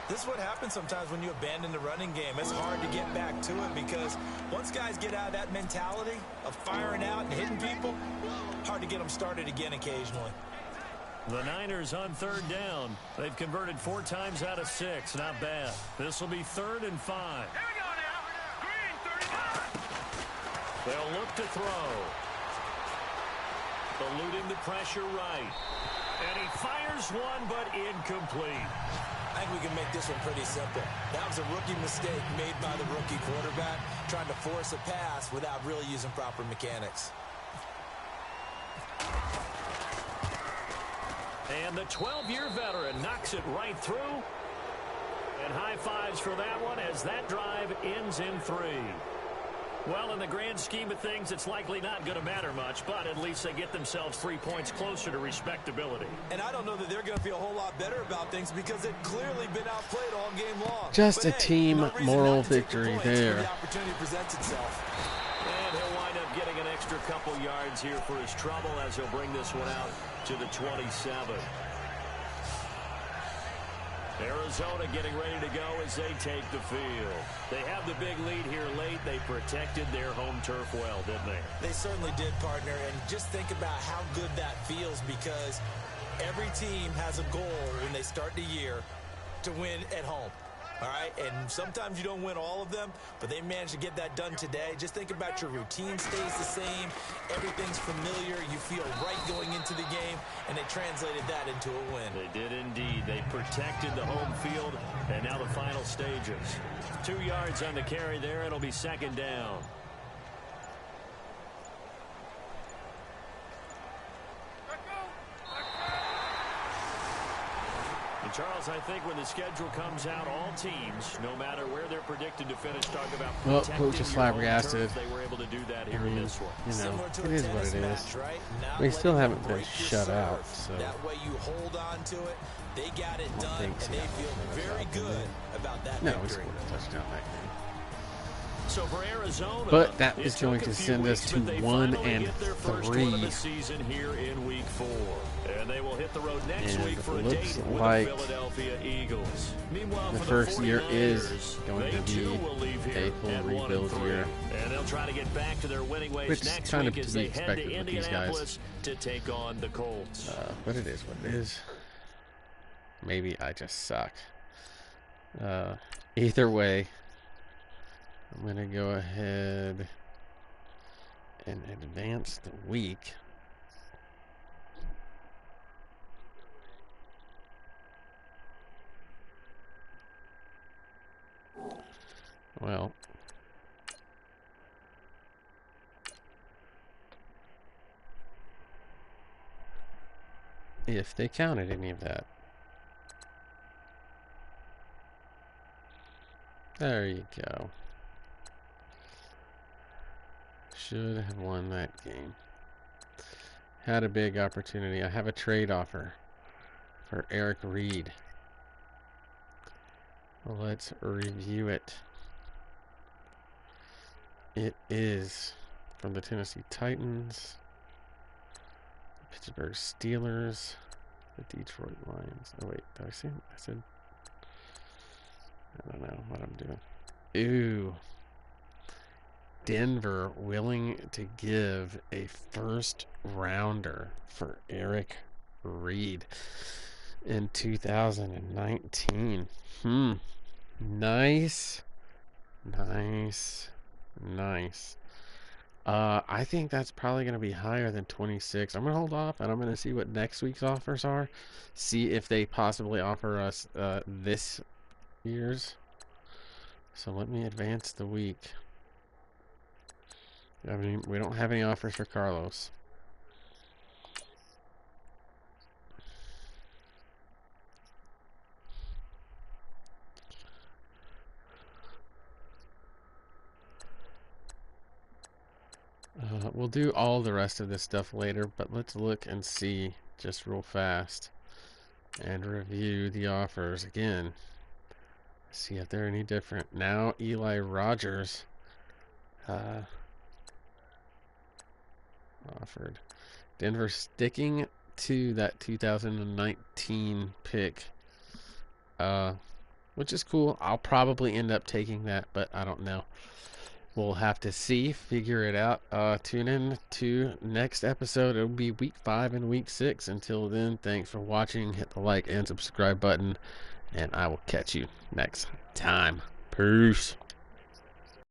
This is what happens sometimes when you abandon the running game. It's hard to get back to it because once guys get out of that mentality of firing out and hitting people, hard to get them started again occasionally. The Niners on 3rd down. They've converted 4 times out of 6. Not bad. This will be 3rd and 5. Here we go now. Green 39. They'll look to throw. Eluding the pressure right. And he fires one, but incomplete. I think we can make this one pretty simple. That was a rookie mistake made by the rookie quarterback, trying to force a pass without really using proper mechanics. And the 12-year veteran knocks it right through. And high fives for that one as that drive ends in 3. Well, in the grand scheme of things, it's likely not going to matter much, but at least they get themselves 3 points closer to respectability. And I don't know that they're going to feel a whole lot better about things because they've clearly been outplayed all game long. Just but a team moral victory there. The opportunity presents itself. And he'll wind up getting an extra couple yards here for his trouble as he'll bring this one out to the 27. Arizona getting ready to go as they take the field. They have the big lead here late. They protected their home turf well, didn't they? They certainly did, partner. And just think about how good that feels because every team has a goal when they start the year to win at home. All right, and sometimes you don't win all of them, but they managed to get that done today. Just think about your routine stays the same. Everything's familiar. You feel right going into the game, and they translated that into a win. They did indeed. They protected the home field, and now the final stages. 2 yards on the carry there. It'll be 2nd down. And Charles, I think when the schedule comes out, all teams, no matter where they're predicted to finish, talk about Well, protecting coach is your home flabbergasted. turf. They were able to do that here in this one. You know, Similar to it a is what tennis it match, is. right? Not We still letting haven't them been break your shut serve. out, so That way you hold on to it. They got it done, think and so. they feel very good about that No, we victory. scored a touchdown that game. So for Arizona, But that it is took going a to few send us weeks, to but they 1 finally and get their first one of 3. the season here in Week 4, and they will hit the road next And week for a looks date with like the Philadelphia Eagles. Meanwhile, the for first the year 49ers, is going they to be too will leave here a full at 1 and rebuild 3. year. And they'll try to get back to their winning ways Which is next kind of week to as be they head expected to with these guys. Indianapolis to take on the Colts. But it is what it is. Maybe I just suck. Either way, I'm going to go ahead and advance the week. Well, if they counted any of that. There you go. Should have won that game. Had a big opportunity. I have a trade offer for Eric Reed. Let's review it. It is from the Tennessee Titans, Pittsburgh Steelers, the Detroit Lions. Oh wait, did I say? I said. I don't know what I'm doing. Ooh. Denver willing to give a first rounder for Eric Reed in 2019. Nice. I think that's probably going to be higher than 26. I'm going to hold off, and I'm going to see what next week's offers are. See if they possibly offer us this year's. So let me advance the week. I mean, we don't have any offers for Carlos. we'll do all the rest of this stuff later, but let's look and see just real fast and review the offers again. See if they're any different. Now Eli Rogers offered. Denver sticking to that 2019 pick, which is cool. I'll probably end up taking that, but I don't know. We'll have to see, figure it out. Tune in to next episode. It'll be week 5 and week 6. Until then, thanks for watching. Hit the like and subscribe button, and I will catch you next time. Peace.